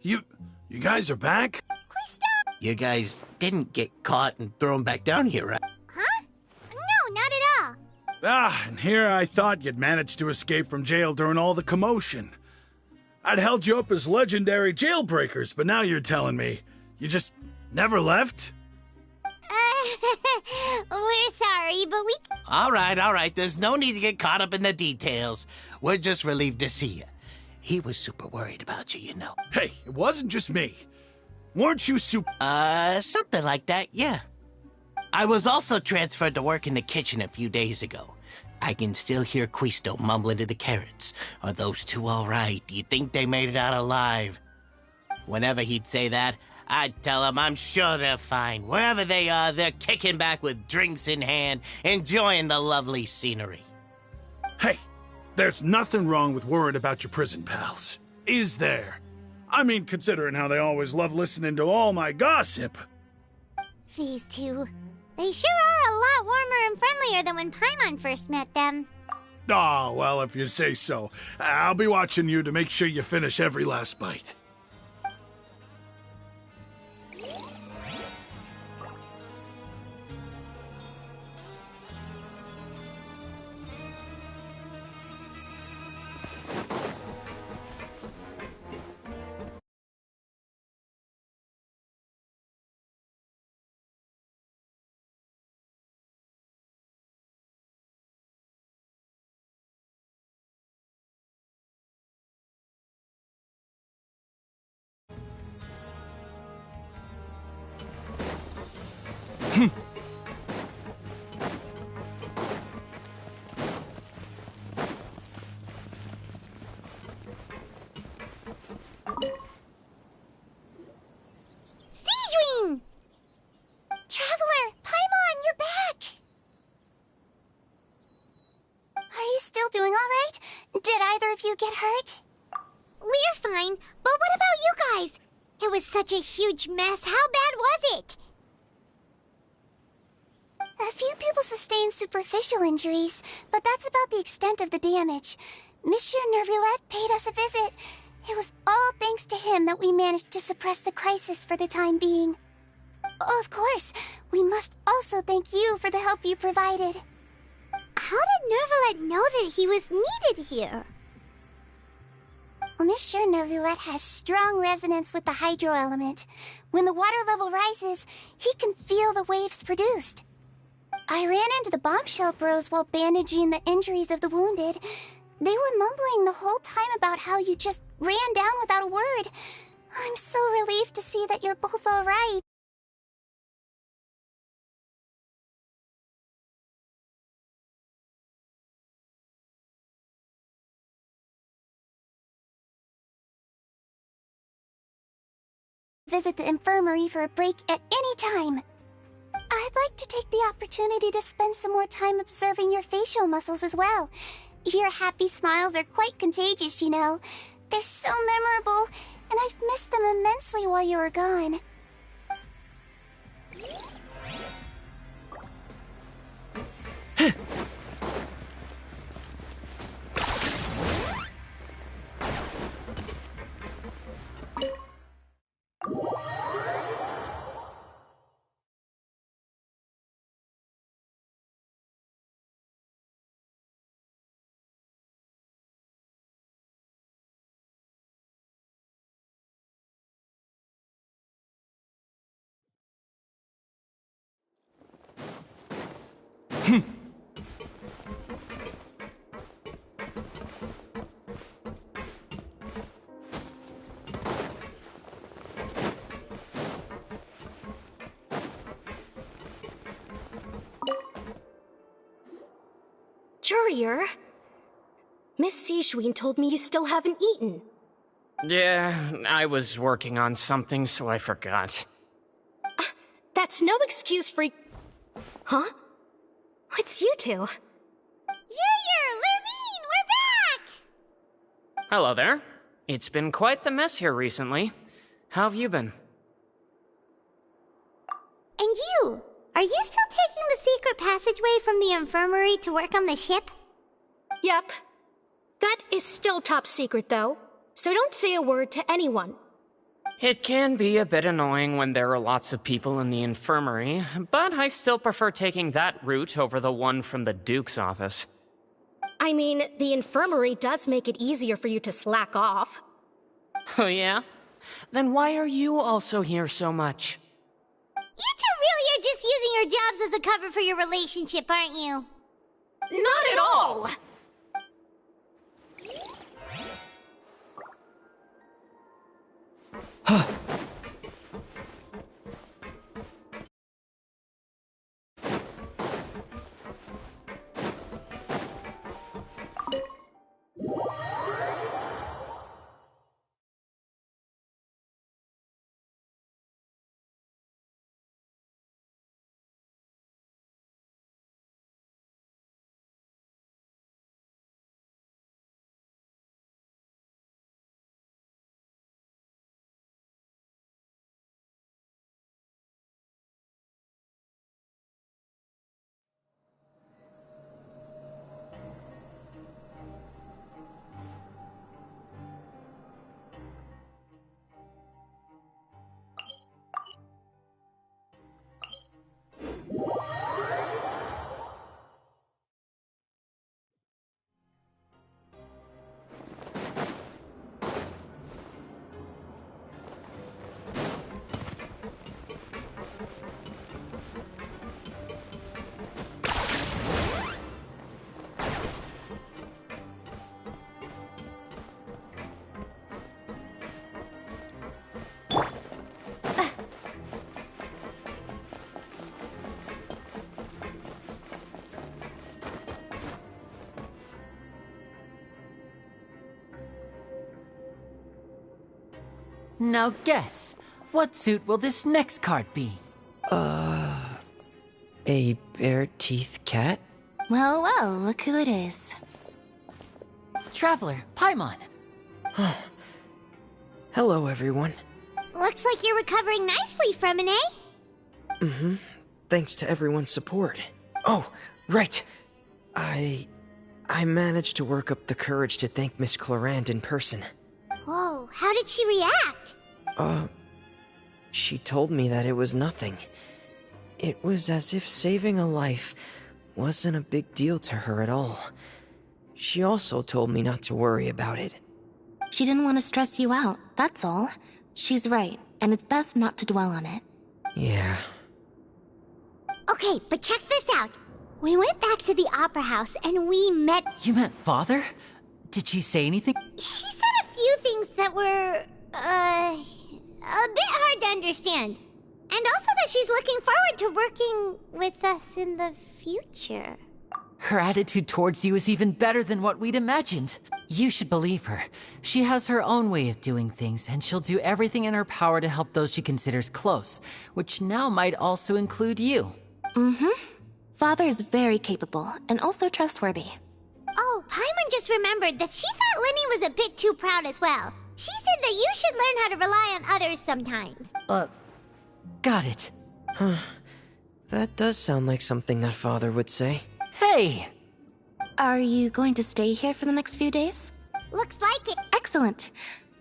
You guys are back? You guys didn't get caught and thrown back down here, right? Huh? No, not at all. Ah, and here I thought you'd managed to escape from jail during all the commotion. I'd held you up as legendary jailbreakers, but now you're telling me you just never left? We're sorry, but we... All right. There's no need to get caught up in the details. We're just relieved to see you. He was super worried about you, you know. Hey, it wasn't just me. Weren't you Something like that, yeah. I was also transferred to work in the kitchen a few days ago. I can still hear Quisto mumbling to the carrots. Are those two all right? Do you think they made it out alive? Whenever he'd say that, I'd tell him I'm sure they're fine. Wherever they are, they're kicking back with drinks in hand, enjoying the lovely scenery. Hey, there's nothing wrong with worrying about your prison pals. Is there? I mean, considering how they always love listening to all my gossip. These two, they sure are a lot warmer and friendlier than when Paimon first met them. Oh, well, if you say so. I'll be watching you to make sure you finish every last bite. Traveler, Paimon, you're back! Are you still doing all right? Did either of you get hurt? We're fine, but what about you guys? It was such a huge mess. How bad was it? A few people sustained superficial injuries, but that's about the extent of the damage. Monsieur Nervulette paid us a visit. It was all thanks to him that we managed to suppress the crisis for the time being. Of course, we must also thank you for the help you provided. How did Nervulette know that he was needed here? Well, Monsieur Nervulette has strong resonance with the hydro element. When the water level rises, he can feel the waves produced. I ran into the bombshell bros while bandaging the injuries of the wounded. They were mumbling the whole time about how you just ran down without a word. I'm so relieved to see that you're both all right. Visit the infirmary for a break at any time. I'd like to take the opportunity to spend some more time observing your facial muscles as well. Your happy smiles are quite contagious, you know. They're so memorable, and I've missed them immensely while you were gone. Courier? Miss Sijouin told me you still haven't eaten. Yeah, I was working on something, so I forgot. That's no excuse for... Huh? It's you two. Courier, Lurvine, we're back! Hello there. It's been quite the mess here recently. How have you been? And you? Are you still taking the secret passageway from the infirmary to work on the ship? Yep. That is still top secret, though. so don't say a word to anyone. It can be a bit annoying when there are lots of people in the infirmary, but I still prefer taking that route over the one from the Duke's office. I mean, the infirmary does make it easier for you to slack off. Oh yeah? Then why are you also here so much? You two really are just using your jobs as a cover for your relationship, aren't you? Not at all! Now guess, what suit will this next card be? A bare-teeth cat? Well, well, look who it is. Traveler, Paimon. Hello, everyone. Looks like you're recovering nicely from it, eh? Thanks to everyone's support. Oh, right. I managed to work up the courage to thank Miss Clarant in person. Whoa, how did she react? She told me that it was nothing. It was as if saving a life wasn't a big deal to her at all. She also told me not to worry about it. She didn't want to stress you out, that's all. She's right, and it's best not to dwell on it. Yeah. Okay, but check this out. We went back to the opera house and we met... You met Father? Did she say anything? She said a few things that were, a bit hard to understand. And also that she's looking forward to working with us in the future. Her attitude towards you is even better than what we'd imagined. You should believe her. She has her own way of doing things, and she'll do everything in her power to help those she considers close, which now might also include you. Father is very capable, and also trustworthy. Oh, Paimon just remembered that she thought Lenny was a bit too proud as well. She said that you should learn how to rely on others sometimes. Got it. That does sound like something that Father would say. Hey! Are you going to stay here for the next few days? Looks like it. Excellent.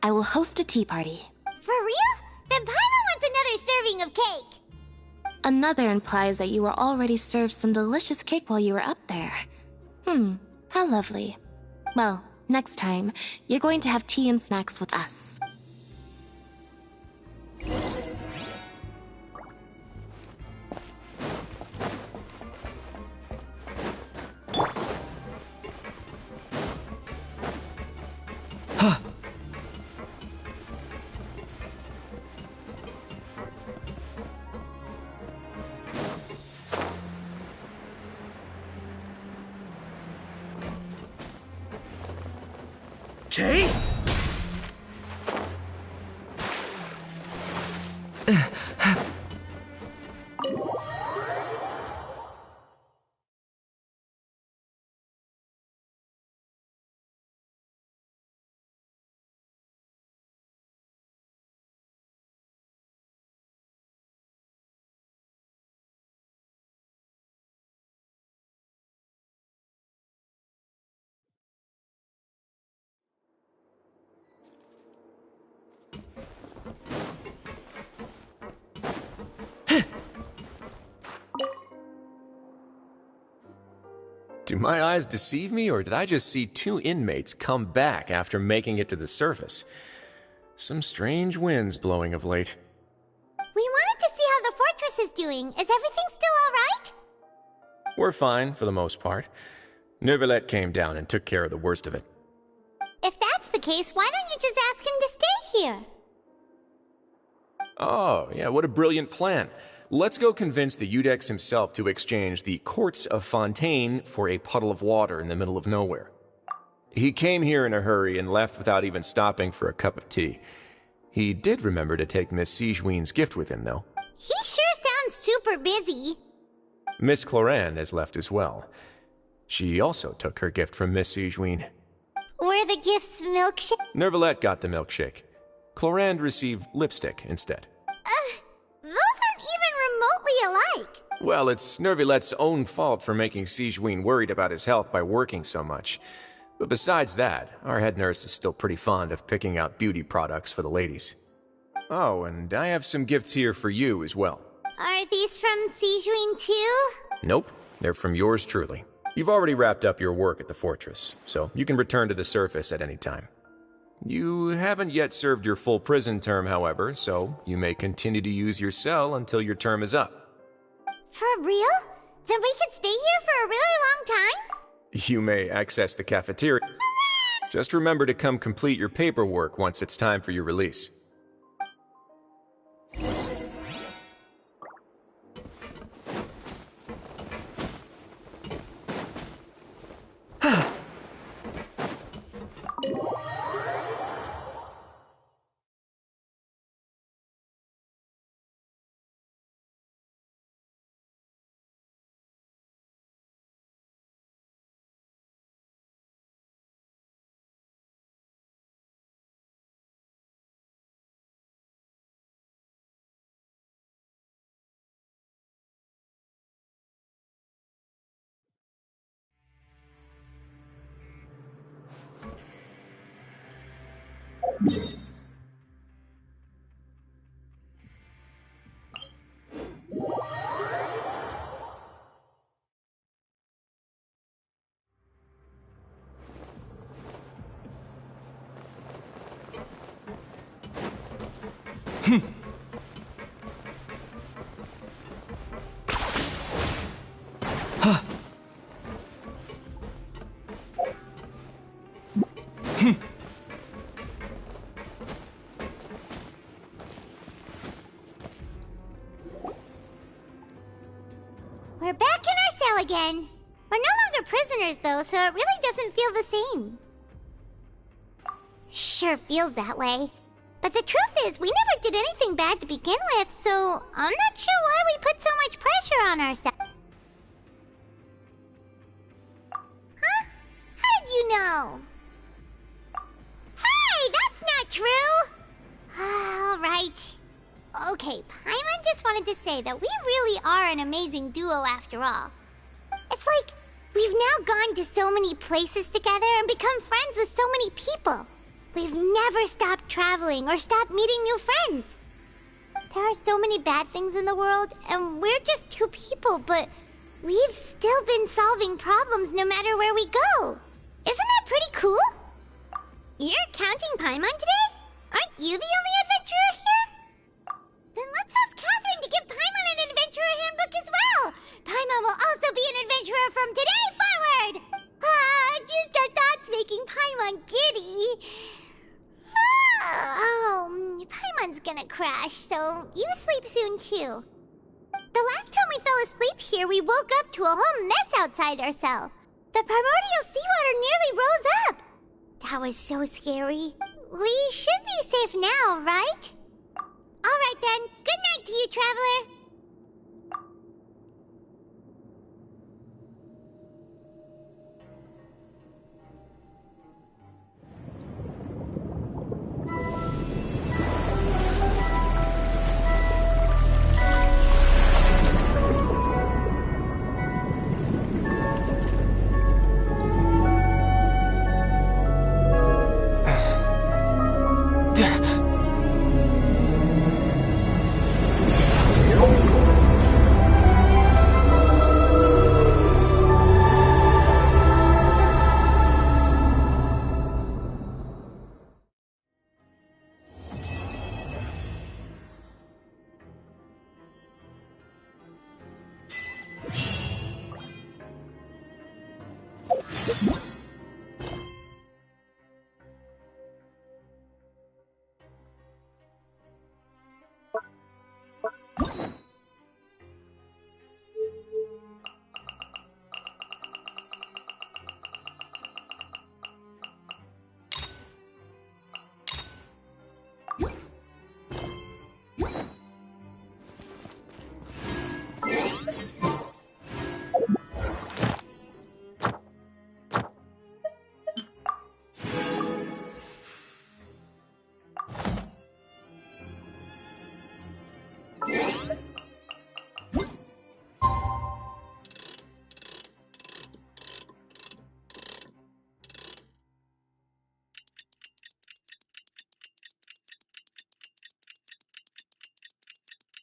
I will host a tea party. For real? Then Paimon wants another serving of cake. Another implies that you were already served some delicious cake while you were up there. How lovely. Well, next time, you're going to have tea and snacks with us. Kay? Do my eyes deceive me, or did I just see two inmates come back after making it to the surface? Some strange winds blowing of late. We wanted to see how the fortress is doing. Is everything still alright? We're fine, for the most part. Neuvillette came down and took care of the worst of it. If that's the case, why don't you just ask him to stay here? Oh, yeah, what a brilliant plan. Let's go convince the Eudex himself to exchange the Courts of Fontaine for a puddle of water in the middle of nowhere. He came here in a hurry and left without even stopping for a cup of tea. He did remember to take Miss Sigewinne's gift with him, though. He sure sounds super busy. Miss Clorinde has left as well. She also took her gift from Miss Sigewinne. Were the gifts milkshake? Neuvillette got the milkshake. Clorinde received lipstick instead. Those aren't even remotely alike. Well, it's Neuvillette's own fault for making Sigewinne worried about his health by working so much. But besides that, our head nurse is still pretty fond of picking out beauty products for the ladies. Oh, and I have some gifts here for you as well. Are these from Sigewinne too? Nope, they're from yours truly. You've already wrapped up your work at the fortress, so you can return to the surface at any time. You haven't yet served your full prison term, however, so you may continue to use your cell until your term is up. For real? Then we could stay here for a really long time? You may access the cafeteria. Just remember to come complete your paperwork once it's time for your release. We're back in our cell again. We're no longer prisoners, though, so it really doesn't feel the same. Sure feels that way. But the truth is, we never did anything bad to begin with, so I'm not sure why we put so much pressure on ourselves. Huh? How did you know? Hey, that's not true! All right. Okay, Paimon just wanted to say that we really are an amazing duo after all. It's like we've now gone to so many places together and become friends with so many people. We've never stopped traveling or stopped meeting new friends. There are so many bad things in the world, and we're just two people, but we've still been solving problems no matter where we go. Isn't that pretty cool? You're counting Paimon today? Aren't you the only adventurer here? Then let's ask Catherine to give Paimon an adventurer handbook as well. Paimon will also be an adventurer from today forward. Just our thoughts making Paimon giddy. Oh, Paimon's gonna crash, so you sleep soon too. The last time we fell asleep here, we woke up to a whole mess outside our cell. The primordial seawater nearly rose up. That was so scary. We should be safe now, right? All right then. Good night to you, traveler.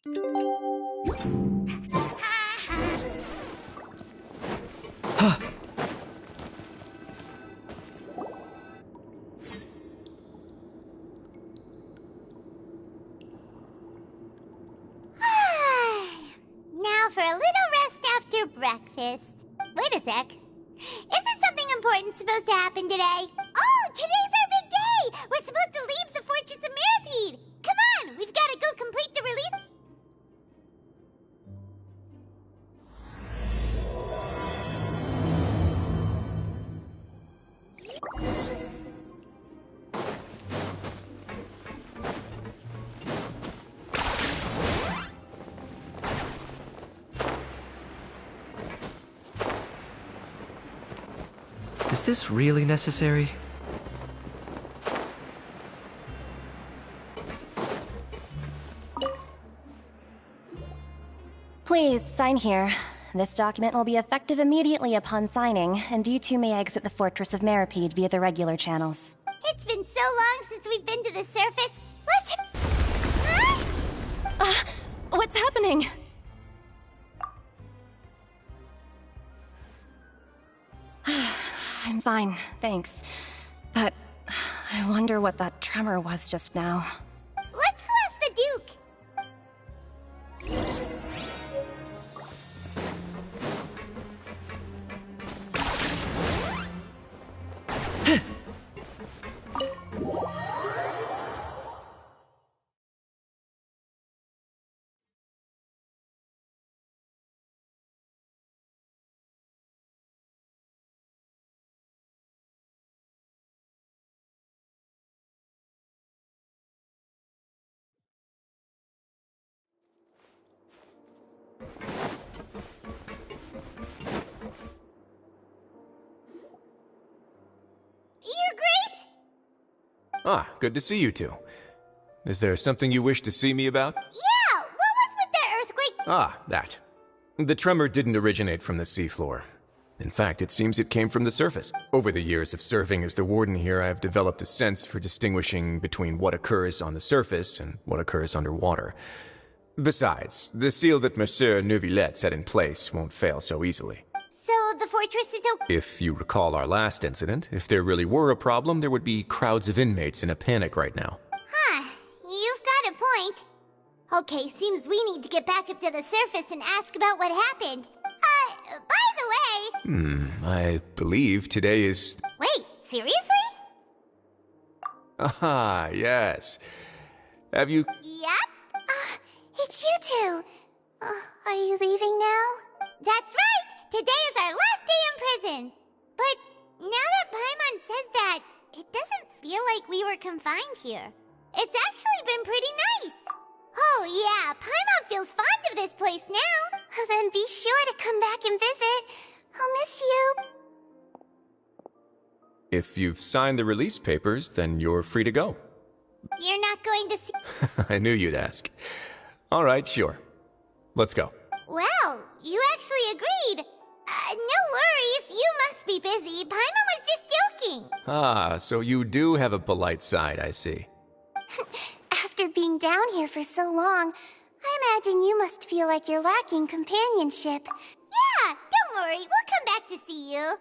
Now for a little rest after breakfast. Wait a sec. Isn't something important supposed to happen today? Oh, today's our big day! We're supposed to leave the Fortress of Mirapede! Come on, we've got to go complete the release. Is this really necessary? Please, sign here. This document will be effective immediately upon signing, and you two may exit the Fortress of Mirapede via the regular channels. It's been so long since we've been to the surface. Let's... Huh? What's happening? I'm fine, thanks. But I wonder what that tremor was just now. Let's go ask the Duke. Your Grace? Ah, good to see you two. Is there something you wish to see me about? Yeah, what was with that earthquake? Ah, that. The tremor didn't originate from the seafloor. In fact, it seems it came from the surface. Over the years of serving as the warden here, I have developed a sense for distinguishing between what occurs on the surface and what occurs underwater. Besides, the seal that Monsieur Neuvillette set in place won't fail so easily. So the fortress is okay? If you recall our last incident, if there really were a problem, there would be crowds of inmates in a panic right now. Huh, you've got a point. Okay, seems we need to get back up to the surface and ask about what happened. By the way... I believe today is... Wait, seriously? Ah, yes. Have you... Yep. It's you two. Are you leaving now? That's right! Today is our last day in prison! But now that Paimon says that, it doesn't feel like we were confined here. It's actually been pretty nice. Oh yeah, Paimon feels fond of this place now. Then be sure to come back and visit. I'll miss you. If you've signed the release papers, then you're free to go. You're not going to see... I knew you'd ask. All right, sure. Let's go. Well, you actually agreed. No worries, you must be busy. Paimon was just joking. Ah, so you do have a polite side, I see. After being down here for so long, I imagine you must feel like you're lacking companionship. Yeah, don't worry, we'll come back to see you.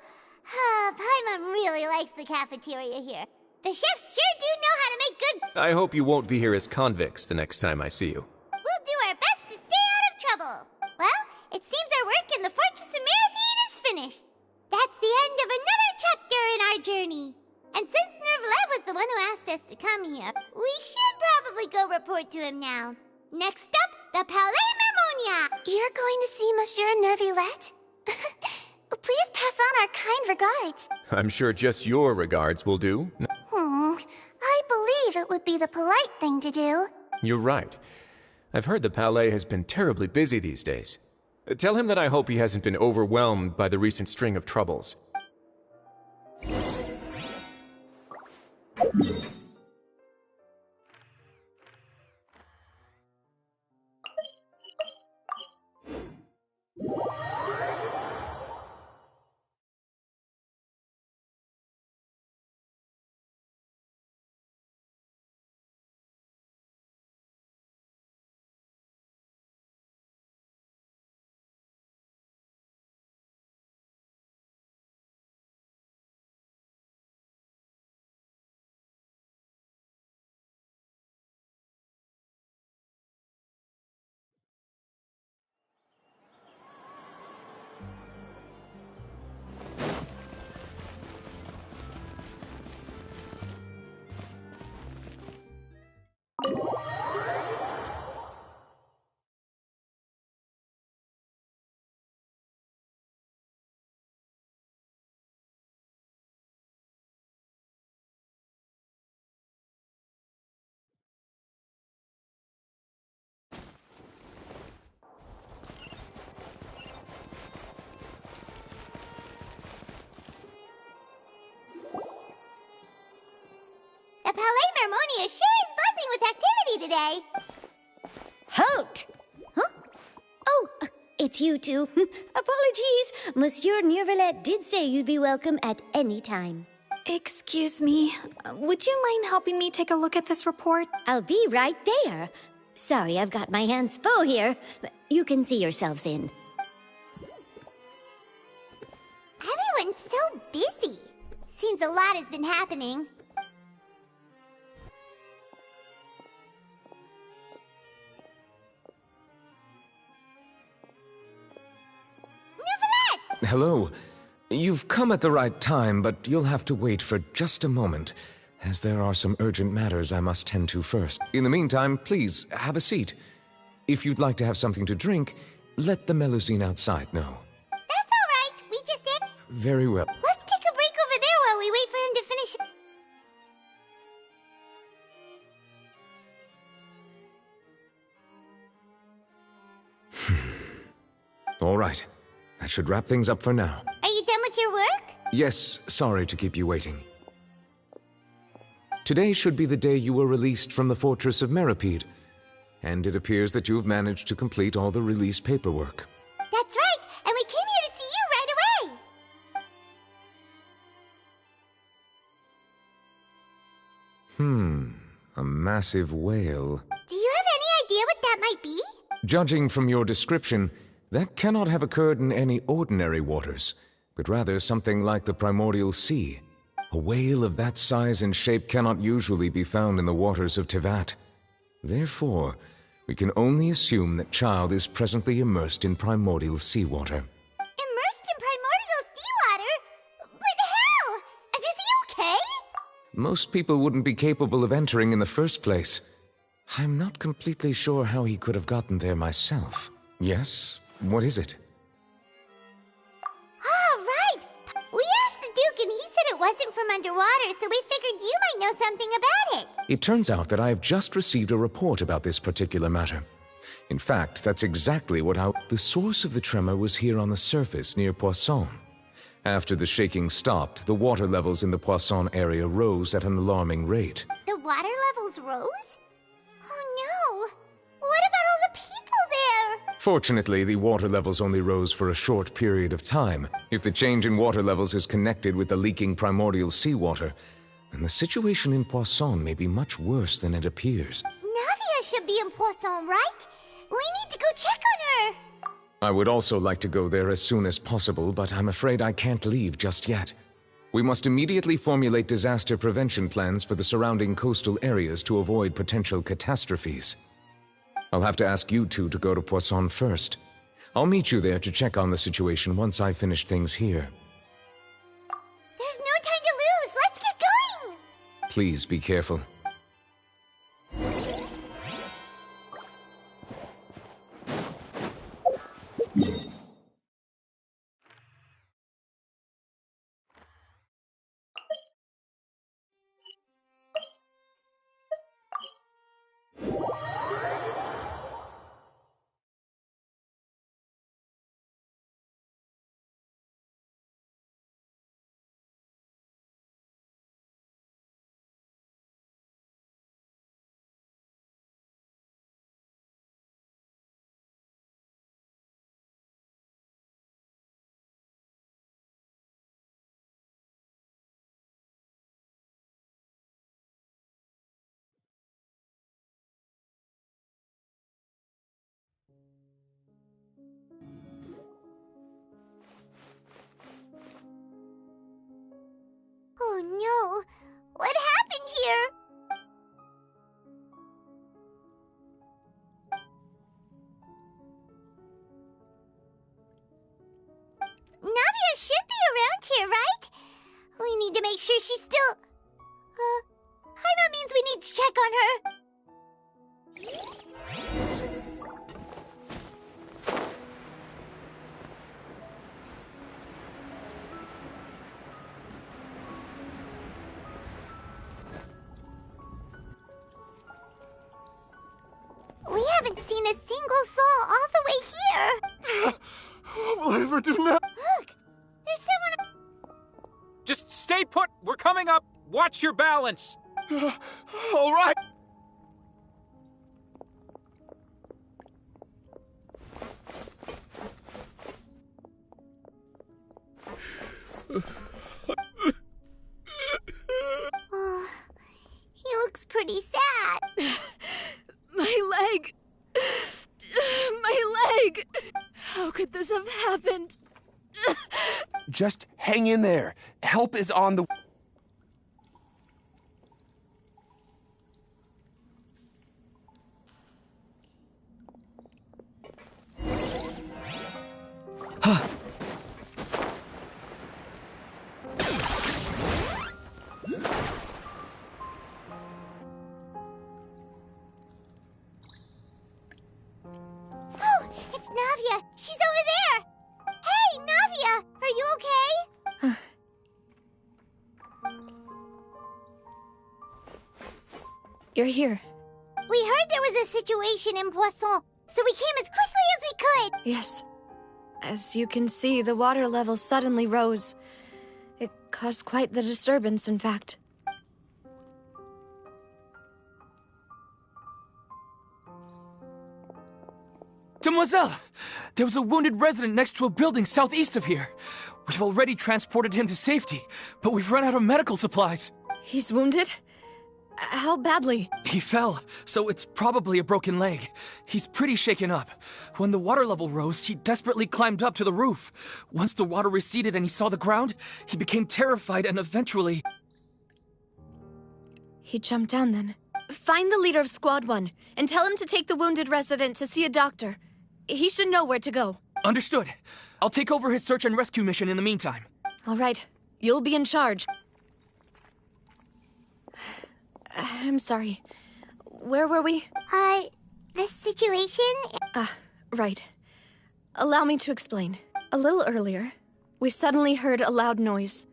Paimon really likes the cafeteria here. The chefs sure do know how to make good... I hope you won't be here as convicts the next time I see you. We'll do our best to stay out of trouble. Well, it seems our work in the Fortress of Mirapede is finished. That's the end of another chapter in our journey. And since Neuvillette was the one who asked us to come here, we should probably go report to him now. Next up, the Palais Mermonia. You're going to see Monsieur Neuvillette? Please pass on our kind regards. I'm sure just your regards will do. I believe it would be the polite thing to do. You're right. I've heard the Palais has been terribly busy these days. Tell him that I hope he hasn't been overwhelmed by the recent string of troubles. Palais Mermonia sure is buzzing with activity today. Halt! Huh? Oh, it's you two. Apologies. Monsieur Neuvillette did say you'd be welcome at any time. Excuse me. Would you mind helping me take a look at this report? I'll be right there. Sorry, I've got my hands full here. You can see yourselves in. Everyone's so busy. Seems a lot has been happening. Neuvillette! Hello. You've come at the right time, but you'll have to wait for just a moment, as there are some urgent matters I must tend to first. In the meantime, please, have a seat. If you'd like to have something to drink, let the Melusine outside know. That's all right. We just ate. Very well. Let's take a break over there while we wait for him to finish. All right. That should wrap things up for now. Are you done with your work? Yes, sorry to keep you waiting. Today should be the day you were released from the Fortress of Meripede, and it appears that you have managed to complete all the release paperwork. That's right, and we came here to see you right away! A massive whale. Do you have any idea what that might be? Judging from your description, that cannot have occurred in any ordinary waters, but rather something like the primordial sea. A whale of that size and shape cannot usually be found in the waters of Tevat. Therefore, we can only assume that Child is presently immersed in primordial seawater. Immersed in primordial seawater? But how? And is he okay? Most people wouldn't be capable of entering in the first place. I'm not completely sure how he could have gotten there myself. Yes? What is it? We asked the Duke and he said it wasn't from underwater, so we figured you might know something about it. It turns out that I have just received a report about this particular matter. In fact, that's exactly what the source of the tremor was here on the surface near Poisson. After the shaking stopped, the water levels in the Poisson area rose at an alarming rate. The water levels rose? Oh no! What about all the people there? Fortunately, the water levels only rose for a short period of time. If the change in water levels is connected with the leaking primordial seawater, then the situation in Poisson may be much worse than it appears. Navia should be in Poisson, right? We need to go check on her! I would also like to go there as soon as possible, but I'm afraid I can't leave just yet. We must immediately formulate disaster prevention plans for the surrounding coastal areas to avoid potential catastrophes. I'll have to ask you two to go to Poisson first. I'll meet you there to check on the situation once I finish things here. There's no time to lose! Let's get going! Please be careful. Oh no! What happened here? Navia should be around here, right? We need to make sure she's still... Paimon means we need to check on her. We haven't seen a single soul all the way here. What will I ever do now? Look, there's someone... Just stay put. We're coming up. Watch your balance. All right. Oh, he looks pretty sad. My leg. My leg. How could this have happened? Just hang in there. Help is on the... Oh, it's Navia. She's over there. Hey, Navia, are you okay? You're here. We heard there was a situation in Poisson, so we came as quickly as we could. Yes. As you can see, the water level suddenly rose. It caused quite the disturbance, in fact. Demoiselle! There was a wounded resident next to a building southeast of here. We've already transported him to safety, but we've run out of medical supplies. He's wounded? How badly? He fell, so it's probably a broken leg. He's pretty shaken up. When the water level rose, he desperately climbed up to the roof. Once the water receded and he saw the ground, he became terrified and eventually... He jumped down then. Find the leader of Squad 1 and tell him to take the wounded resident to see a doctor. He should know where to go. Understood. I'll take over his search and rescue mission in the meantime. All right. You'll be in charge. I'm sorry. Where were we? The situation? Right. Allow me to explain. A little earlier, we suddenly heard a loud noise.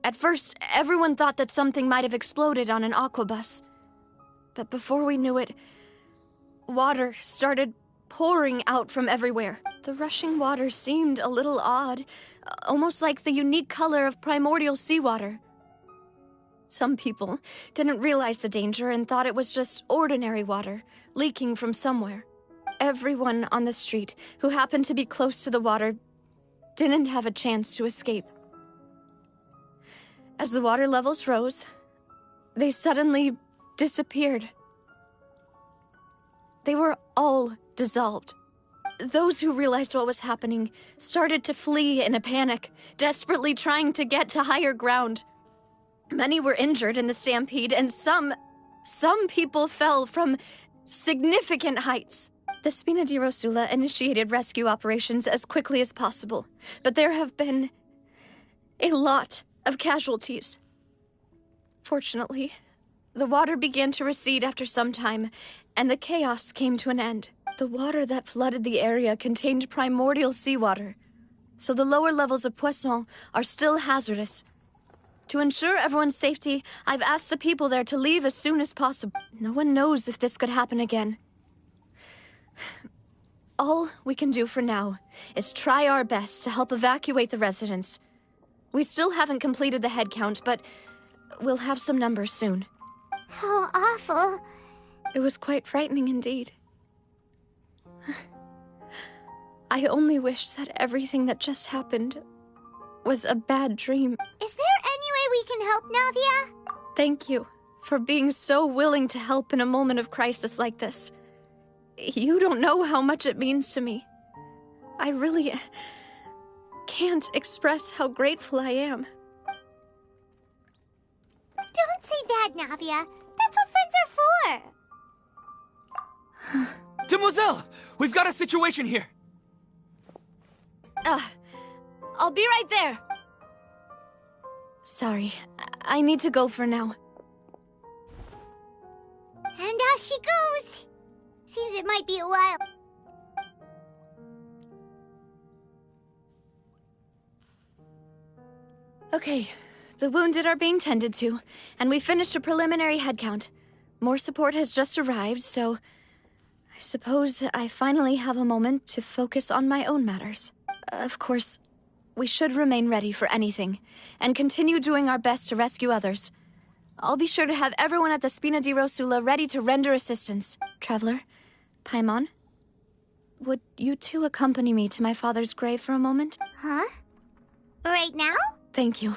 At first, everyone thought that something might have exploded on an aquabus. But before we knew it, water started pouring out from everywhere. The rushing water seemed a little odd, almost like the unique color of primordial seawater. Some people didn't realize the danger and thought it was just ordinary water, leaking from somewhere. Everyone on the street who happened to be close to the water didn't have a chance to escape. As the water levels rose, they suddenly disappeared. They were all dissolved. Those who realized what was happening started to flee in a panic, desperately trying to get to higher ground. Many were injured in the stampede, and some people fell from significant heights. The Spina di Rosula initiated rescue operations as quickly as possible, but there have been a lot of casualties. Fortunately, the water began to recede after some time, and the chaos came to an end. The water that flooded the area contained primordial seawater, so the lower levels of Poisson are still hazardous. To ensure everyone's safety, I've asked the people there to leave as soon as possible. No one knows if this could happen again. All we can do for now is try our best to help evacuate the residents. We still haven't completed the head count, but we'll have some numbers soon. How awful. It was quite frightening indeed. I only wish that everything that just happened was a bad dream. Is there any way we can help, Navia? Thank you for being so willing to help in a moment of crisis like this. You don't know how much it means to me. I really can't express how grateful I am. Don't say that, Navia. That's what friends are for. Demoiselle! We've got a situation here! I'll be right there. Sorry, I need to go for now. And off she goes. Seems it might be a while. Okay, the wounded are being tended to, and we finished a preliminary head count. More support has just arrived, so I suppose I finally have a moment to focus on my own matters. Of course, we should remain ready for anything, and continue doing our best to rescue others. I'll be sure to have everyone at the Spina di Rosula ready to render assistance. Traveler, Paimon, would you two accompany me to my father's grave for a moment? Huh? Right now? Thank you.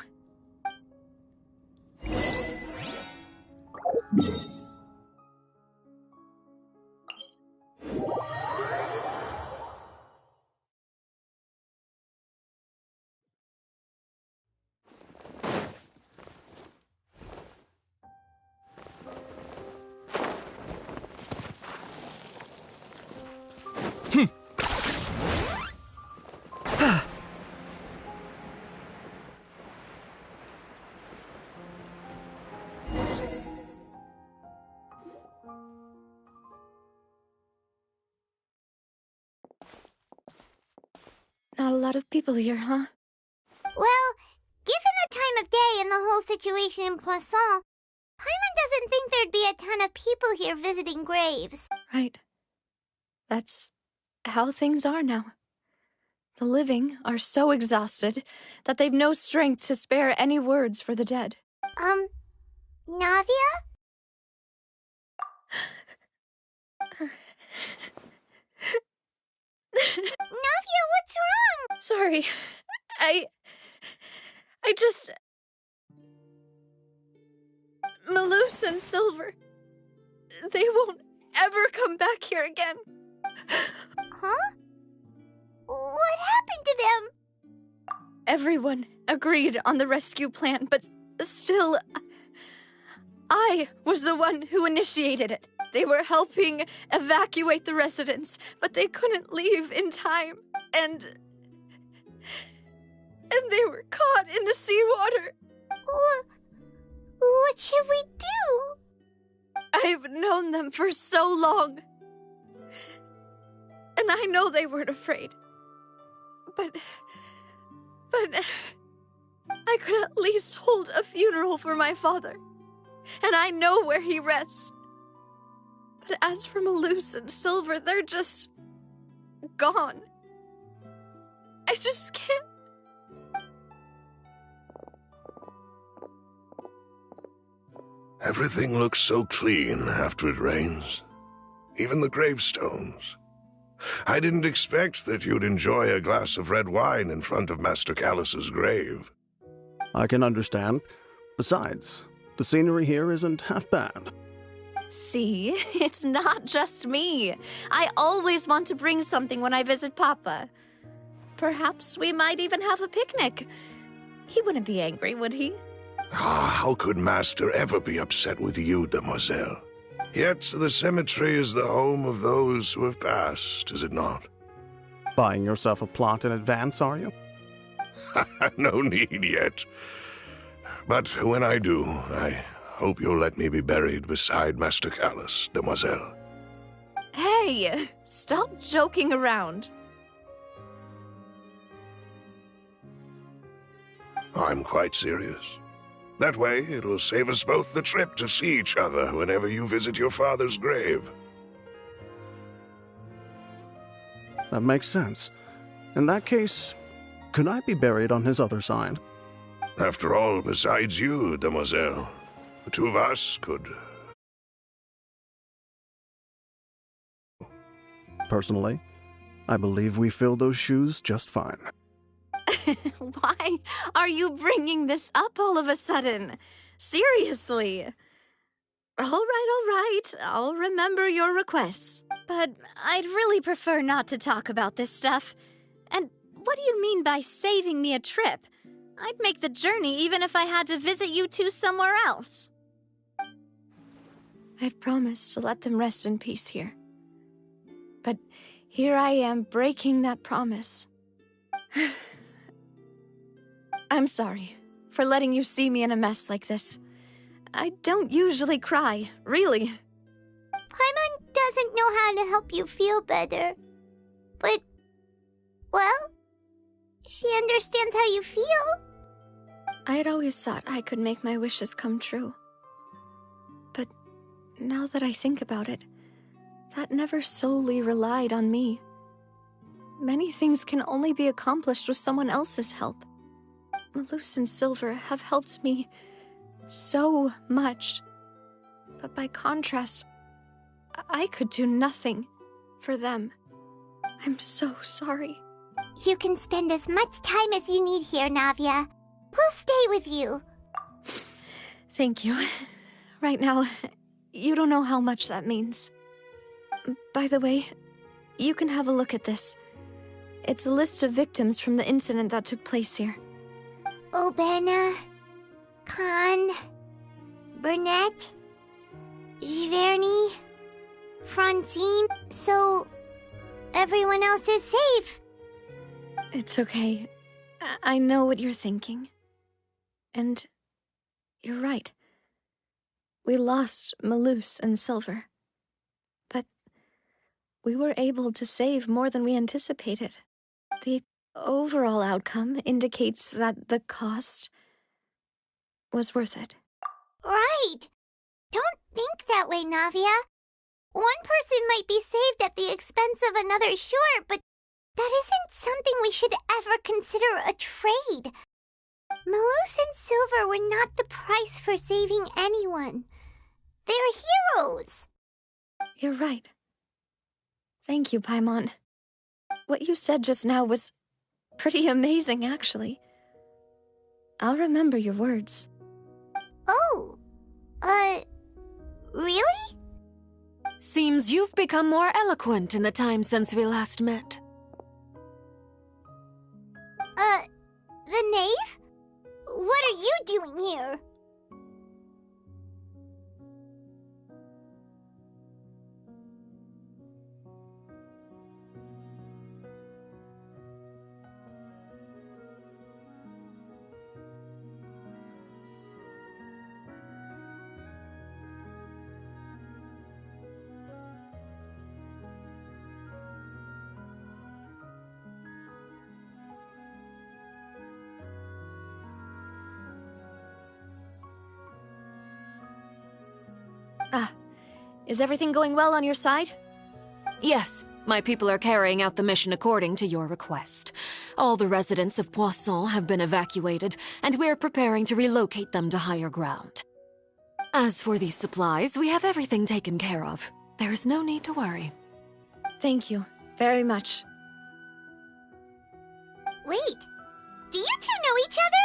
Not a lot of people here, huh? Well, given the time of day and the whole situation in Poisson, Paimon doesn't think there'd be a ton of people here visiting graves. Right. That's how things are now. The living are so exhausted that they've no strength to spare any words for the dead. Navia? Navia, what's wrong? Sorry. I just... Malus and Silver. They won't ever come back here again. Huh? What happened to them? Everyone agreed on the rescue plan, but still... I was the one who initiated it. They were helping evacuate the residents, but they couldn't leave in time. And they were caught in the seawater. What should we do? I've known them for so long. And I know they weren't afraid. But I could at least hold a funeral for my father. And I know where he rests. But as for Malus and Silver, they're just... gone. I just can't... Everything looks so clean after it rains. Even the gravestones. I didn't expect that you'd enjoy a glass of red wine in front of Master Callus's grave. I can understand. Besides, the scenery here isn't half bad. See, it's not just me. I always want to bring something when I visit Papa. Perhaps we might even have a picnic. He wouldn't be angry, would he? How could Master ever be upset with you, demoiselle? Yet the cemetery is the home of those who have passed, is it not? Buying yourself a plot in advance, are you? No need yet. But when I do, I hope you'll let me be buried beside Master Callus, demoiselle. Hey, stop joking around. I'm quite serious. That way, it'll save us both the trip to see each other whenever you visit your father's grave. That makes sense. In that case, could I be buried on his other side? After all, besides you, demoiselle, the two of us could... Personally, I believe we fill those shoes just fine. Why are you bringing this up all of a sudden? Seriously. All right. I'll remember your requests. But I'd really prefer not to talk about this stuff. And what do you mean by saving me a trip? I'd make the journey even if I had to visit you two somewhere else. I'd promised to let them rest in peace here. But here I am breaking that promise. I'm sorry for letting you see me in a mess like this. I don't usually cry, really. Paimon doesn't know how to help you feel better. But, well, she understands how you feel. I had always thought I could make my wishes come true. But now that I think about it, that never solely relied on me. Many things can only be accomplished with someone else's help. Malus and Silver have helped me so much. But by contrast, I could do nothing for them. I'm so sorry. You can spend as much time as you need here, Navia. We'll stay with you. Thank you. Right now, you don't know how much that means. By the way, you can have a look at this. It's a list of victims from the incident that took place here. Obena, Khan, Burnett, Giverny, Francine, so everyone else is safe. It's okay. I know what you're thinking. And you're right. We lost Malus and Silver. But we were able to save more than we anticipated. The overall outcome indicates that the cost was worth it. Right. Don't think that way, Navia. One person might be saved at the expense of another, sure, but that isn't something we should ever consider a trade. Malus and Silver were not the price for saving anyone. They're heroes. You're right. Thank you, Paimon. What you said just now was pretty amazing, actually. I'll remember your words. Oh, really? Seems you've become more eloquent in the time since we last met. The knave? What are you doing here? Is everything going well on your side? Yes, my people are carrying out the mission according to your request. All the residents of Poisson have been evacuated, and we're preparing to relocate them to higher ground. As for these supplies, we have everything taken care of. There is no need to worry. Thank you very much. Wait, do you two know each other?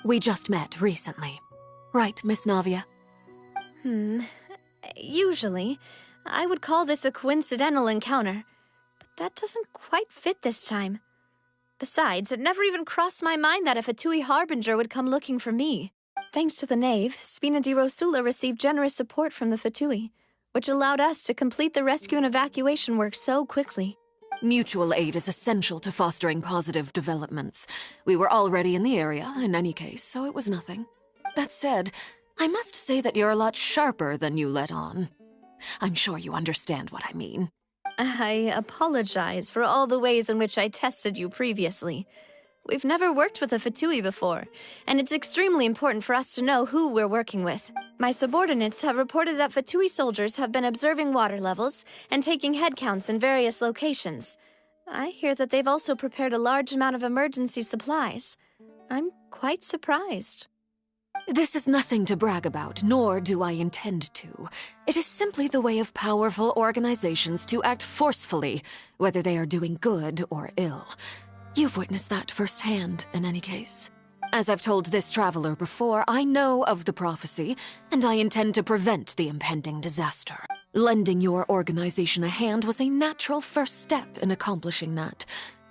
We just met recently. Right, Miss Navia? Usually, I would call this a coincidental encounter, but that doesn't quite fit this time. Besides, it never even crossed my mind that a Fatui Harbinger would come looking for me. Thanks to the Knave, Spina di Rosula received generous support from the Fatui, which allowed us to complete the rescue and evacuation work so quickly. Mutual aid is essential to fostering positive developments. We were already in the area, in any case, so it was nothing. That said, I must say that you're a lot sharper than you let on. I'm sure you understand what I mean. I apologize for all the ways in which I tested you previously. We've never worked with a Fatui before, and it's extremely important for us to know who we're working with. My subordinates have reported that Fatui soldiers have been observing water levels and taking head counts in various locations. I hear that they've also prepared a large amount of emergency supplies. I'm quite surprised. This is nothing to brag about, nor do I intend to. It is simply the way of powerful organizations to act forcefully, whether they are doing good or ill. You've witnessed that firsthand, in any case. As I've told this traveler before, I know of the prophecy, and I intend to prevent the impending disaster. Lending your organization a hand was a natural first step in accomplishing that.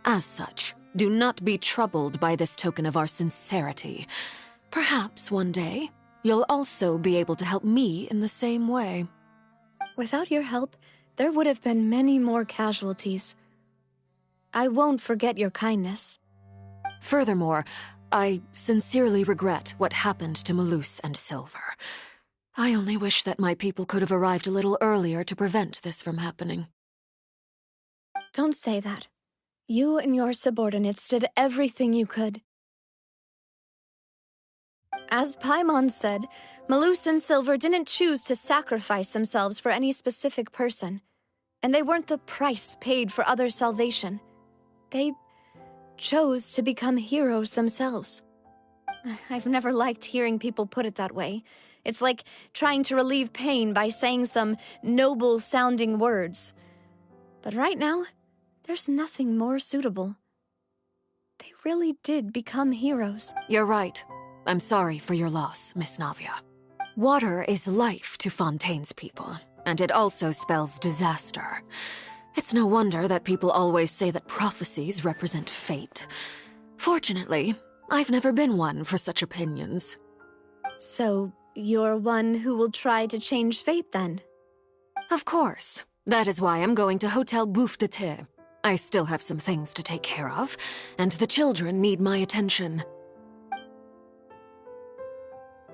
As such, do not be troubled by this token of our sincerity. Perhaps one day, you'll also be able to help me in the same way. Without your help, there would have been many more casualties. I won't forget your kindness. Furthermore, I sincerely regret what happened to Malus and Silver. I only wish that my people could have arrived a little earlier to prevent this from happening. Don't say that. You and your subordinates did everything you could. As Paimon said, Malus and Silver didn't choose to sacrifice themselves for any specific person, and they weren't the price paid for other salvation. They chose to become heroes themselves. I've never liked hearing people put it that way. It's like trying to relieve pain by saying some noble-sounding words. But right now, there's nothing more suitable. They really did become heroes. You're right. I'm sorry for your loss, Miss Navia. Water is life to Fontaine's people, and it also spells disaster. It's no wonder that people always say that prophecies represent fate. Fortunately, I've never been one for such opinions. So, you're one who will try to change fate, then? Of course. That is why I'm going to Hotel Bouffe de Thé. I still have some things to take care of, and the children need my attention.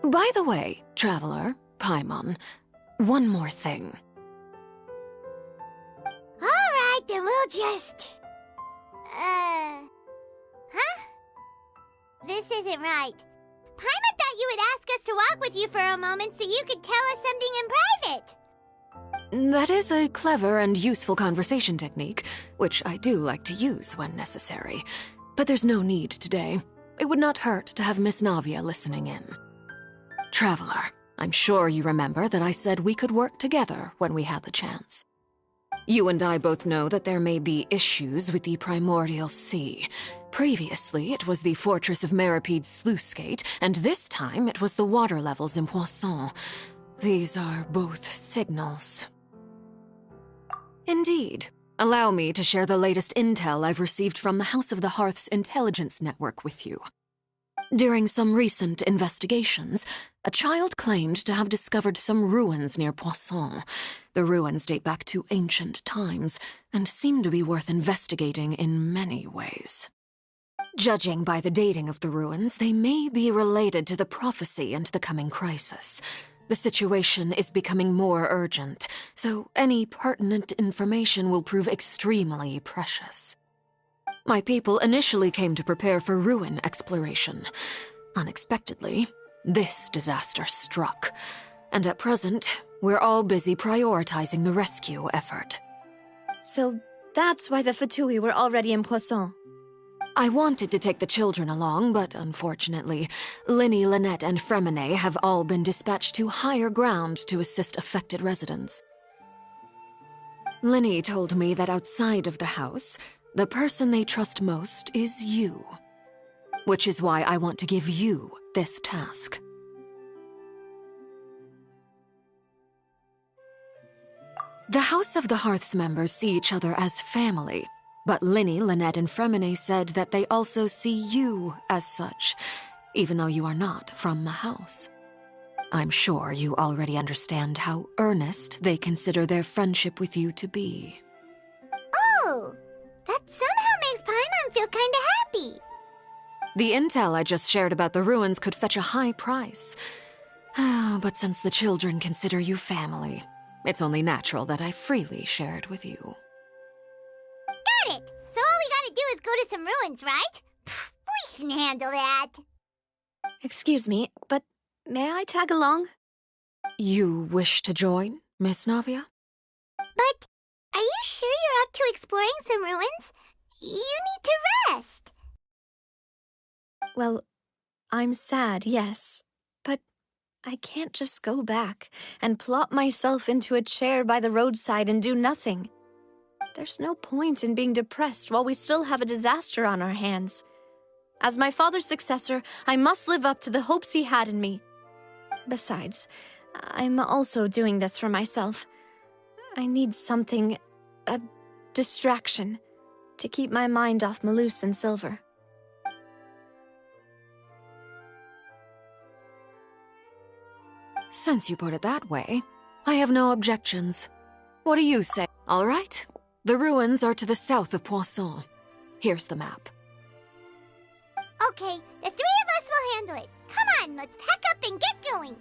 By the way, Traveler, Paimon, one more thing. Alright, then we'll just... Huh? This isn't right. Paimon thought you would ask us to walk with you for a moment so you could tell us something in private. That is a clever and useful conversation technique, which I do like to use when necessary. But there's no need today. It would not hurt to have Miss Navia listening in. Traveler, I'm sure you remember that I said we could work together when we had the chance. You and I both know that there may be issues with the Primordial Sea. Previously, it was the Fortress of Maripede's sluice gate, and this time it was the water levels in Poisson. These are both signals. Indeed. Allow me to share the latest intel I've received from the House of the Hearth's intelligence network with you. During some recent investigations, a child claimed to have discovered some ruins near Poisson. The ruins date back to ancient times, and seem to be worth investigating in many ways. Judging by the dating of the ruins, they may be related to the prophecy and the coming crisis. The situation is becoming more urgent, so any pertinent information will prove extremely precious. My people initially came to prepare for ruin exploration. Unexpectedly, this disaster struck, and at present, we're all busy prioritizing the rescue effort. So that's why the Fatui were already in Poisson. I wanted to take the children along, but unfortunately, Linny, Lynette, and Fremine have all been dispatched to higher ground to assist affected residents. Linny told me that outside of the house, the person they trust most is you. Which is why I want to give you this task. The House of the Hearth's members see each other as family, but Linny, Lynette, and Fremine said that they also see you as such, even though you are not from the house. I'm sure you already understand how earnest they consider their friendship with you to be. Oh, that somehow makes Paimon feel kinda happy. The intel I just shared about the ruins could fetch a high price. But since the children consider you family, it's only natural that I freely share it with you. Got it! So all we gotta do is go to some ruins, right? We can handle that. Excuse me, but may I tag along? You wish to join, Miss Navia? But are you sure you're up to exploring some ruins? You need to rest. Well, I'm sad, yes, but I can't just go back and plop myself into a chair by the roadside and do nothing. There's no point in being depressed while we still have a disaster on our hands. As my father's successor, I must live up to the hopes he had in me. Besides, I'm also doing this for myself. I need something, a distraction, to keep my mind off Malus and Silver. Since you put it that way, I have no objections. What do you say? All right. The ruins are to the south of Poisson. Here's the map. Okay, the three of us will handle it. Come on, let's pack up and get going.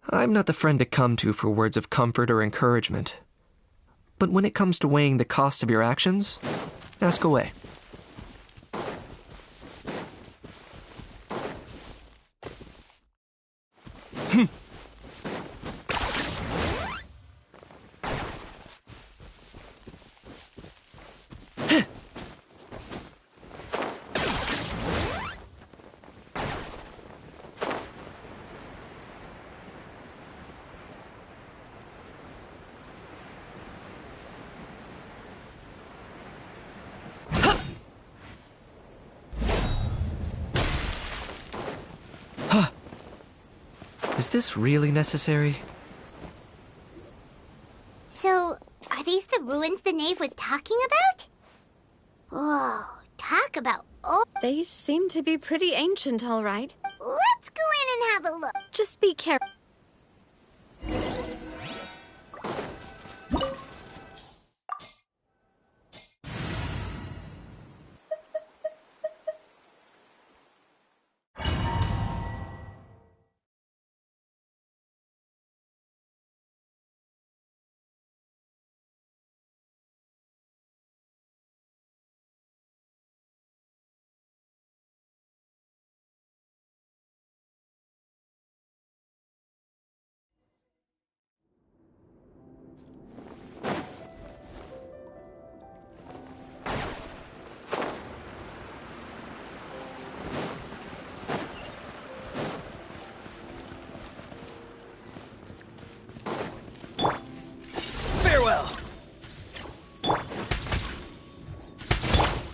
I'm not the friend to come to for words of comfort or encouragement. But when it comes to weighing the costs of your actions, ask away. Is this really necessary? So, are these the ruins the knave was talking about? Whoa, talk about old... They seem to be pretty ancient, all right. Let's go in and have a look. Just be careful.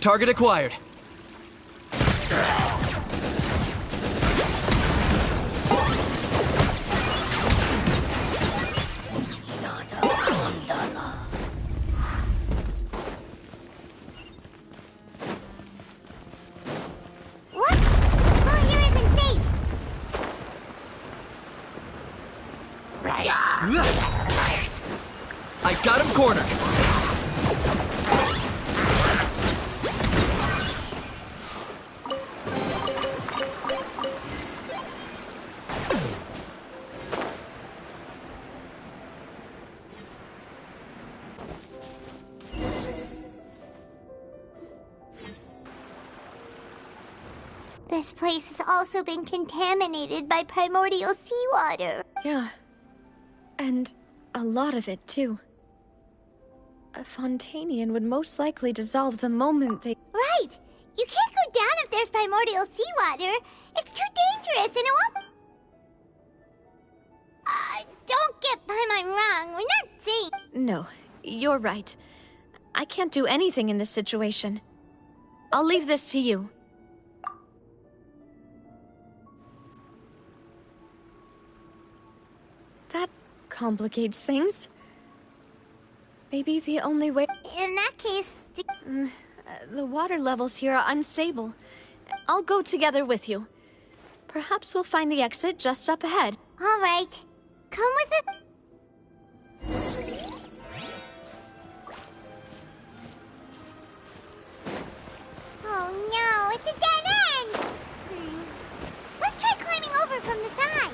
Target acquired. What? Floor here isn't safe. I got him cornered. This place has also been contaminated by primordial seawater. Yeah. And a lot of it, too. A Fontanian would most likely dissolve the moment they... Right! You can't go down if there's primordial seawater. It's too dangerous and it won't... don't get by my wrong. We're not safe. No, you're right. I can't do anything in this situation. I'll leave this to you. That complicates things. Maybe the only way... In that case... The water levels here are unstable. I'll go together with you. Perhaps we'll find the exit just up ahead. All right. Come with it. Oh no, it's a dead end! Let's try climbing over from the side.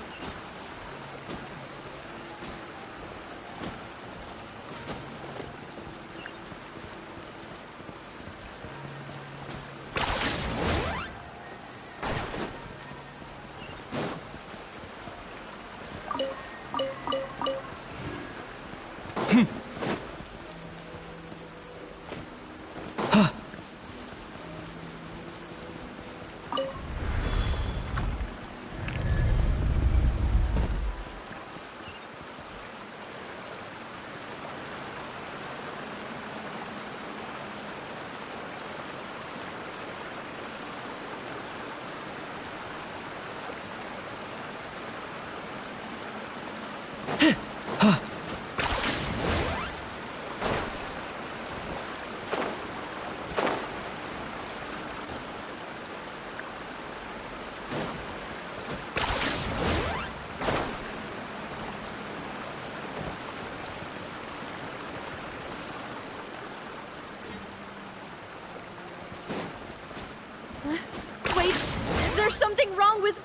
Wait, there's something wrong with...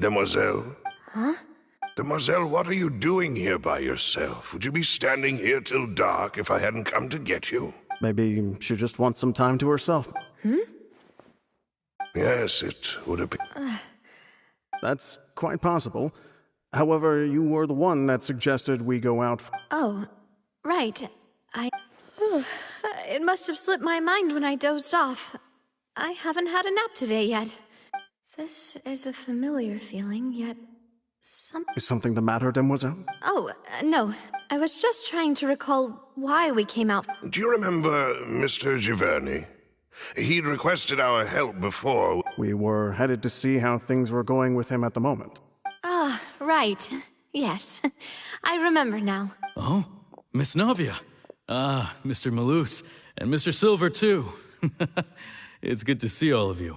Demoiselle? Huh? Demoiselle, what are you doing here by yourself? Would you be standing here till dark if I hadn't come to get you? Maybe she just wants some time to herself. Yes, it would appear. That's quite possible. However, you were the one that suggested we go out. Oh, right. It must have slipped my mind when I dozed off. I haven't had a nap today yet. This is a familiar feeling, yet Is something the matter, Demoiselle? Oh, no. I was just trying to recall why we came out. Do you remember Mr. Giverny? He'd requested our help before. We were headed to see how things were going with him at the moment. Ah, right. Yes. I remember now. Oh, Miss Navia. Ah, Mr. Malus. And Mr. Silver, too. It's good to see all of you.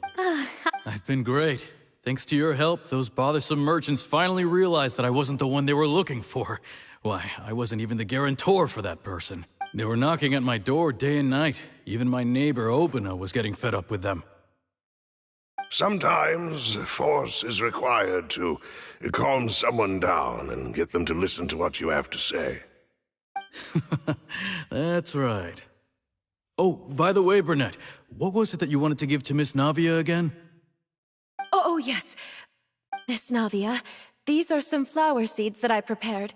I've been great. Thanks to your help, those bothersome merchants finally realized that I wasn't the one they were looking for. Why, I wasn't even the guarantor for that person. They were knocking at my door day and night. Even my neighbor, Obina, was getting fed up with them. Sometimes force is required to calm someone down and get them to listen to what you have to say. That's right. Oh, by the way, Burnett, what was it that you wanted to give to Miss Navia again? Oh, yes. Miss Navia, these are some flower seeds that I prepared.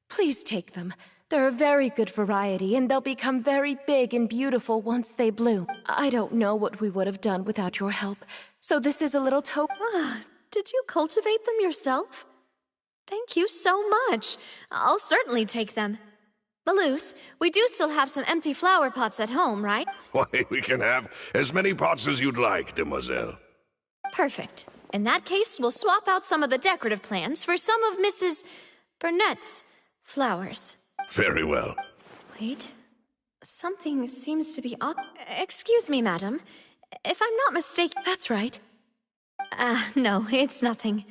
Please take them. They're a very good variety, and they'll become very big and beautiful once they bloom. I don't know what we would have done without your help, so this is a little token. Did you cultivate them yourself? Thank you so much. I'll certainly take them. Malus, we do still have some empty flower pots at home, right? Why, we can have as many pots as you'd like, Demoiselle. Perfect. In that case, we'll swap out some of the decorative plants for some of Mrs. Burnett's flowers. Very well. Wait. Something seems to be off. Excuse me, madam. If I'm not mistaken... That's right. No, it's nothing.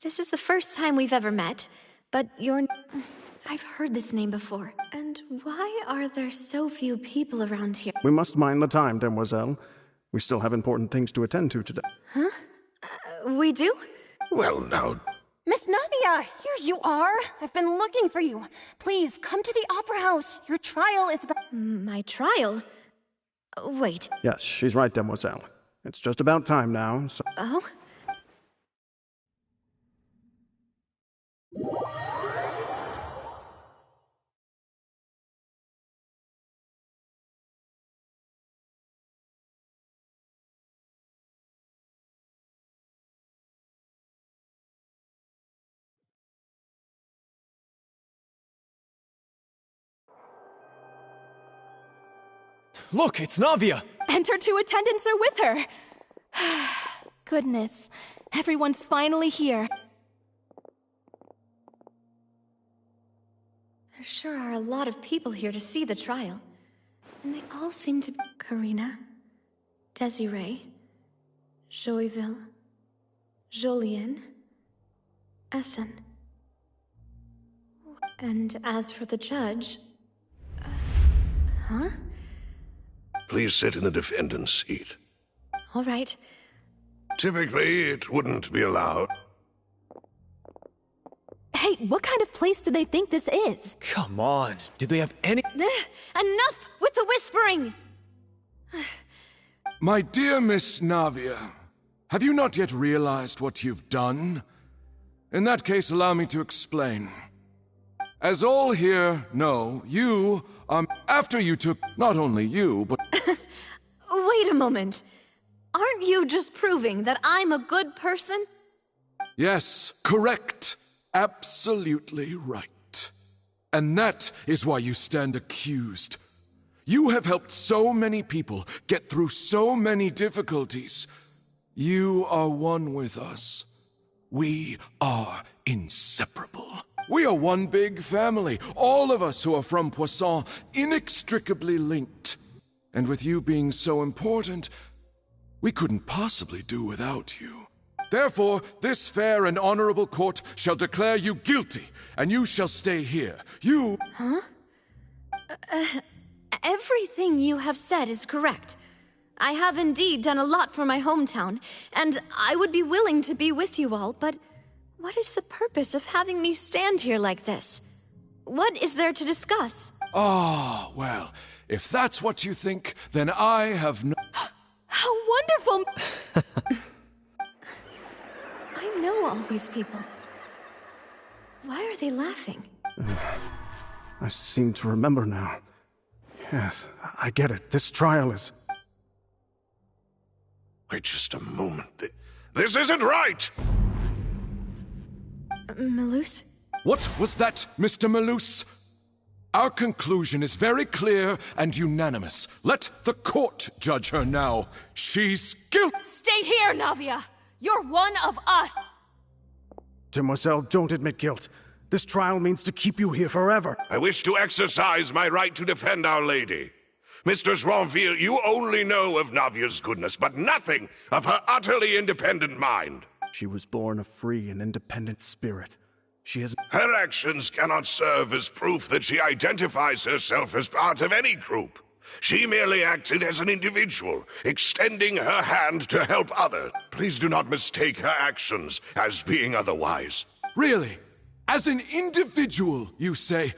This is the first time we've ever met, but I've heard this name before. And why are there so few people around here? We must mind the time, demoiselle. We still have important things to attend to today. Huh? We do? Well, now... Miss Navia, here you are. I've been looking for you. Please, come to the Opera House. Your trial is about... My trial? Wait. Yes, she's right, demoiselle. It's just about time now, so... Oh? Look, it's Navia! And her two attendants are with her. Goodness, everyone's finally here. There sure are a lot of people here to see the trial. And they all seem to be Karina, Desiree, Joyville, Jolien, Essen. And as for the judge... huh? Please sit in the defendant's seat. All right. Typically, it wouldn't be allowed. Hey, what kind of place do they think this is? Come on, do they have any... Enough with the whispering! My dear Miss Navia, have you not yet realized what you've done? In that case, allow me to explain. As all here know, you after you took not only you, but... Wait a moment. Aren't you just proving that I'm a good person? Yes, correct. Absolutely right. And that is why you stand accused. You have helped so many people get through so many difficulties. You are one with us. We are inseparable. We are one big family, all of us who are from Poisson, inextricably linked. And with you being so important, we couldn't possibly do without you. Therefore, this fair and honorable court shall declare you guilty, and you shall stay here. You... Huh? Everything you have said is correct. I have indeed done a lot for my hometown, and I would be willing to be with you all, but... what is the purpose of having me stand here like this? What is there to discuss? Ah, well, if that's what you think, then I have no... How wonderful! I know all these people. Why are they laughing? I seem to remember now. Yes, I get it. This trial is... Wait just a moment. This isn't right! Malus? What was that, Mr. Malus? Our conclusion is very clear and unanimous. Let the court judge her now. She's guilty. Stay here, Navia! You're one of us! Demoiselle, don't admit guilt. This trial means to keep you here forever. I wish to exercise my right to defend Our Lady. Mr. Joinville, you only know of Navia's goodness, but nothing of her utterly independent mind. She was born a free and independent spirit. She has... Her actions cannot serve as proof that she identifies herself as part of any group. She merely acted as an individual, extending her hand to help others. Please do not mistake her actions as being otherwise. Really? As an individual, you say?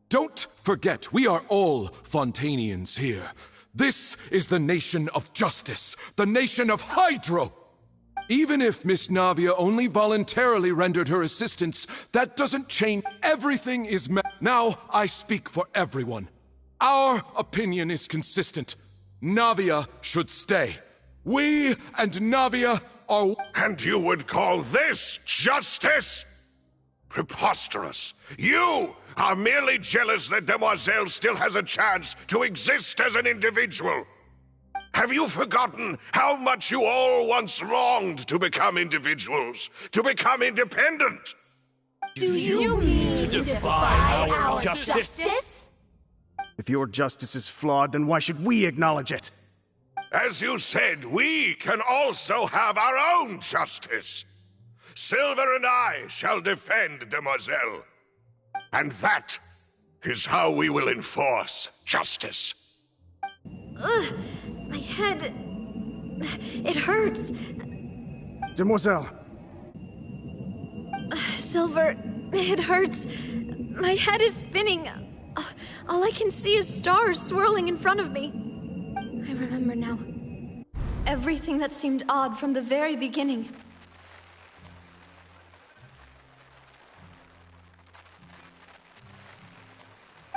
Don't forget, we are all Fontanians here. This is the nation of justice, the nation of Hydro. Even if Miss Navia only voluntarily rendered her assistance, that doesn't change. Everything is Now I speak for everyone. Our opinion is consistent. Navia should stay. We and Navia are... And you would call this justice? Preposterous. You are merely jealous that Demoiselle still has a chance to exist as an individual. Have you forgotten how much you all once longed to become individuals, to become independent? Do you mean to defy our justice? If your justice is flawed, then why should we acknowledge it? As you said, we can also have our own justice. Silver and I shall defend Demoiselle. And that is how we will enforce justice. Ugh, my head... It hurts. Demoiselle. Silver, it hurts. My head is spinning. All I can see is stars swirling in front of me. I remember now. Everything that seemed odd from the very beginning.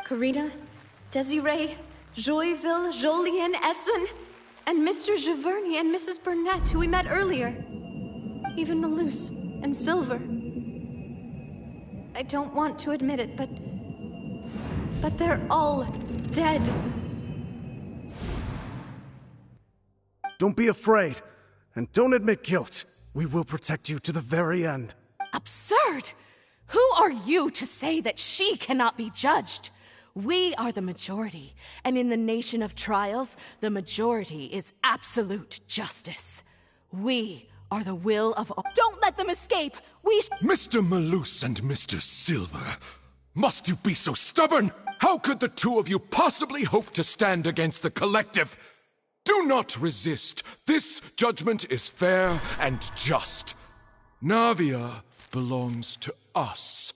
Karina, Desiree, Joyville, Jolien, Essen, and Mr. Giverny and Mrs. Burnett, who we met earlier. Even Malus and Silver. I don't want to admit it, but they're all dead. Don't be afraid, and don't admit guilt. We will protect you to the very end. Absurd! Who are you to say that she cannot be judged? We are the majority, and in the nation of trials, the majority is absolute justice. We are the will of all. Don't let them escape! Mr. Malus and Mr. Silver, must you be so stubborn? How could the two of you possibly hope to stand against the collective? Do not resist. This judgment is fair and just. Navia belongs to us.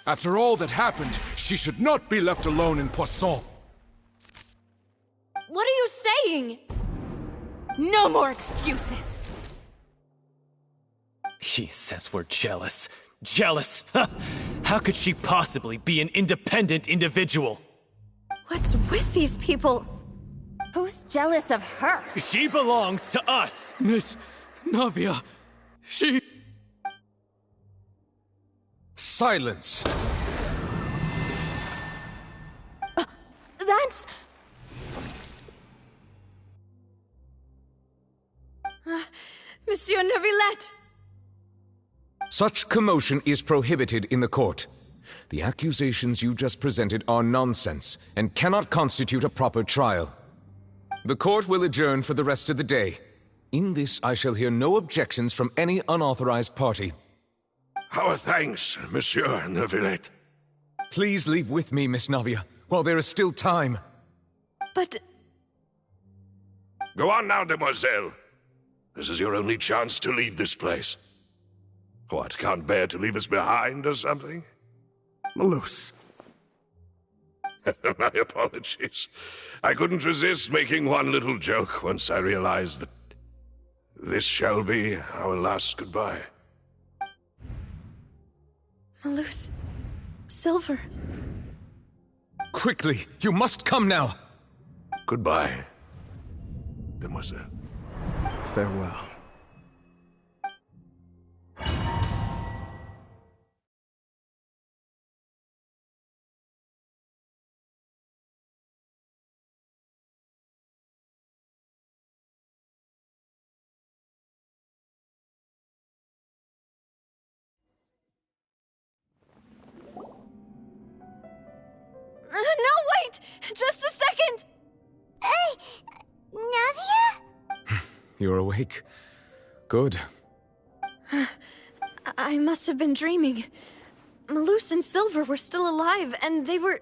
After all that happened, she should not be left alone in Poisson. What are you saying? No more excuses! He says we're jealous. Jealous? How could she possibly be an independent individual? What's with these people? Who's jealous of her? She belongs to us! Miss Navia, she... Silence! That's... Monsieur Neuvillette! Such commotion is prohibited in the court. The accusations you just presented are nonsense and cannot constitute a proper trial. The court will adjourn for the rest of the day. In this, I shall hear no objections from any unauthorized party. Our thanks, Monsieur Neuvillette. Please leave with me, Miss Navia, while there is still time. But... Go on now, Demoiselle. This is your only chance to leave this place. What, can't bear to leave us behind or something? Malus. My apologies. I couldn't resist making one little joke once I realized that this shall be our last goodbye. Malus... Silver... Quickly, you must come now! Goodbye, Demoiselle. Farewell. No, wait! Just a second! Navia? You're awake. Good. I must have been dreaming. Malus and Silver were still alive, and they were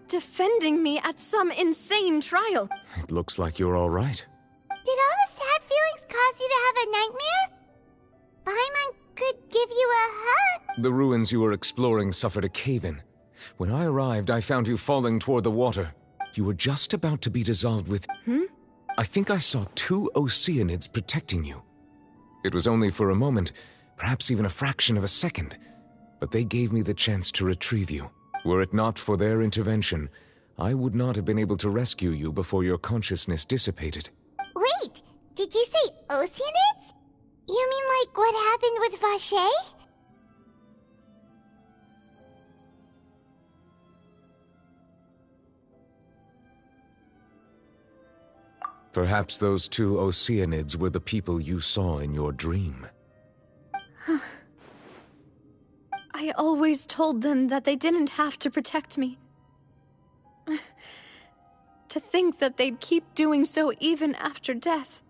defending me at some insane trial. It looks like you're all right. Did all the sad feelings cause you to have a nightmare? Paimon could give you a hug. The ruins you were exploring suffered a cave-in. When I arrived, I found you falling toward the water. You were just about to be dissolved with... I think I saw 2 Oceanids protecting you. It was only for a moment, perhaps even a fraction of a second, but they gave me the chance to retrieve you. Were it not for their intervention, I would not have been able to rescue you before your consciousness dissipated. Wait, did you say Oceanids? You mean like what happened with Vache? Perhaps those two Oceanids were the people you saw in your dream. I always told them that they didn't have to protect me. To think that they'd keep doing so even after death.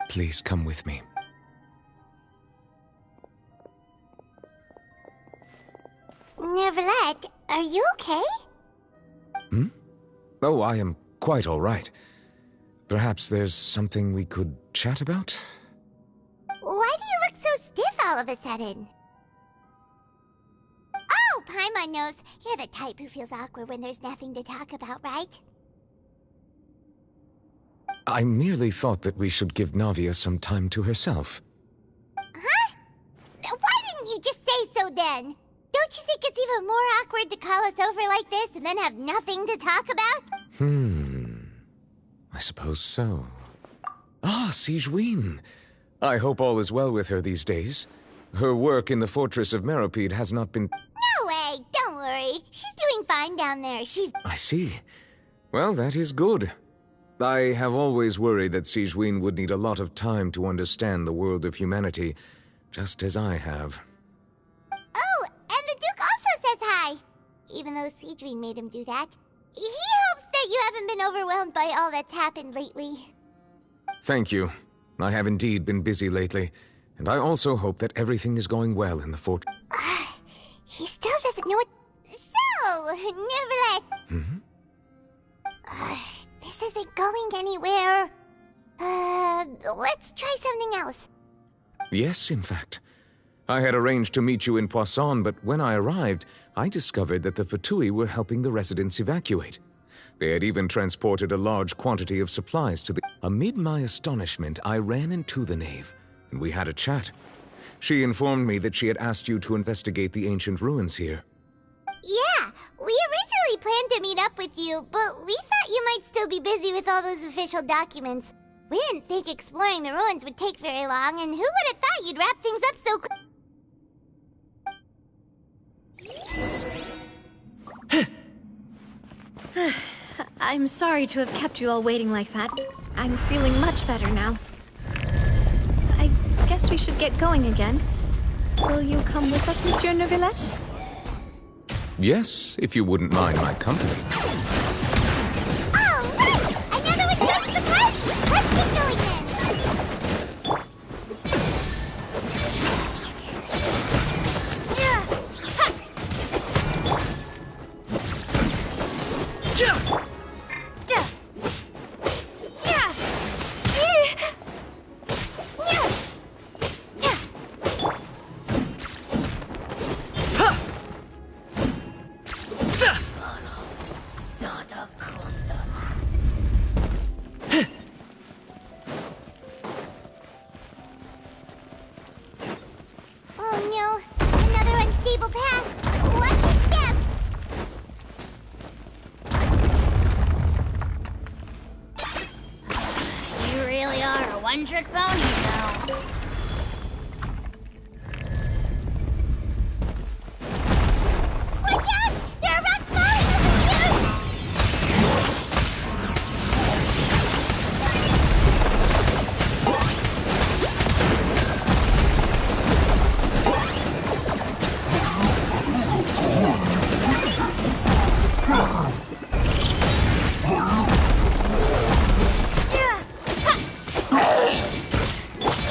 Please come with me. Neverlet, are you okay? Hmm? Oh, I am quite all right. Perhaps there's something we could chat about? Why do you look so stiff all of a sudden? Oh, Paimon knows. You're the type who feels awkward when there's nothing to talk about, right? I merely thought that we should give Navia some time to herself. Huh? Why didn't you just say so then? Don't you think it's even more awkward to call us over like this and then have nothing to talk about? I suppose so. Ah, Sigewinne. I hope all is well with her these days. Her work in the Fortress of Meropide has not been... No way! Don't worry. She's doing fine down there. She's... I see. Well, that is good. I have always worried that Sigewinne would need a lot of time to understand the world of humanity, just as I have. Oh, and the Duke also says hi! Even though Sigewinne made him do that. He hopes that you haven't been overwhelmed by all that's happened lately. Thank you. I have indeed been busy lately, and I also hope that everything is going well in the fort. He still doesn't know what... So, Neverlet... This isn't going anywhere. Let's try something else. Yes, in fact. I had arranged to meet you in Poisson, but when I arrived, I discovered that the Fatui were helping the residents evacuate. They had even transported a large quantity of supplies to the... Amid my astonishment, I ran into the knave, and we had a chat. She informed me that she had asked you to investigate the ancient ruins here. Yeah, we originally planned to meet up with you, but we thought you might still be busy with all those official documents. We didn't think exploring the ruins would take very long, and who would have thought you'd wrap things up so quick? I'm sorry to have kept you all waiting like that. I'm feeling much better now. I guess we should get going again. Will you come with us, Monsieur Neuvillette? Yes, if you wouldn't mind my company. Oh, right! Another one goes to the party! Let's get going then! One-trick pony now. Watch out! There are rocks falling over here!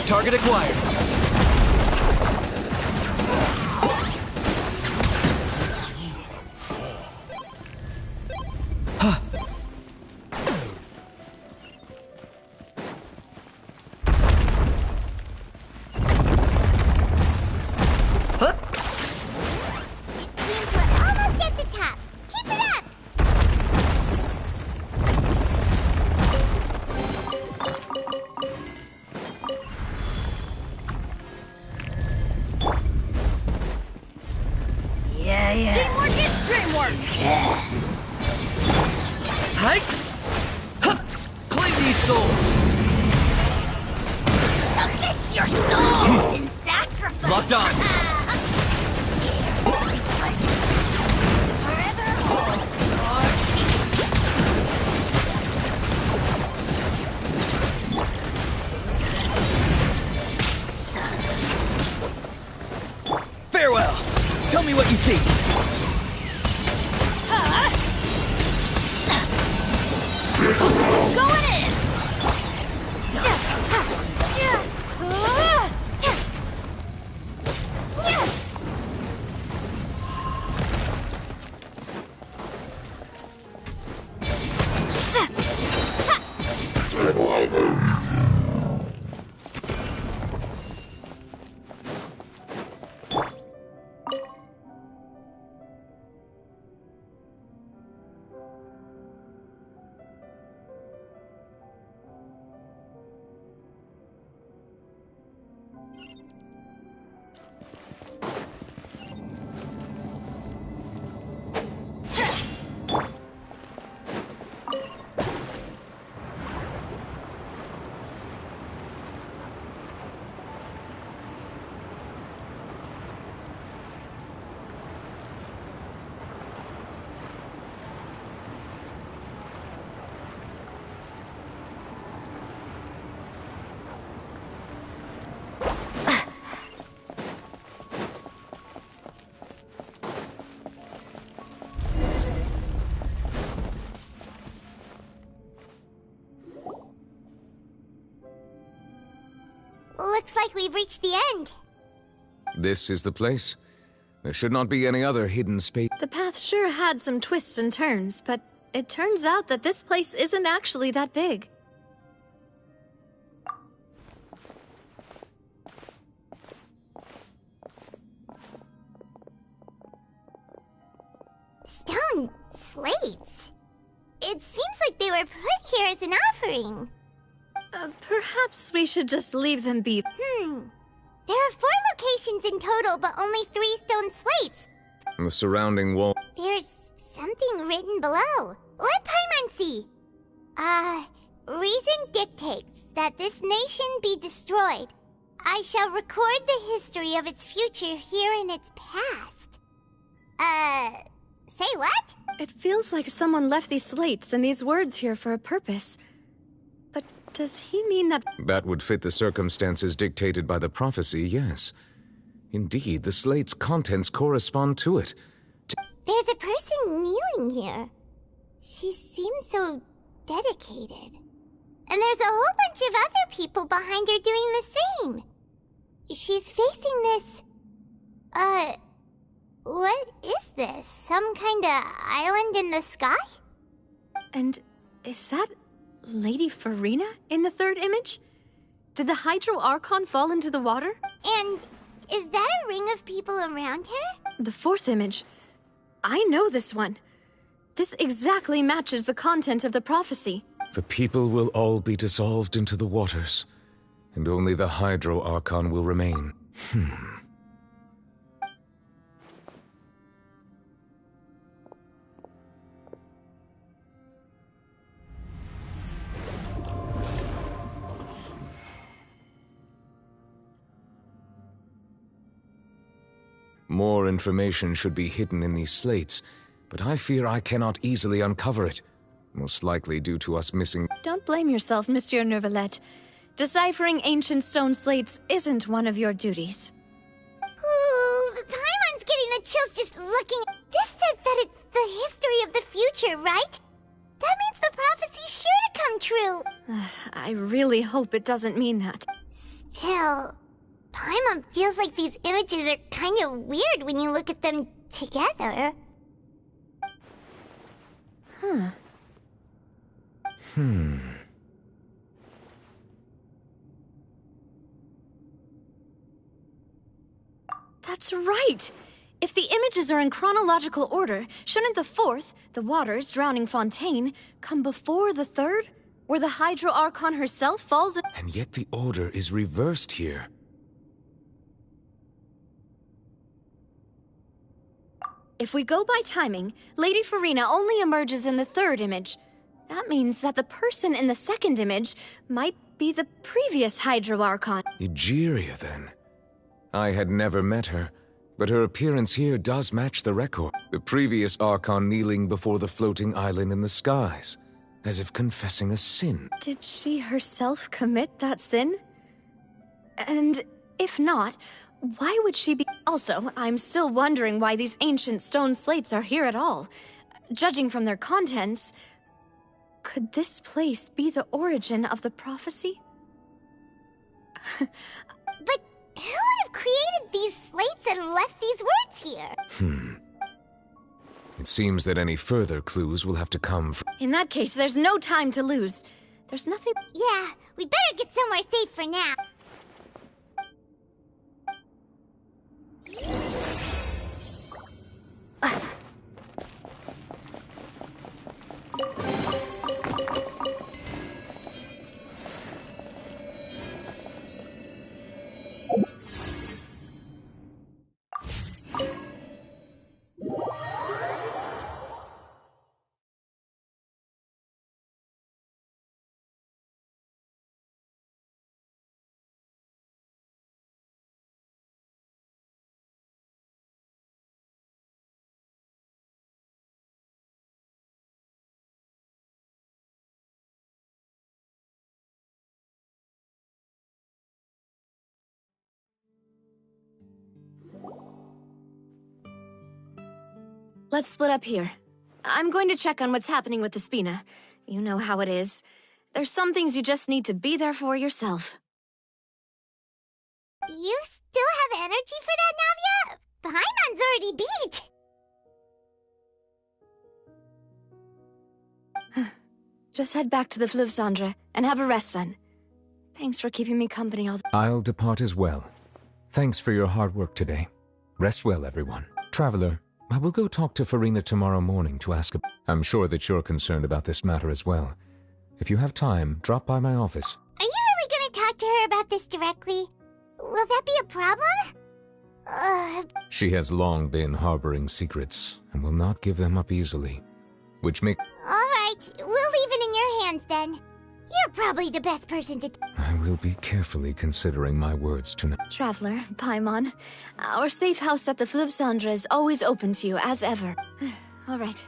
Target acquired. Teamwork is dreamwork! Hi! Claim these souls! Submit your souls in sacrifice! Locked on! Forever hold your peace. me what you see! Going in! Looks like we've reached the end. This is the place. There should not be any other hidden space. The path sure had some twists and turns, but it turns out that this place isn't actually that big. Stone slates? It seems like they were put here as an offering. Perhaps we should just leave them be. There are 4 locations in total, but only 3 stone slates. The surrounding wall. There's something written below. Let Paimon see. Reason dictates that this nation be destroyed. I shall record the history of its future here in its past. Say what? It feels like someone left these slates and these words here for a purpose. But does he mean that... That would fit the circumstances dictated by the prophecy, yes. Indeed, the slate's contents correspond to it. There's a person kneeling here. She seems so dedicated. And there's a whole bunch of other people behind her doing the same. She's facing this... what is this? Some kind of island in the sky? And is that Lady Farina in the third image? Did the Hydro Archon fall into the water? And is that a ring of people around her? The fourth image. I know this one. This exactly matches the content of the prophecy. The people will all be dissolved into the waters, and only the Hydro Archon will remain. More information should be hidden in these slates, but I fear I cannot easily uncover it. Most likely due to us missing... Don't blame yourself, Monsieur Neuvillette. Deciphering ancient stone slates isn't one of your duties. Ooh, Paimon's getting the chills just looking. This says that it's the history of the future, right? That means the prophecy's sure to come true. I really hope it doesn't mean that. Still, Paimon feels like these images are kind of weird when you look at them together. That's right! If the images are in chronological order, shouldn't the fourth, the waters drowning Fontaine, come before the third? Where the Hydro Archon herself falls in... And yet the order is reversed here. If we go by timing, Lady Farina only emerges in the third image. That means that the person in the second image might be the previous Hydro Archon. Egeria, then. I had never met her, but her appearance here does match the record. The previous Archon kneeling before the floating island in the skies, as if confessing a sin. Did she herself commit that sin? And if not, Why would she be? Also, I'm still wondering why these ancient stone slates are here at all. Judging from their contents, could this place be the origin of the prophecy? But who would have created these slates and left these words here? It seems that any further clues will have to come from... In that case, there's no time to lose. There's nothing... Yeah, we better get somewhere safe for now. Let's split up here. I'm going to check on what's happening with the Spina. You know how it is. There's some things you just need to be there for yourself. You still have energy for that, Navia? Paimon's already beat. Just head back to the Fleuve Cendre and have a rest then. Thanks for keeping me company all the... I'll depart as well. Thanks for your hard work today. Rest well, everyone. Traveler, I will go talk to Farina tomorrow morning to ask... I'm sure that you're concerned about this matter as well. If you have time, drop by my office. Are you really gonna talk to her about this directly? Will that be a problem? She has long been harboring secrets and will not give them up easily. Which make... Alright, we'll leave it in your hands then. You're probably the best person to... I will be carefully considering my words tonight. Traveler, Paimon, our safe house at the Fleuve Cendre is always open to you, as ever. All right.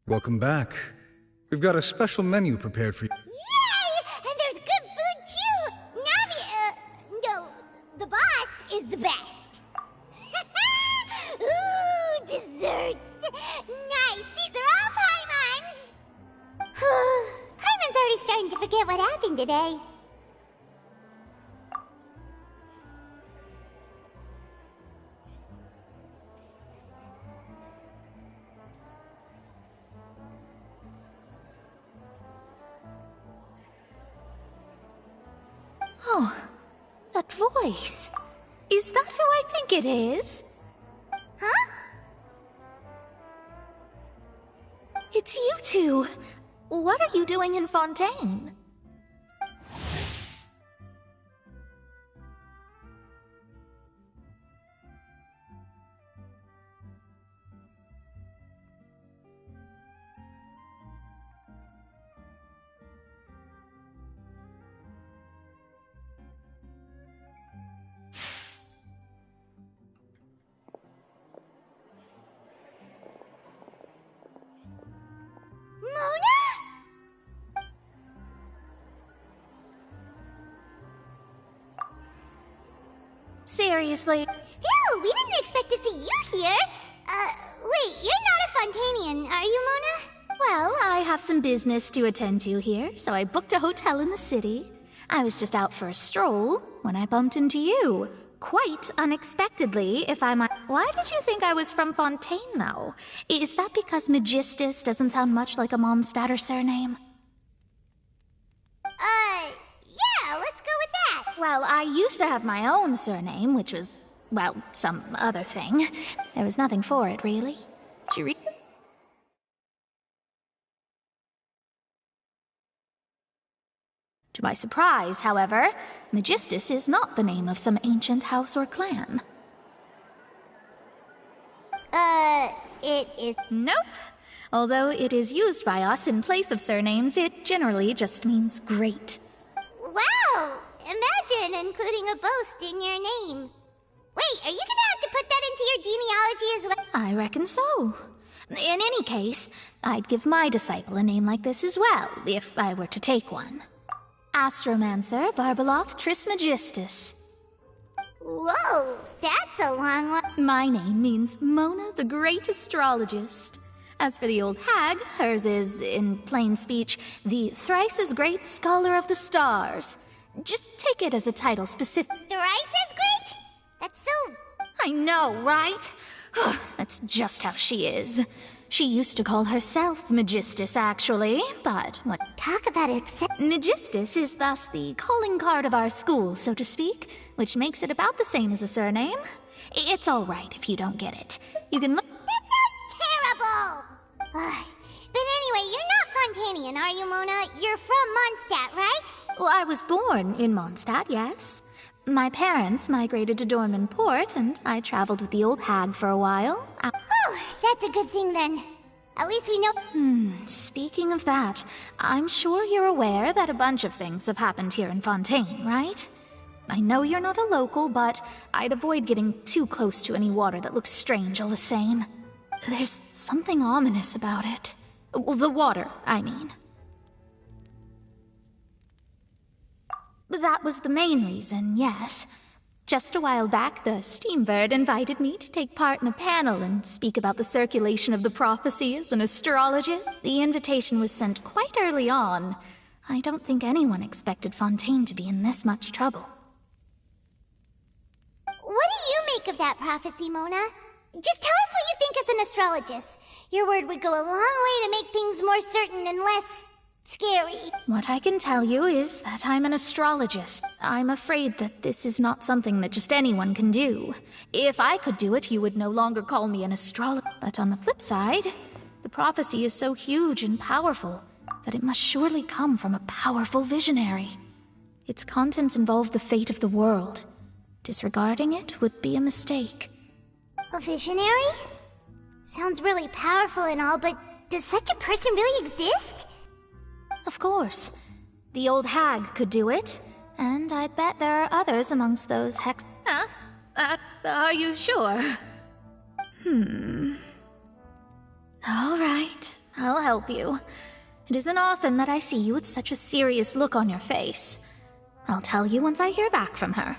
Welcome back. We've got a special menu prepared for you. Yay! And there's good food too! Navi, no, the boss is the best. Ooh, desserts! Nice, these are all Paimon's! Paimon's already starting to forget what happened today. Oh, that voice. Is that who I think it is? Huh? It's you two. What are you doing in Fontaine? Seriously? Still, we didn't expect to see you here. Wait, you're not a Fontanian, are you, Mona? Well, I have some business to attend to here, so I booked a hotel in the city. I was just out for a stroll when I bumped into you. Quite unexpectedly, if I might. Why did you think I was from Fontaine, though? Is that because Magistus doesn't sound much like a Mondstatter surname? Yeah, let's go with that. Well, I used to have my own surname, which was, well, some other thing. There was nothing for it, really. To my surprise, however, Magistus is not the name of some ancient house or clan. It is... Nope. Although it is used by us in place of surnames, it generally just means great. Wow! Imagine including a boast in your name. Wait, are you gonna have to put that into your genealogy as well? I reckon so. In any case, I'd give my disciple a name like this as well, if I were to take one. Astromancer Barbeloth Trismegistus. Whoa, that's a long one. My name means Mona the Great Astrologist. As for the old hag, hers is, in plain speech, the thrice as great Scholar of the Stars. Just take it as a title specific. Thrice as great? That's so... I know, right? That's just how she is. She used to call herself Megistus, actually, but what... Talk about it. Megistus is thus the calling card of our school, so to speak, which makes it about the same as a surname. It's all right if you don't get it. You can look... That sounds terrible! But anyway, you're not Fontanian, are you, Mona? You're from Mondstadt, right? Well, I was born in Mondstadt, yes. My parents migrated to Dorman Port, and I traveled with the old hag for a while. Oh, that's a good thing then. At least we know... Speaking of that, I'm sure you're aware that a bunch of things have happened here in Fontaine, right? I know you're not a local, but I'd avoid getting too close to any water that looks strange all the same. There's something ominous about it. Well, the water, I mean. That was the main reason, yes. Just a while back, the Steambird invited me to take part in a panel and speak about the circulation of the prophecy as an astrologist. The invitation was sent quite early on. I don't think anyone expected Fontaine to be in this much trouble. What do you make of that prophecy, Mona? Just tell us what you think as an astrologist. Your word would go a long way to make things more certain and less... scary. What I can tell you is that I'm an astrologist. I'm afraid that this is not something that just anyone can do. If I could do it, you would no longer call me an astrologer. But on the flip side, the prophecy is so huge and powerful that it must surely come from a powerful visionary. Its contents involve the fate of the world. Disregarding it would be a mistake. A visionary? Sounds really powerful and all, but does such a person really exist? Of course. The old hag could do it, and I'd bet there are others amongst those hex... Huh? Are you sure? All right, I'll help you. It isn't often that I see you with such a serious look on your face. I'll tell you once I hear back from her.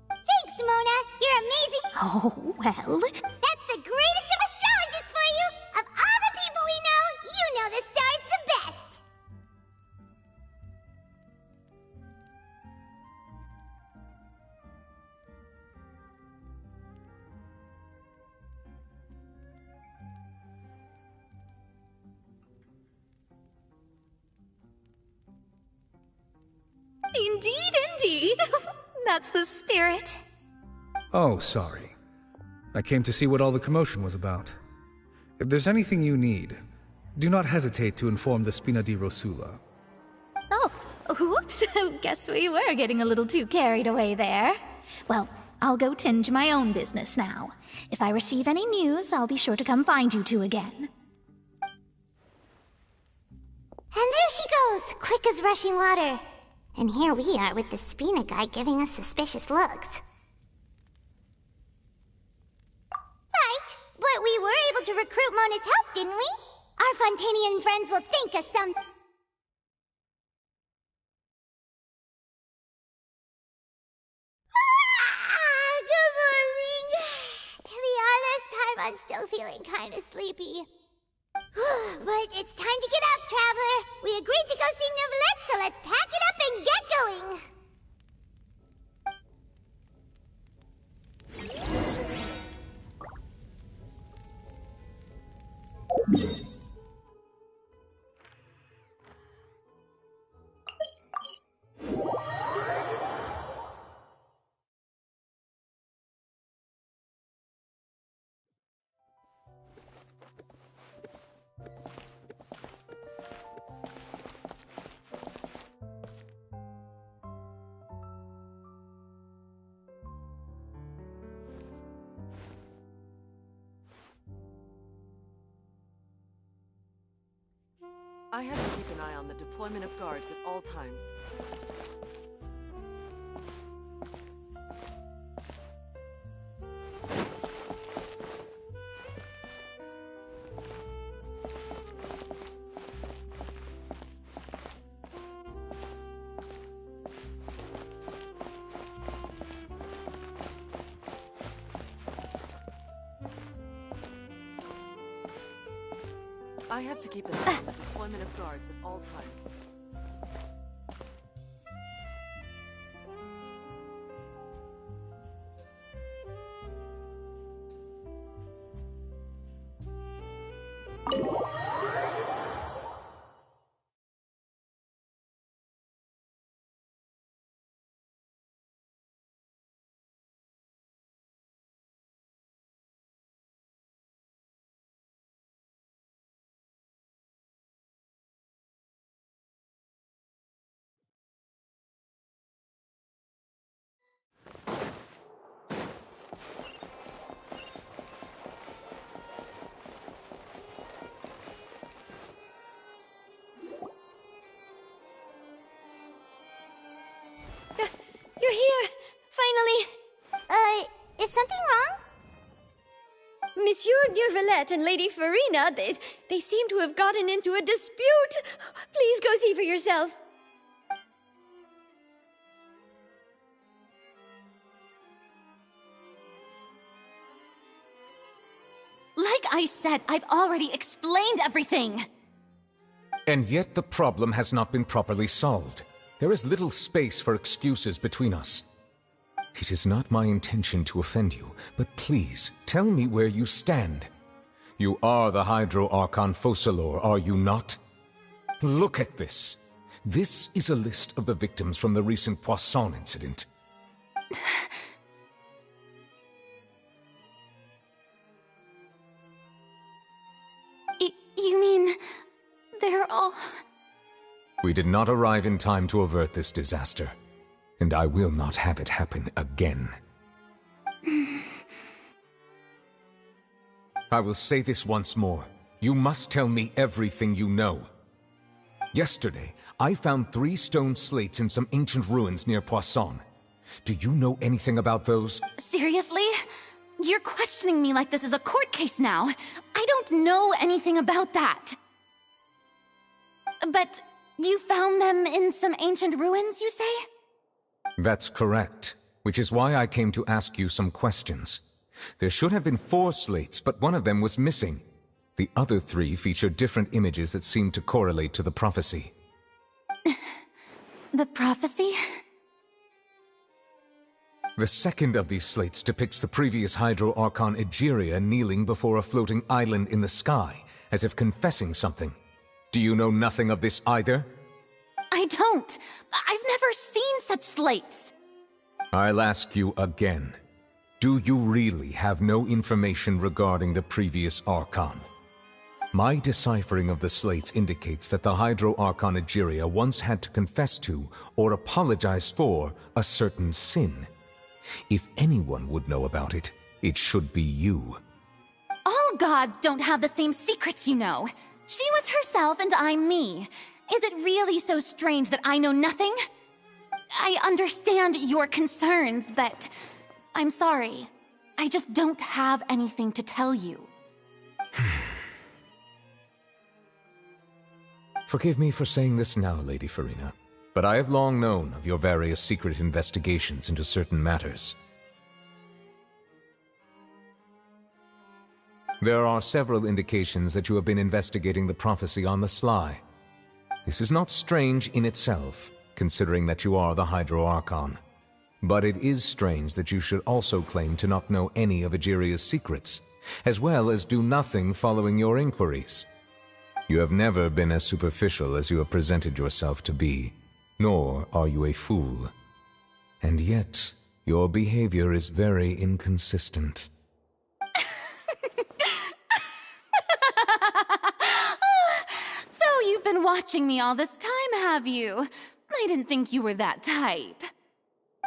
Thanks, Mona! You're amazing! Oh, well... That's the greatest of astrologists for you! Of all the people we know, you know the star's the best! Indeed. That's the spirit. Oh, sorry. I came to see what all the commotion was about. If there's anything you need, do not hesitate to inform the Spina di Rosula. Oh, whoops. Guess we were getting a little too carried away there. Well, I'll go tend to my own business now. If I receive any news, I'll be sure to come find you two again. And there she goes, quick as rushing water. And here we are with the Spina guy giving us suspicious looks. Right, but we were able to recruit Mona's help, didn't we? Our Fontanian friends will think us some... Good morning. To be honest, Paimon's still feeling kind of sleepy. But it's time to get up, Traveler. We agreed to go see Neuvillette, so let's pack it up and get going. I have to keep an eye on the deployment of guards at all times. I have to keep an eye on the deployment of guards at all times. You're here! Finally! Is something wrong? Monsieur Neurvalette and Lady Farina, they seem to have gotten into a dispute. Please go see for yourself. Like I said, I've already explained everything. And yet the problem has not been properly solved. There is little space for excuses between us. It is not my intention to offend you, but please, tell me where you stand. You are the Hydro Archon Focalor, are you not? Look at this. This is a list of the victims from the recent Poisson incident. You mean... they're all... We did not arrive in time to avert this disaster, and I will not have it happen again. I will say this once more. You must tell me everything you know. Yesterday, I found 3 stone slates in some ancient ruins near Poisson. Do you know anything about those? Seriously? You're questioning me like this is a court case now. I don't know anything about that. But you found them in some ancient ruins, you say? That's correct, which is why I came to ask you some questions. There should have been 4 slates, but one of them was missing. The other 3 feature different images that seem to correlate to the prophecy. The prophecy? The second of these slates depicts the previous Hydro Archon Egeria kneeling before a floating island in the sky, as if confessing something. Do you know nothing of this either? I don't. I've never seen such slates. I'll ask you again. Do you really have no information regarding the previous Archon? My deciphering of the slates indicates that the Hydro Archon Egeria once had to confess to, or apologize for, a certain sin. If anyone would know about it, it should be you. All gods don't have the same secrets, you know. She was herself and I'm me. Is it really so strange that I know nothing? I understand your concerns, but I'm sorry. I just don't have anything to tell you. Forgive me for saying this now, Lady Farina, but I have long known of your various secret investigations into certain matters. There are several indications that you have been investigating the prophecy on the sly. This is not strange in itself, considering that you are the Hydro Archon. But it is strange that you should also claim to not know any of Egeria's secrets, as well as do nothing following your inquiries. You have never been as superficial as you have presented yourself to be, nor are you a fool. And yet, your behavior is very inconsistent. So you've been watching me all this time, have you? I didn't think you were that type.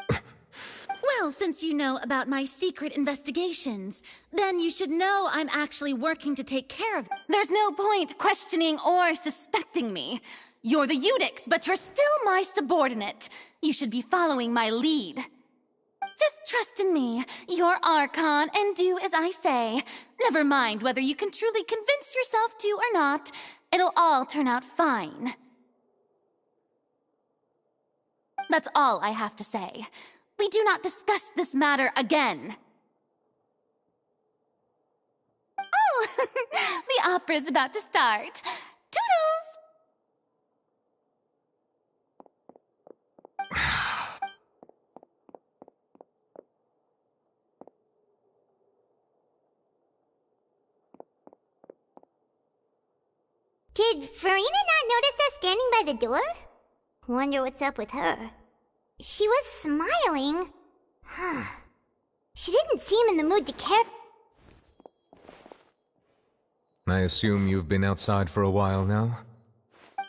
Well, Well, since you know about my secret investigations, then you should know I'm actually working to take care of it. There's no point questioning or suspecting me. You're the Eudix, but you're still my subordinate. You should be following my lead. Just trust in me, you're Archon, and do as I say. Never mind whether you can truly convince yourself to or not. It'll all turn out fine. That's all I have to say. We do not discuss this matter again. Oh, the opera's about to start. Toodles! Did Farina not notice us standing by the door? Wonder what's up with her. She was smiling. She didn't seem in the mood to care. I assume you've been outside for a while now?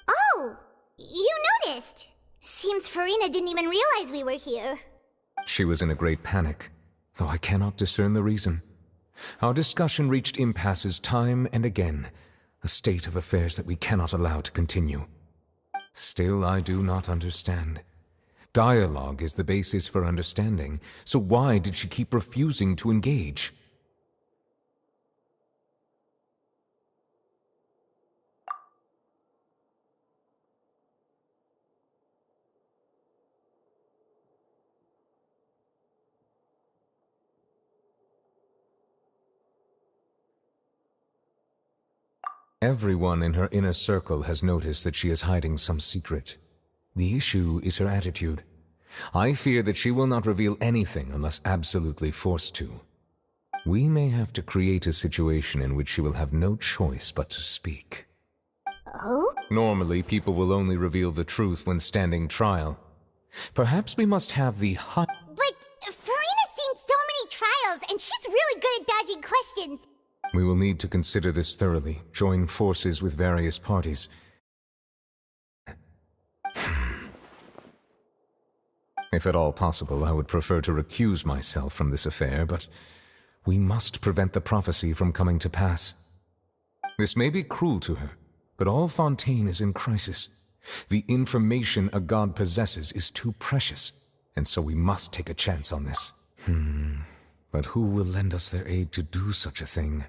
Oh! You noticed! Seems Farina didn't even realize we were here. She was in a great panic, though I cannot discern the reason. Our discussion reached impasses time and again, a state of affairs that we cannot allow to continue. Still, I do not understand. Dialogue is the basis for understanding, so why did she keep refusing to engage? Everyone in her inner circle has noticed that she is hiding some secret. The issue is her attitude. I fear that she will not reveal anything unless absolutely forced to. We may have to create a situation in which she will have no choice but to speak. Oh? Normally, people will only reveal the truth when standing trial. Perhaps we must have the But Farina's seen so many trials, and she's really good at dodging questions. We will need to consider this thoroughly, join forces with various parties. If at all possible, I would prefer to recuse myself from this affair, but we must prevent the prophecy from coming to pass. This may be cruel to her, but all Fontaine is in crisis. The information a god possesses is too precious, and so we must take a chance on this. But who will lend us their aid to do such a thing?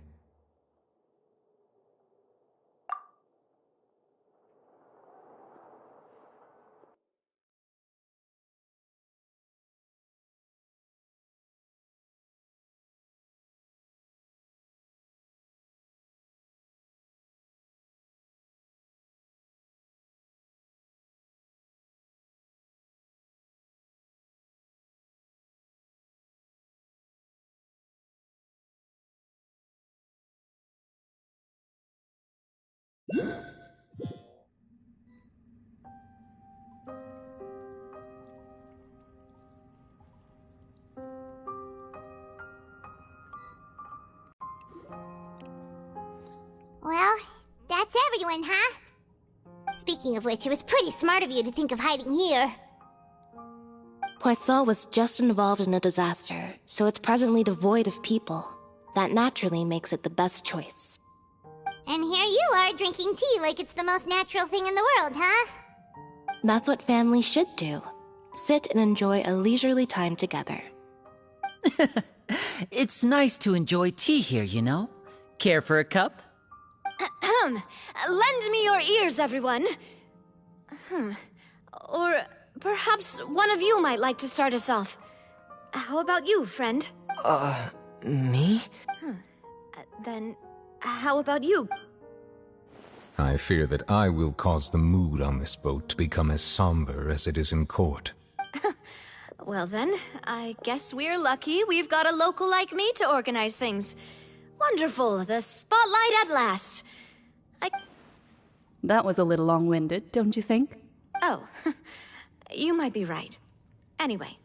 Well, that's everyone, huh? Speaking of which, it was pretty smart of you to think of hiding here. Poisson was just involved in a disaster, so it's presently devoid of people. That naturally makes it the best choice. And here you are drinking tea like it's the most natural thing in the world, huh? That's what families should do. Sit and enjoy a leisurely time together. It's nice to enjoy tea here, you know? Care for a cup? Lend me your ears, everyone. Or perhaps one of you might like to start us off. How about you, friend? Me? Then, how about you? I fear that I will cause the mood on this boat to become as somber as it is in court. Well then, I guess we're lucky we've got a local like me to organize things. Wonderful, the spotlight at last. That was a little long-winded, don't you think? Oh, you might be right. Anyway,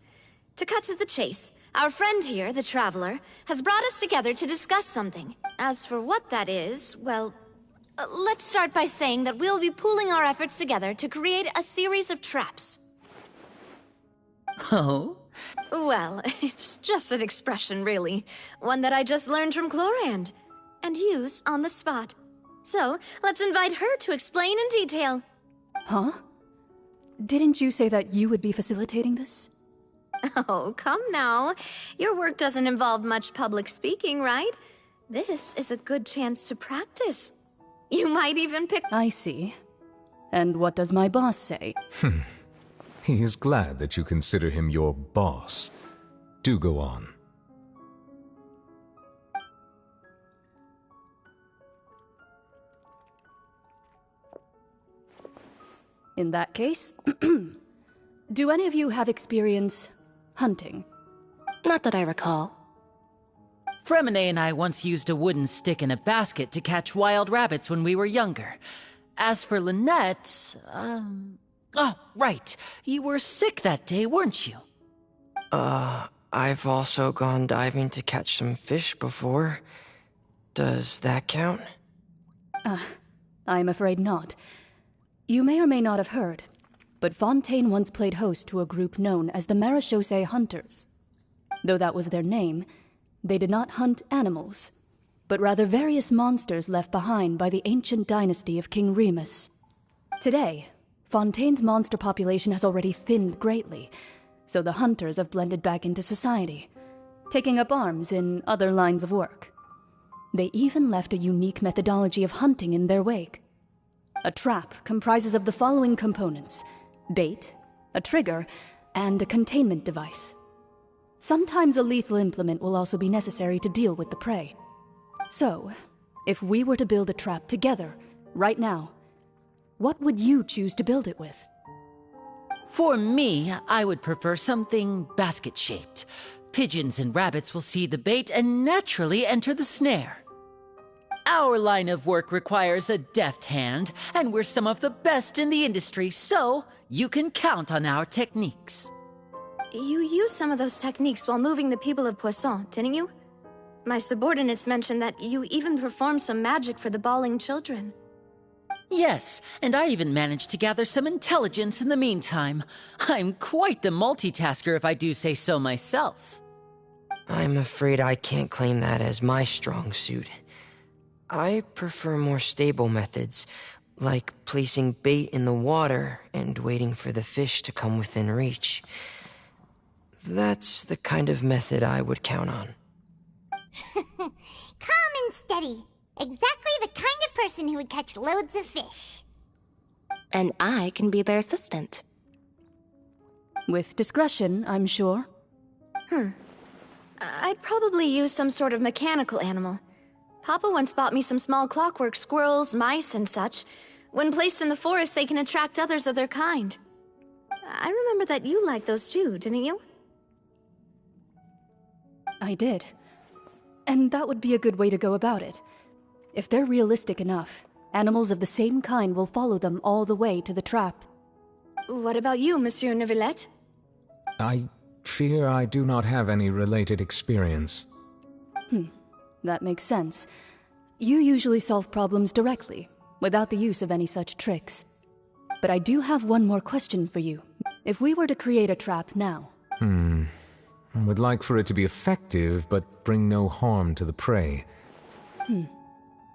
to cut to the chase, our friend here, the Traveler, has brought us together to discuss something. As for what that is, well, let's start by saying that we'll be pooling our efforts together to create a series of traps. Oh, Well, it's just an expression, really. One that I just learned from Chlorand. And used on the spot. So, let's invite her to explain in detail. Huh? Didn't you say that you would be facilitating this? Oh, come now. Your work doesn't involve much public speaking, right? This is a good chance to practice. You might even pick— I see. And what does my boss say? He is glad that you consider him your boss. Do go on. In that case, do any of you have experience hunting? Not that I recall. Fremine and I once used a wooden stick in a basket to catch wild rabbits when we were younger. As for Lynette, oh, right. You were sick that day, weren't you? I've also gone diving to catch some fish before. Does that count? I'm afraid not. You may or may not have heard, but Fontaine once played host to a group known as the Marechaussee Hunters. Though that was their name, they did not hunt animals, but rather various monsters left behind by the ancient dynasty of King Remus. Today, Fontaine's monster population has already thinned greatly, so the hunters have blended back into society, taking up arms in other lines of work. They even left a unique methodology of hunting in their wake. A trap comprises of the following components: bait, a trigger, and a containment device. Sometimes a lethal implement will also be necessary to deal with the prey. So, if we were to build a trap together, right now, what would you choose to build it with? For me, I would prefer something basket-shaped. Pigeons and rabbits will see the bait and naturally enter the snare. Our line of work requires a deft hand, and we're some of the best in the industry, so you can count on our techniques. You used some of those techniques while moving the people of Poisson, didn't you? My subordinates mentioned that you even performed some magic for the bawling children. Yes, and I even managed to gather some intelligence in the meantime. I'm quite the multitasker if I do say so myself. I'm afraid I can't claim that as my strong suit. I prefer more stable methods, like placing bait in the water and waiting for the fish to come within reach. That's the kind of method I would count on. Calm and steady. Exactly the kind of person who would catch loads of fish. And I can be their assistant. With discretion, I'm sure. I'd probably use some sort of mechanical animal. Papa once bought me some small clockwork squirrels, mice, and such. When placed in the forest, they can attract others of their kind. I remember that you liked those too, didn't you? I did. And that would be a good way to go about it. If they're realistic enough, animals of the same kind will follow them all the way to the trap. What about you, Monsieur Neuvillette? I fear I do not have any related experience. That makes sense. You usually solve problems directly, without the use of any such tricks. But I do have one more question for you. If we were to create a trap now... I would like for it to be effective, but bring no harm to the prey.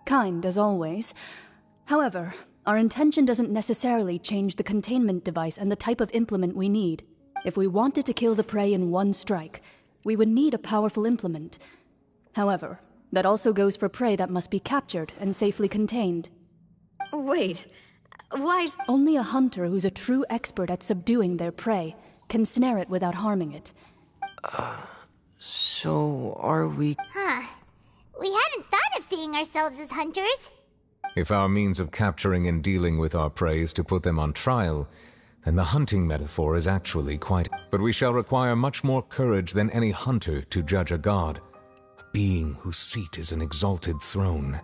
Kind, as always. However, our intention doesn't necessarily change the containment device and the type of implement we need. If we wanted to kill the prey in one strike, we would need a powerful implement. However, that also goes for prey that must be captured and safely contained. Wait, why is... Only a hunter who's a true expert at subduing their prey can snare it without harming it. So are we... We hadn't thought of seeing ourselves as hunters. If our means of capturing and dealing with our prey is to put them on trial, then the hunting metaphor is actually quite... But we shall require much more courage than any hunter to judge a god, a being whose seat is an exalted throne.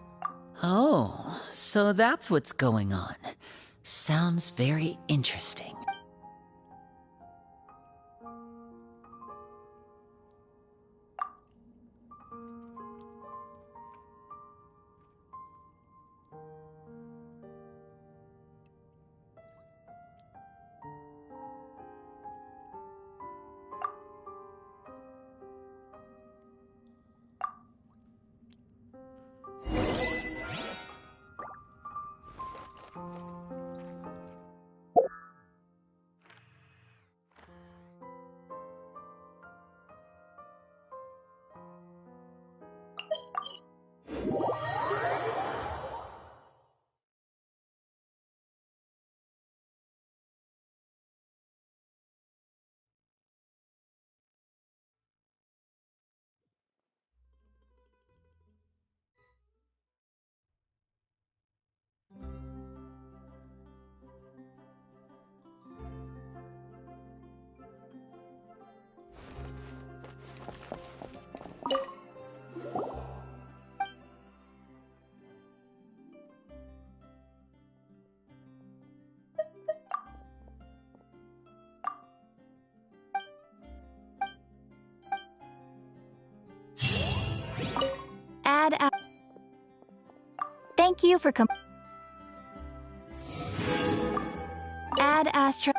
Oh, so that's what's going on. Sounds very interesting. Thank you for Add Astra.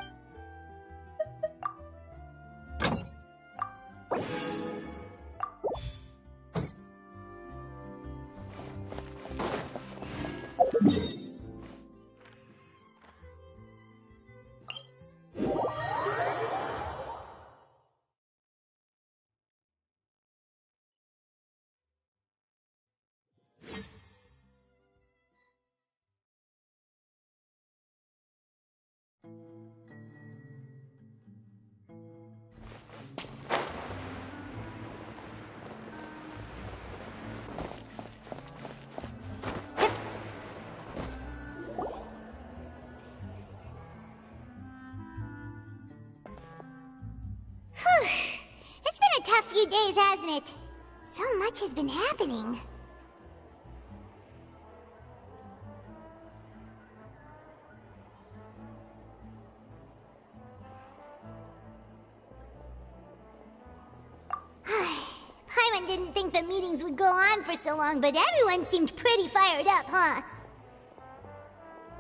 It's been a tough few days, hasn't it? So much has been happening. Paimon didn't think the meetings would go on for so long, but everyone seemed pretty fired up, huh?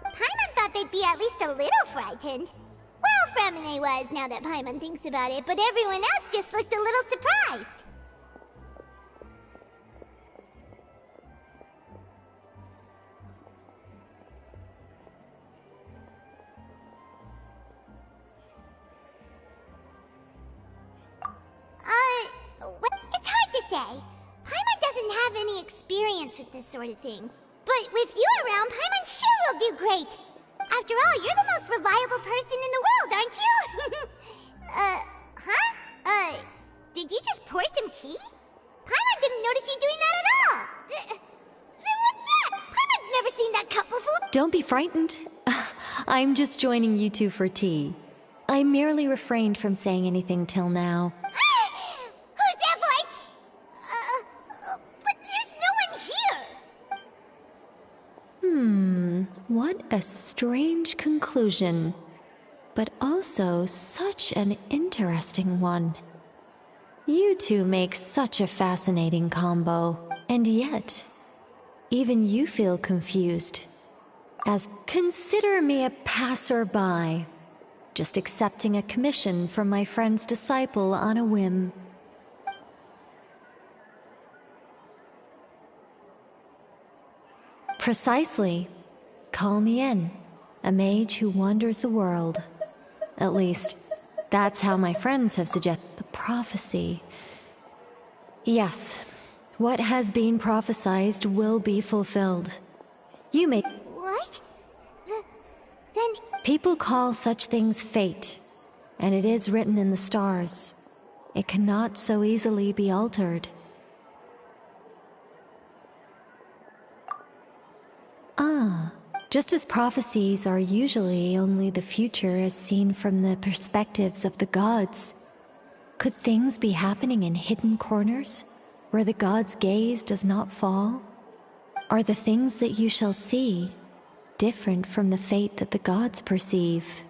Paimon thought they'd be at least a little frightened. Well, Fremine was, now that Paimon thinks about it, but everyone else just looked a little surprised. It's hard to say. Paimon doesn't have any experience with this sort of thing. But with you around, Paimon sure will do great. After all, you're the most reliable person in the world, aren't you? Did you just pour some tea? Paimon didn't notice you doing that at all. Then what's that? Paimon's never seen that cup before. Don't be frightened. I'm just joining you two for tea. I merely refrained from saying anything till now. Who's that voice? But there's no one here. What a strange conclusion. But also such an interesting one. You two make such a fascinating combo, and yet, even you feel confused. As consider me a passerby, just accepting a commission from my friend's disciple on a whim. Precisely. Call me in, a mage who wanders the world. At least, that's how my friends have suggested the prophecy. Yes, what has been prophesied will be fulfilled. You may... What? Then... People call such things fate, and it is written in the stars. It cannot so easily be altered. Just as prophecies are usually only the future as seen from the perspectives of the gods, could things be happening in hidden corners, where the gods' gaze does not fall? Are the things that you shall see different from the fate that the gods perceive?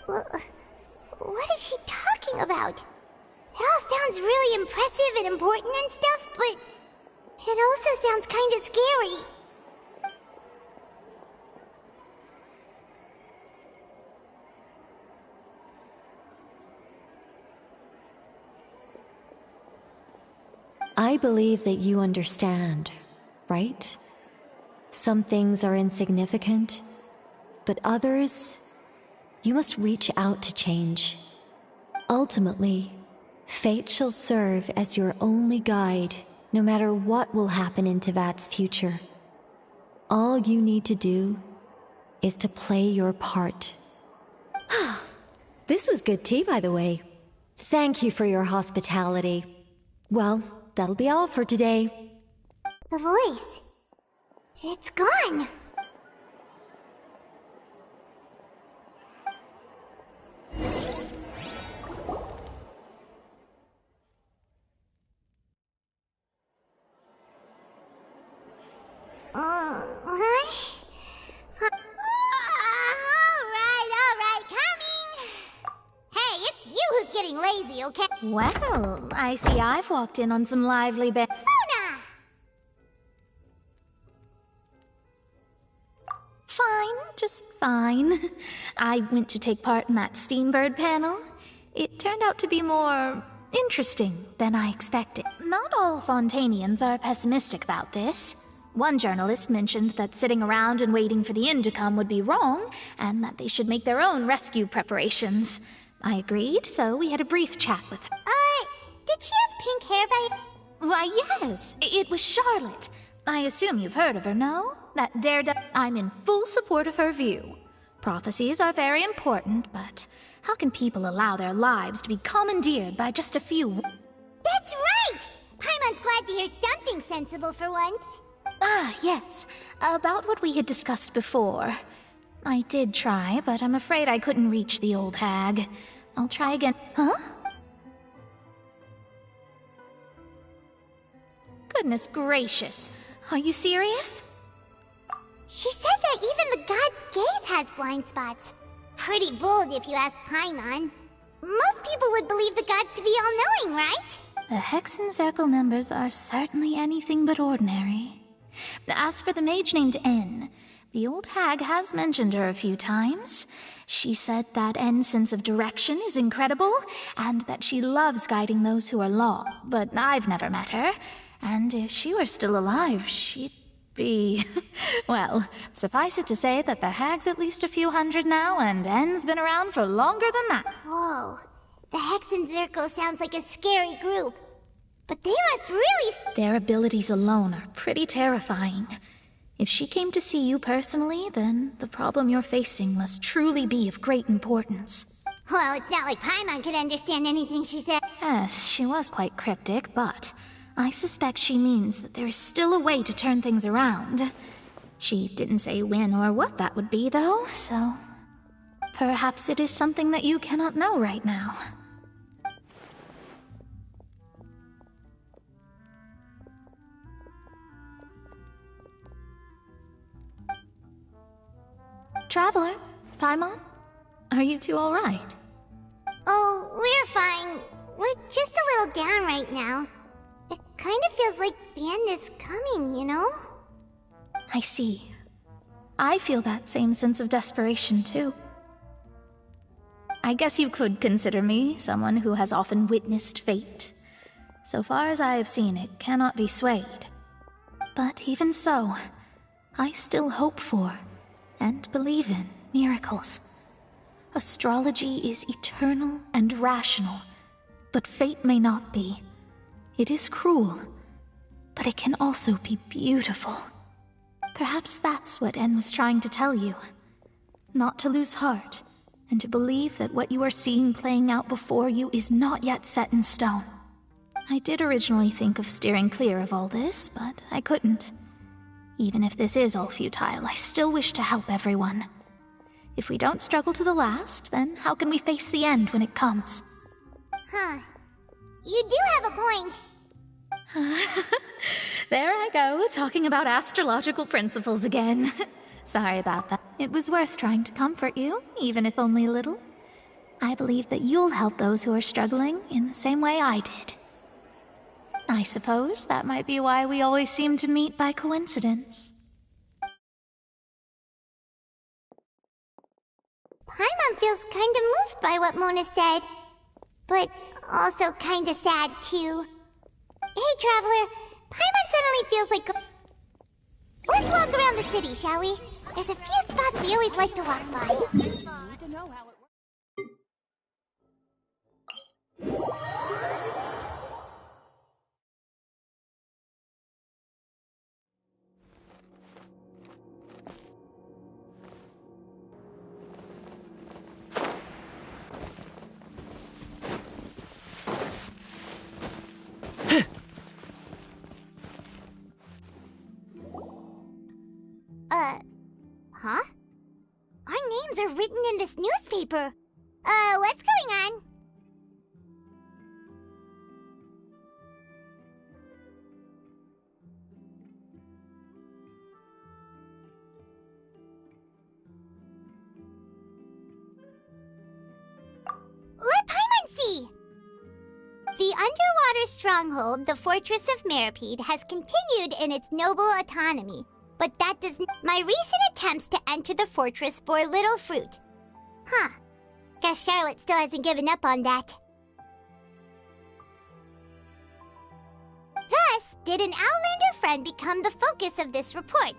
What is she talking about? It all sounds really impressive and important and stuff, but it also sounds kind of scary. I believe that you understand, right? Some things are insignificant, but others, you must reach out to change. Ultimately, fate shall serve as your only guide, no matter what will happen in Tevat's future. All you need to do is to play your part. This was good tea, by the way. Thank you for your hospitality. Well, that'll be all for today. The voice. It's gone. Alright, coming! Hey, it's you who's getting lazy, okay? Well, I see I've walked in on some lively Mona! Fine, just fine. I went to take part in that Steambird panel. It turned out to be more interesting than I expected. Not all Fontanians are pessimistic about this. One journalist mentioned that sitting around and waiting for the end to come would be wrong, and that they should make their own rescue preparations. I agreed, so we had a brief chat with her. Did she have pink hair by... Why, yes, it was Charlotte. I assume you've heard of her, no? That daredevil. I'm in full support of her view. Prophecies are very important, but how can people allow their lives to be commandeered by just a few... That's right! Paimon's glad to hear something sensible for once. Ah, yes. About what we had discussed before. I did try, but I'm afraid I couldn't reach the old hag. I'll try again. Huh? Goodness gracious. Are you serious? She said that even the god's gaze has blind spots. Pretty bold if you ask Paimon. Most people would believe the gods to be all-knowing, right? The Hexen Circle members are certainly anything but ordinary. As for the mage named N, the old hag has mentioned her a few times. She said that N's sense of direction is incredible, and that she loves guiding those who are lost. But I've never met her, and if she were still alive, she'd be... Well, suffice it to say that the hag's at least a few hundred now, and N's been around for longer than that. Whoa, the Hexen Circle sounds like a scary group. But they must really... Their abilities alone are pretty terrifying. If she came to see you personally, then the problem you're facing must truly be of great importance. Well, it's not like Paimon could understand anything she said. Yes, she was quite cryptic, but I suspect she means that there is still a way to turn things around. She didn't say when or what that would be, though, so... Perhaps it is something that you cannot know right now. Traveler, Paimon, are you two all right? Oh, we're fine. We're just a little down right now. It kind of feels like the end is coming, you know? I see. I feel that same sense of desperation, too. I guess you could consider me someone who has often witnessed fate. So far as I have seen, it cannot be swayed. But even so, I still hope for and believe in miracles. Astrology is eternal and rational, but fate may not be. It is cruel, but it can also be beautiful. Perhaps that's what En was trying to tell you. Not to lose heart, and to believe that what you are seeing playing out before you is not yet set in stone. I did originally think of steering clear of all this, but I couldn't. Even if this is all futile, I still wish to help everyone. If we don't struggle to the last, then how can we face the end when it comes? Huh. You do have a point. There I go, talking about astrological principles again. Sorry about that. It was worth trying to comfort you, even if only a little. I believe that you'll help those who are struggling in the same way I did. I suppose that might be why we always seem to meet by coincidence. Paimon feels kind of moved by what Mona said, but also kind of sad, too. Hey, Traveler, Paimon suddenly feels like... Let's walk around the city, shall we? There's a few spots we always like to walk by. paper. What's going on? Let Paimon see! The underwater stronghold, the Fortress of Meripede, has continued in its noble autonomy, but that does my recent attempts to enter the fortress bore little fruit. Huh. Guess Charlotte still hasn't given up on that. Thus, did an Outlander friend become the focus of this report,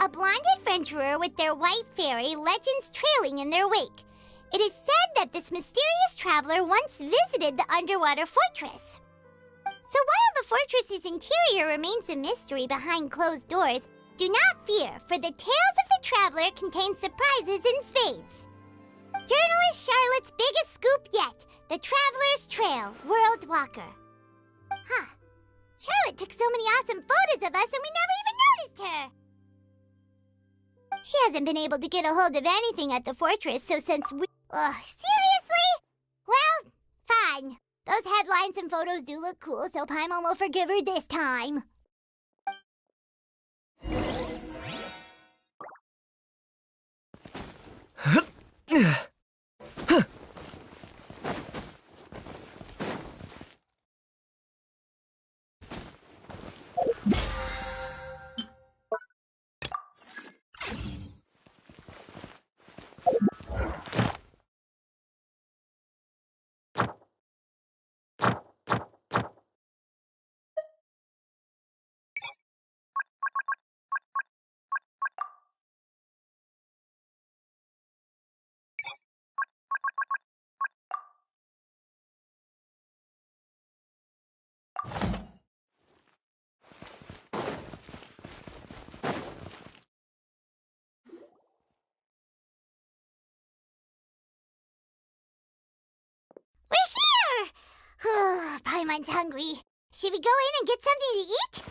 a blonde adventurer with their white fairy legends trailing in their wake. It is said that this mysterious traveler once visited the underwater fortress. So while the fortress's interior remains a mystery behind closed doors, do not fear, for the tales of the traveler contain surprises in spades. Journalist Charlotte's biggest scoop yet, the Traveler's Trail, World Walker. Huh. Charlotte took so many awesome photos of us and we never even noticed her! She hasn't been able to get a hold of anything at the fortress, so since we... Ugh, seriously? Well, fine. Those headlines and photos do look cool, so Paimon will forgive her this time. Paimon's hungry. Should we go in and get something to eat?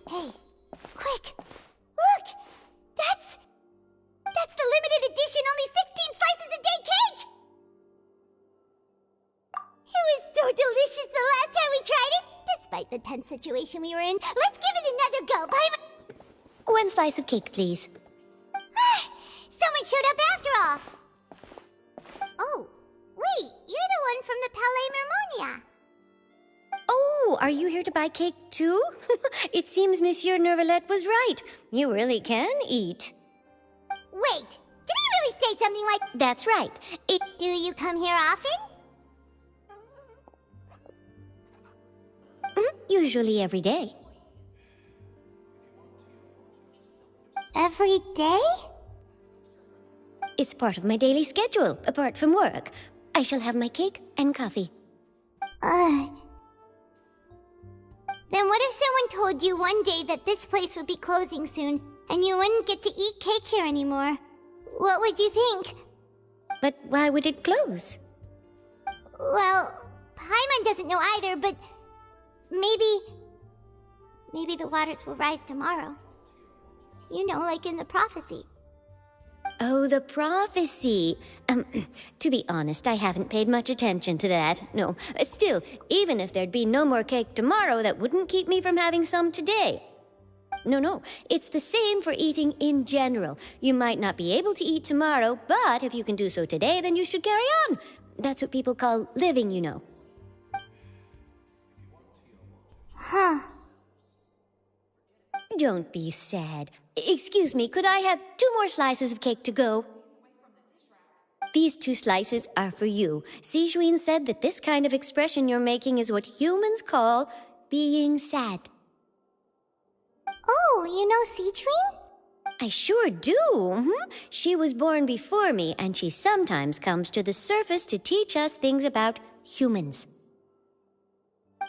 Hey, quick! Look! That's the limited edition only 16 slices a day cake! It was so delicious the last time we tried it! Despite the tense situation we were in, let's give it another go, Paimon! 1 slice of cake, please. Someone showed up after all! Oh, wait, you're the one from the Palais Mermonia. Oh, are you here to buy cake too? It seems Monsieur Nervalette was right. You really can eat. Wait, did he really say something like... That's right. Do you come here often? Usually every day. Every day? It's part of my daily schedule, apart from work. I shall have my cake and coffee. Then what if someone told you one day that this place would be closing soon, and you wouldn't get to eat cake here anymore? What would you think? But why would it close? Well, Paimon doesn't know either, but... Maybe the waters will rise tomorrow. You know, like in the prophecy. Oh, the prophecy. To be honest, I haven't paid much attention to that. No. Still, even if there'd be no more cake tomorrow, that wouldn't keep me from having some today. No. It's the same for eating in general. You might not be able to eat tomorrow, but if you can do so today, then you should carry on. That's what people call living, you know. Huh. Don't be sad. Excuse me, could I have 2 more slices of cake to go? These 2 slices are for you. Sijuin said that this kind of expression you're making is what humans call being sad. Oh, you know Sijuin? I sure do. She was born before me, and she sometimes comes to the surface to teach us things about humans.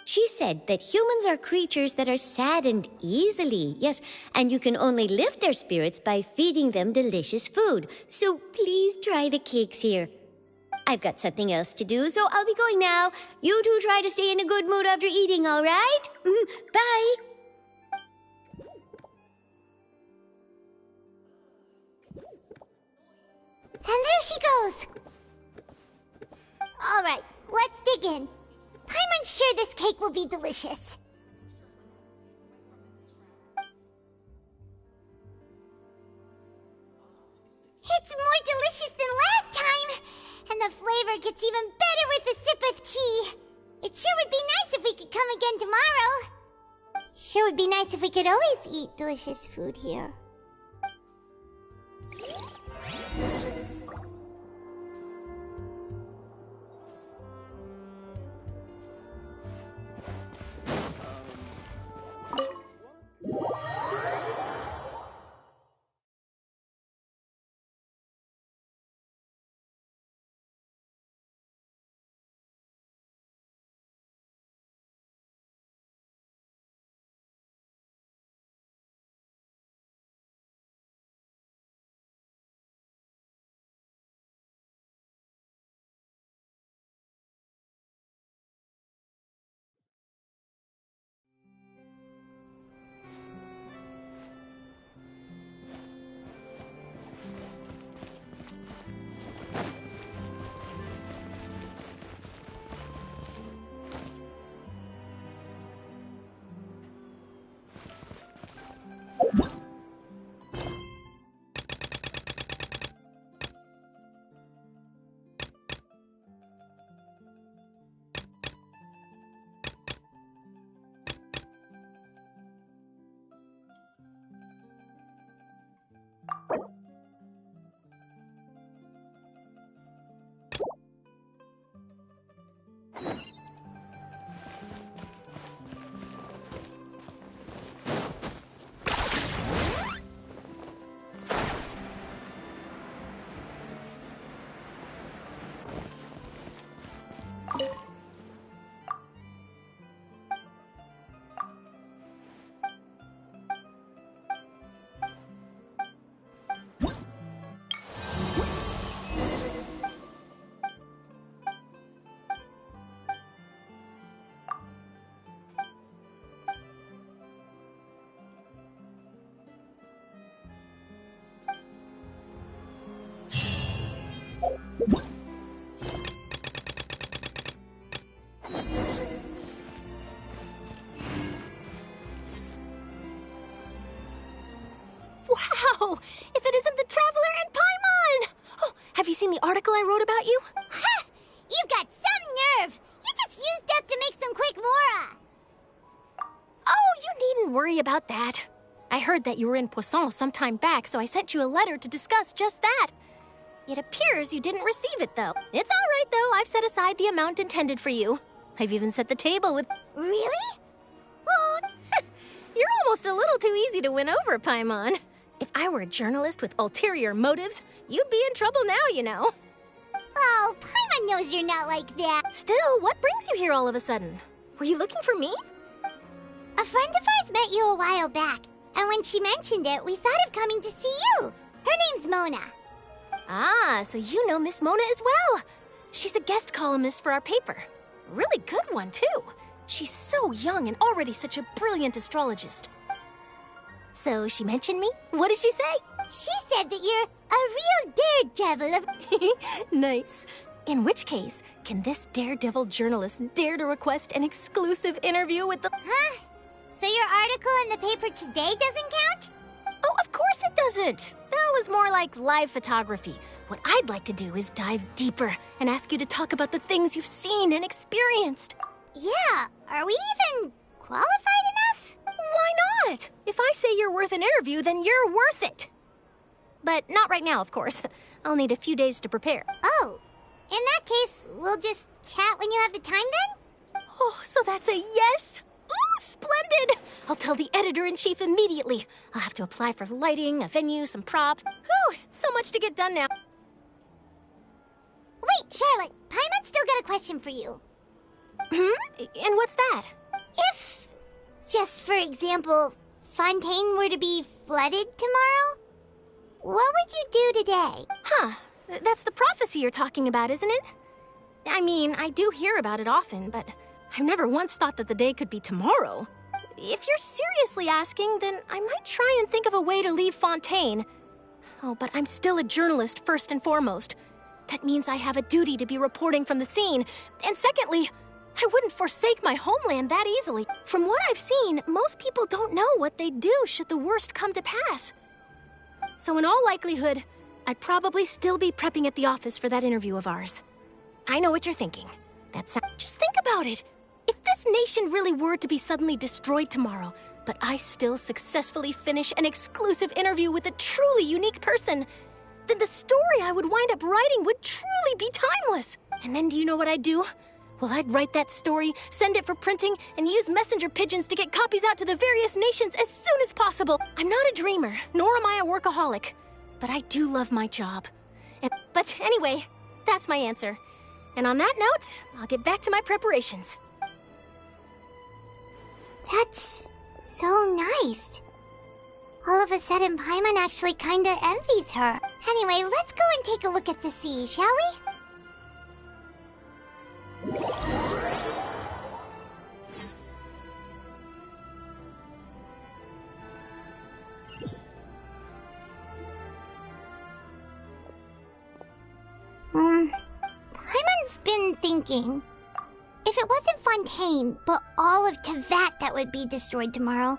She said that humans are creatures that are saddened easily, yes, and you can only lift their spirits by feeding them delicious food. So please try the cakes here. I've got something else to do, so I'll be going now. You two try to stay in a good mood after eating, all right? Bye. And there she goes. All right, let's dig in. I'm sure this cake will be delicious. It's more delicious than last time, and the flavor gets even better with a sip of tea. It sure would be nice if we could come again tomorrow. Sure would be nice if we could always eat delicious food here. Wow! If it isn't the Traveler and Paimon! Oh, have you seen the article I wrote about you? Ha! You've got some nerve! You just used us to make some quick mora! Oh, you needn't worry about that. I heard that you were in Poisson some time back, so I sent you a letter to discuss just that. It appears you didn't receive it, though. It's all right, though. I've set aside the amount intended for you. I've even set the table with... Really? Oh, you're almost a little too easy to win over, Paimon. If I were a journalist with ulterior motives, you'd be in trouble now, you know. Oh, Paimon knows you're not like that. Still, what brings you here all of a sudden? Were you looking for me? A friend of ours met you a while back, and when she mentioned it, we thought of coming to see you. Her name's Mona. Ah, so you know Miss Mona as well. She's a guest columnist for our paper. Really good one, too. She's so young and already such a brilliant astrologist. So she mentioned me? What did she say? She said that you're a real daredevil. Nice. In which case, can this daredevil journalist dare to request an exclusive interview with the... Huh? So your article in the paper today doesn't count? Oh, of course it doesn't. That was more like live photography. What I'd like to do is dive deeper and ask you to talk about the things you've seen and experienced. Yeah, are we even qualified enough? Why not? If I say you're worth an interview, then you're worth it. But not right now, of course. I'll need a few days to prepare. Oh, in that case, we'll just chat when you have the time then? Oh, so that's a yes? Ooh, splendid! I'll tell the editor-in-chief immediately. I'll have to apply for lighting, a venue, some props. Whew, so much to get done now. Wait, Charlotte, Paimon's still got a question for you. And what's that? If, just for example, Fontaine were to be flooded tomorrow, what would you do today? Huh, that's the prophecy you're talking about, isn't it? I mean, I do hear about it often, but I've never once thought that the day could be tomorrow. If you're seriously asking, then I might try and think of a way to leave Fontaine. Oh, but I'm still a journalist first and foremost. That means I have a duty to be reporting from the scene. And secondly, I wouldn't forsake my homeland that easily. From what I've seen, most people don't know what they'd do should the worst come to pass. So in all likelihood, I'd probably still be prepping at the office for that interview of ours. I know what you're thinking. Just think about it. If this nation really were to be suddenly destroyed tomorrow, but I still successfully finish an exclusive interview with a truly unique person, then the story I would wind up writing would truly be timeless. And then do you know what I'd do? Well, I'd write that story, send it for printing, and use messenger pigeons to get copies out to the various nations as soon as possible. I'm not a dreamer, nor am I a workaholic, but I do love my job. But anyway, that's my answer. And on that note, I'll get back to my preparations. That's so nice. All of a sudden, Paimon actually kinda envies her. Anyway, let's go and take a look at the sea, shall we? Paimon's been thinking. If it wasn't Fontaine, but all of Tevat that would be destroyed tomorrow,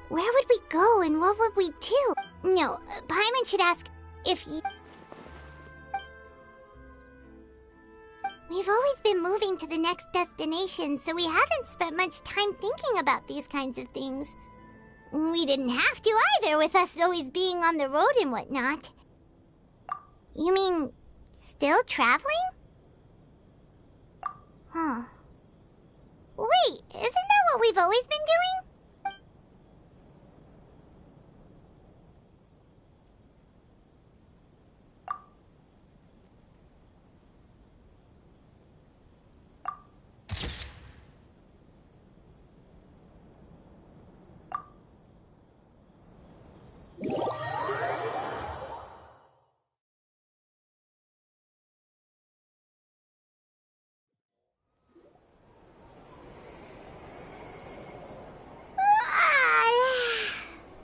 where would we go and what would we do? No, Paimon should ask if We've always been moving to the next destination, so we haven't spent much time thinking about these kinds of things. We didn't have to either, with us always being on the road and whatnot. You mean, still traveling? Huh. Wait, isn't that what we've always been doing?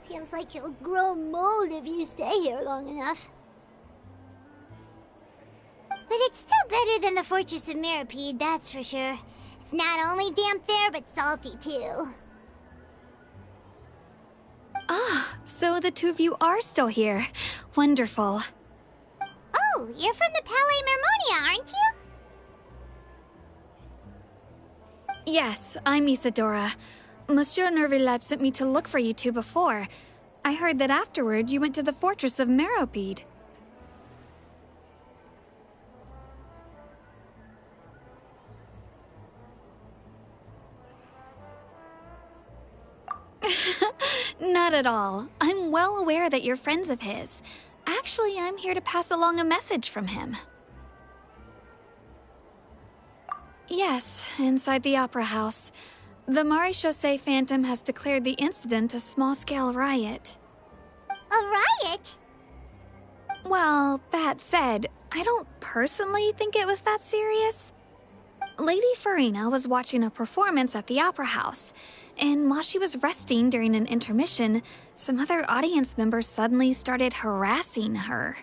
Feels like you'll grow mold if you stay here long enough. But it's still better than the Fortress of Meropide, that's for sure. It's not only damp there, but salty too. Ah, so the two of you are still here. Wonderful. Oh, you're from the Palais Mermonia, aren't you? Yes, I'm Isadora. Monsieur Nervillet sent me to look for you two before. I heard that afterward you went to the Fortress of Meropide. Not at all. I'm well aware that you're friends of his. Actually, I'm here to pass along a message from him. Yes, inside the Opera House. The Maréchaussée Phantom has declared the incident a small-scale riot. A riot? Well, that said, I don't personally think it was that serious. Lady Farina was watching a performance at the Opera House, and while she was resting during an intermission, some other audience members suddenly started harassing her,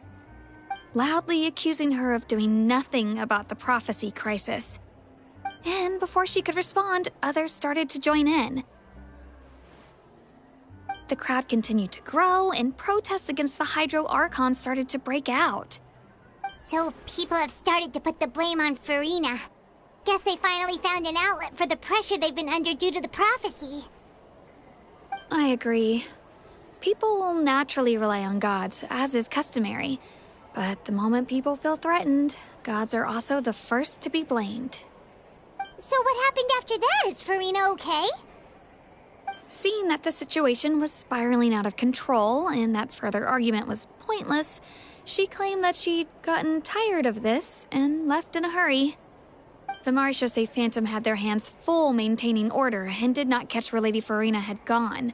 loudly accusing her of doing nothing about the prophecy crisis. And before she could respond, others started to join in. The crowd continued to grow, and protests against the Hydro Archon started to break out. So people have started to put the blame on Farina. Guess they finally found an outlet for the pressure they've been under due to the prophecy. I agree. People will naturally rely on gods, as is customary. But the moment people feel threatened, gods are also the first to be blamed. So what happened after that? Is Farina okay? Seeing that the situation was spiraling out of control and that further argument was pointless, she claimed that she'd gotten tired of this and left in a hurry. The Marechaussee Phantom had their hands full maintaining order and did not catch where Lady Farina had gone.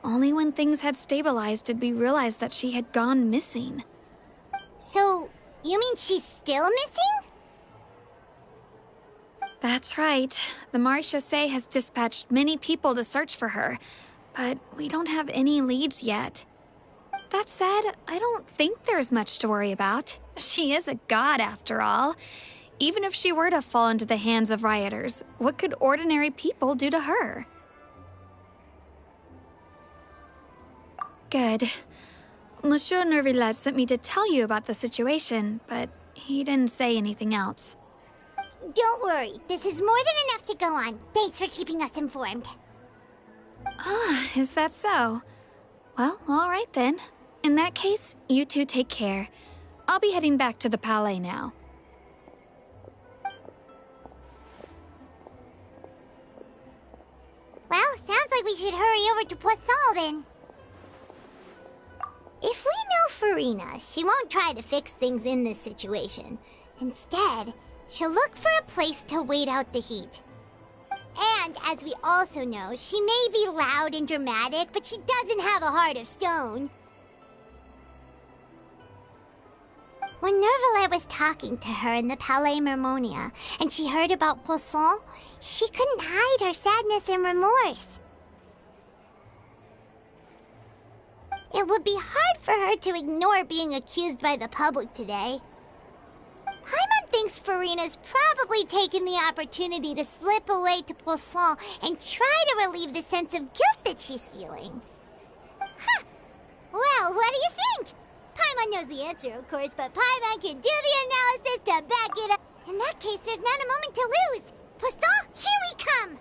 Only when things had stabilized did we realize that she had gone missing. So, you mean she's still missing? That's right. The Marechaussee has dispatched many people to search for her, but we don't have any leads yet. That said, I don't think there's much to worry about. She is a god, after all. Even if she were to fall into the hands of rioters, what could ordinary people do to her? Good. Monsieur Neuvillette sent me to tell you about the situation, but he didn't say anything else. Don't worry, this is more than enough to go on. Thanks for keeping us informed. Ah, is that so? Well, all right then. In that case, you two take care. I'll be heading back to the Palais now. Well, sounds like we should hurry over to Poisson then. If we know Farina, she won't try to fix things in this situation. Instead, she'll look for a place to wait out the heat. And, as we also know, she may be loud and dramatic, but she doesn't have a heart of stone. When Neuvillette was talking to her in the Palais Mermonia, and she heard about Poisson, she couldn't hide her sadness and remorse. It would be hard for her to ignore being accused by the public today. Paimon thinks Farina's probably taken the opportunity to slip away to Poisson and try to relieve the sense of guilt that she's feeling. Huh. Well, what do you think? Paimon knows the answer, of course, but Paimon can do the analysis to back it up. In that case, there's not a moment to lose. Poisson, here we come!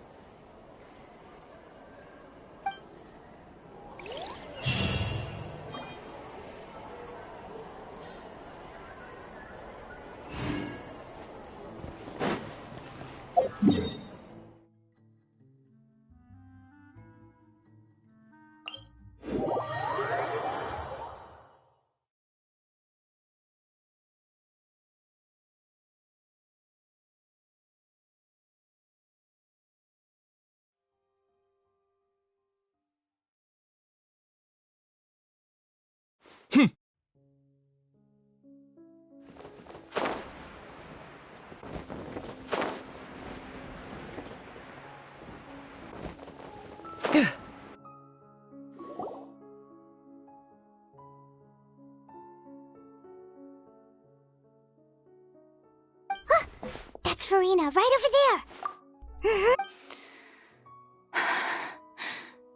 That's Farina, right over there!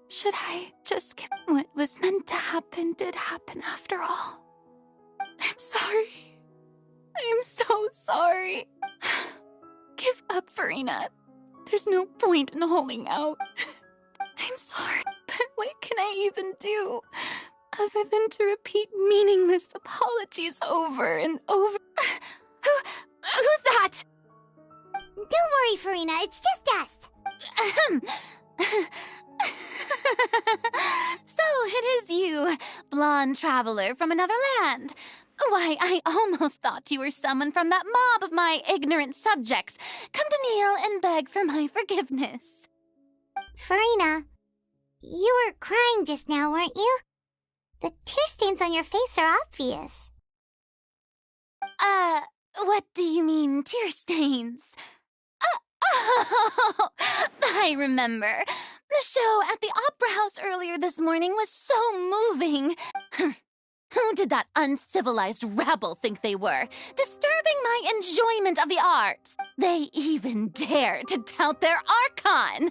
Should I just give what was meant to happen did happen after all? I'm sorry. I am so sorry. Give up, Farina. There's no point in holding out. I'm sorry, but what can I even do other than to repeat meaningless apologies over and over? Who's that? Don't worry, Farina, it's just us. So it is you, blonde traveler from another land. Why, I almost thought you were someone from that mob of my ignorant subjects, come to kneel and beg for my forgiveness. Farina, you were crying just now, weren't you? The tear stains on your face are obvious. What do you mean, tear stains? Oh, I remember. The show at the Opera House earlier this morning was so moving. Who did that uncivilized rabble think they were, disturbing my enjoyment of the arts? They even dare to tout their archon.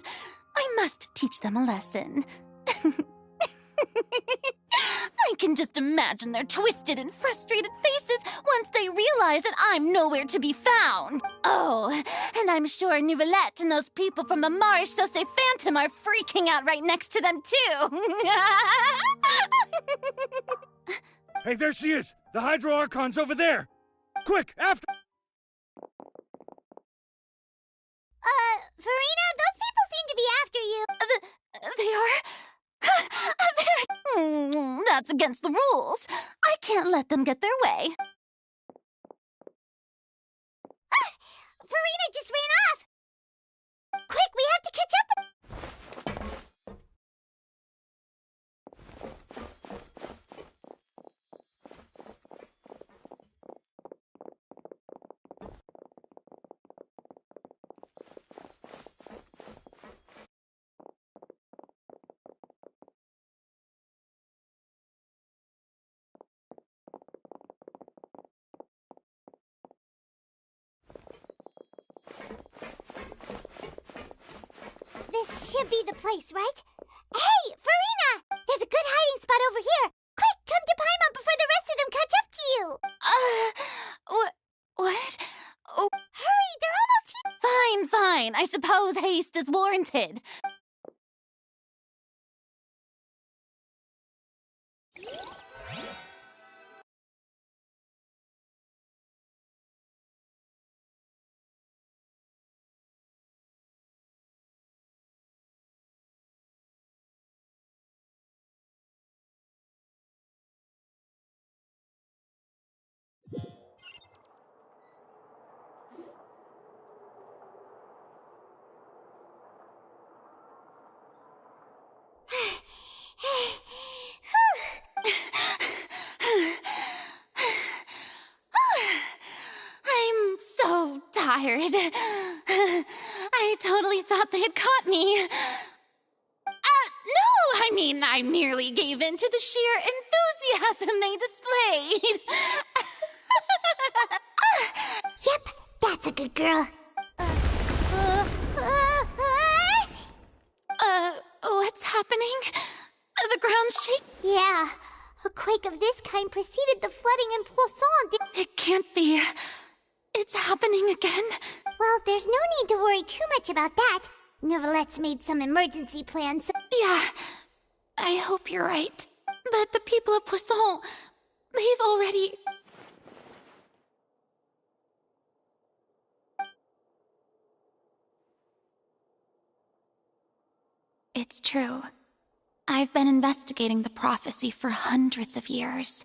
I must teach them a lesson. I can just imagine their twisted and frustrated faces once they realize that I'm nowhere to be found. Oh, and I'm sure Neuvillette and those people from the Marechaussee Phantom are freaking out right next to them, too. Hey, there she is! The Hydro Archon's over there! Quick, after— Farina, those people seem to be after you. They are... That's against the rules. I can't let them get their way. Farina just ran off! Quick, we have to catch up! This should be the place, right? Hey, Farina! There's a good hiding spot over here! Quick, come to Paimon before the rest of them catch up to you! What? Oh. Hurry, they're almost here! Fine. I suppose haste is warranted. I'm so tired. I totally thought they had caught me. No, I merely gave in to the sheer enthusiasm they displayed. Yep, that's a good girl. What's happening? The ground's shaking. Yeah, a quake of this kind preceded the flooding in Poisson. It can't be. It's happening again. Well, there's no need to worry too much about that. Neverlette's made some emergency plans. Yeah, I hope you're right. But the people of Poisson, they've already... It's true. I've been investigating the prophecy for hundreds of years.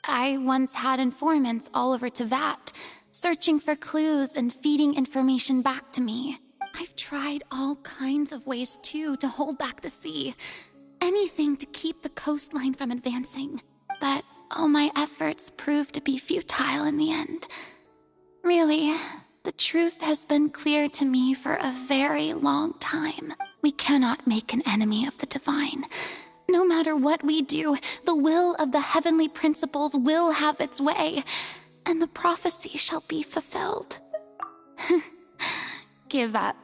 I once had informants all over Tevat, searching for clues and feeding information back to me. I've tried all kinds of ways, too, to hold back the sea. Anything to keep the coastline from advancing. But all my efforts proved to be futile in the end. Really, the truth has been clear to me for a very long time. We cannot make an enemy of the divine. No matter what we do, the will of the heavenly principles will have its way, and the prophecy shall be fulfilled. Give up.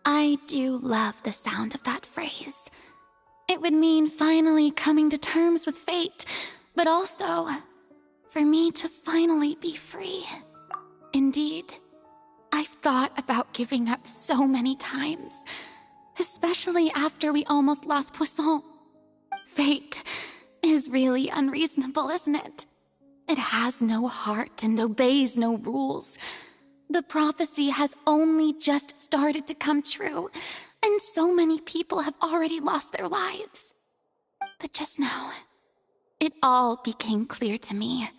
I do love the sound of that phrase. It would mean finally coming to terms with fate, but also for me to finally be free. Indeed, I've thought about giving up so many times, especially after we almost lost Poisson. Fate is really unreasonable, isn't it? It has no heart and obeys no rules. The prophecy has only just started to come true, and so many people have already lost their lives. But just now, it all became clear to me.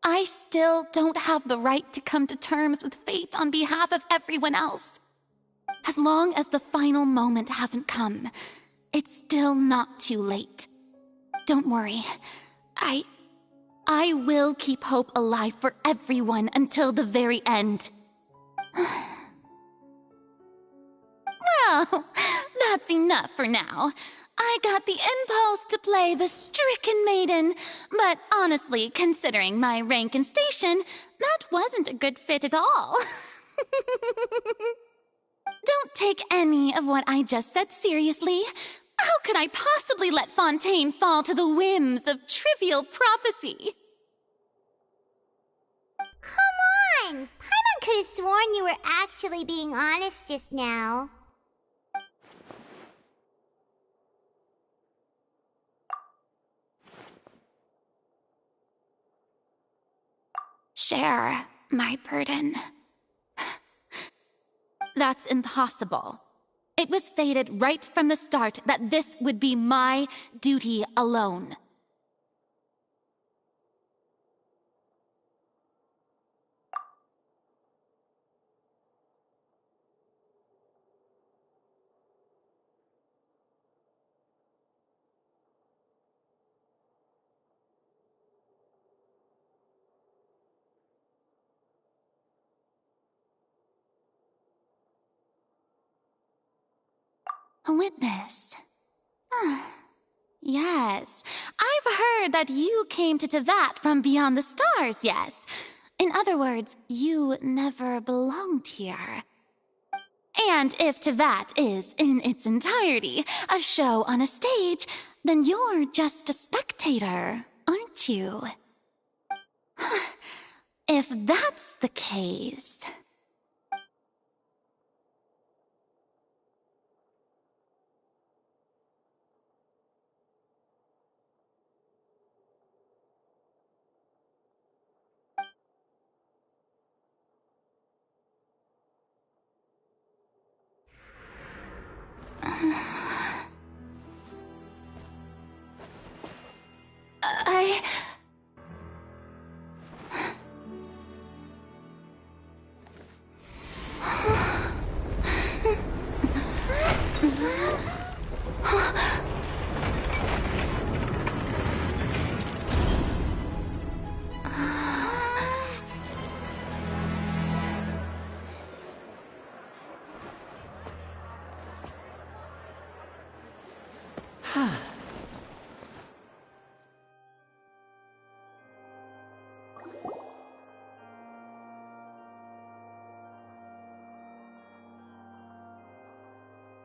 I still don't have the right to come to terms with fate on behalf of everyone else. As long as the final moment hasn't come, it's still not too late. Don't worry. I will keep hope alive for everyone until the very end. Well, that's enough for now. I got the impulse to play the stricken maiden, but honestly, considering my rank and station, that wasn't a good fit at all. Don't take any of what I just said seriously. How could I possibly let Fontaine fall to the whims of trivial prophecy? Come on! Paimon could have sworn you were actually being honest just now. Share my burden. That's impossible. It was fated right from the start that this would be my duty alone. A witness. Yes, I've heard that you came to Tevat from beyond the stars, yes. In other words, you never belonged here. And if Tevat is, in its entirety, a show on a stage, then you're just a spectator, aren't you? If that's the case...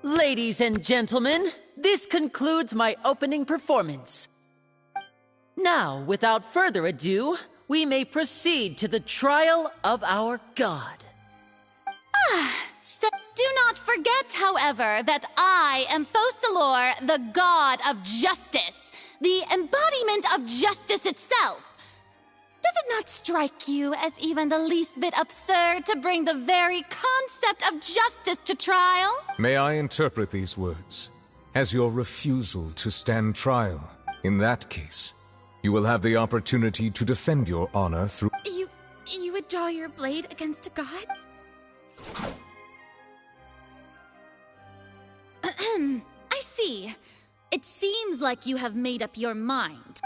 Ladies and gentlemen, this concludes my opening performance. Now, without further ado, we may proceed to the trial of our god. So do not forget, however, that I am Focalor, the god of justice, the embodiment of justice itself. Does it not strike you as even the least bit absurd to bring the very concept of justice to trial? May I interpret these words as your refusal to stand trial? In that case, you will have the opportunity to defend your honor through... You would draw your blade against a god? I see. It seems like you have made up your mind.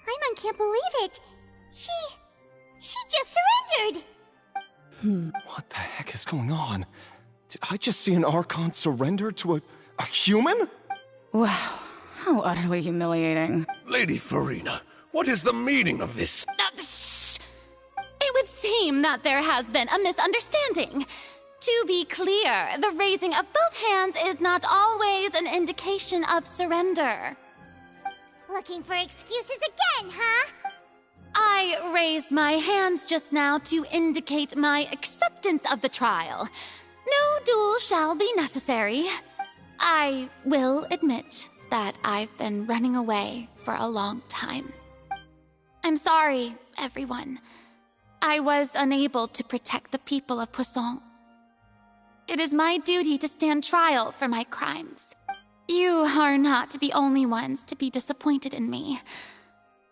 Paimon can't believe it. She just surrendered. What the heck is going on? Did I just see an Archon surrender to a human? Wow, how utterly humiliating. Lady Farina, what is the meaning of this? It would seem that there has been a misunderstanding. To be clear, the raising of both hands is not always an indication of surrender. Looking for excuses again, huh? I raised my hands just now to indicate my acceptance of the trial. No duel shall be necessary. I will admit that I've been running away for a long time. I'm sorry, everyone. I was unable to protect the people of Poisson. It is my duty to stand trial for my crimes. You are not the only ones to be disappointed in me.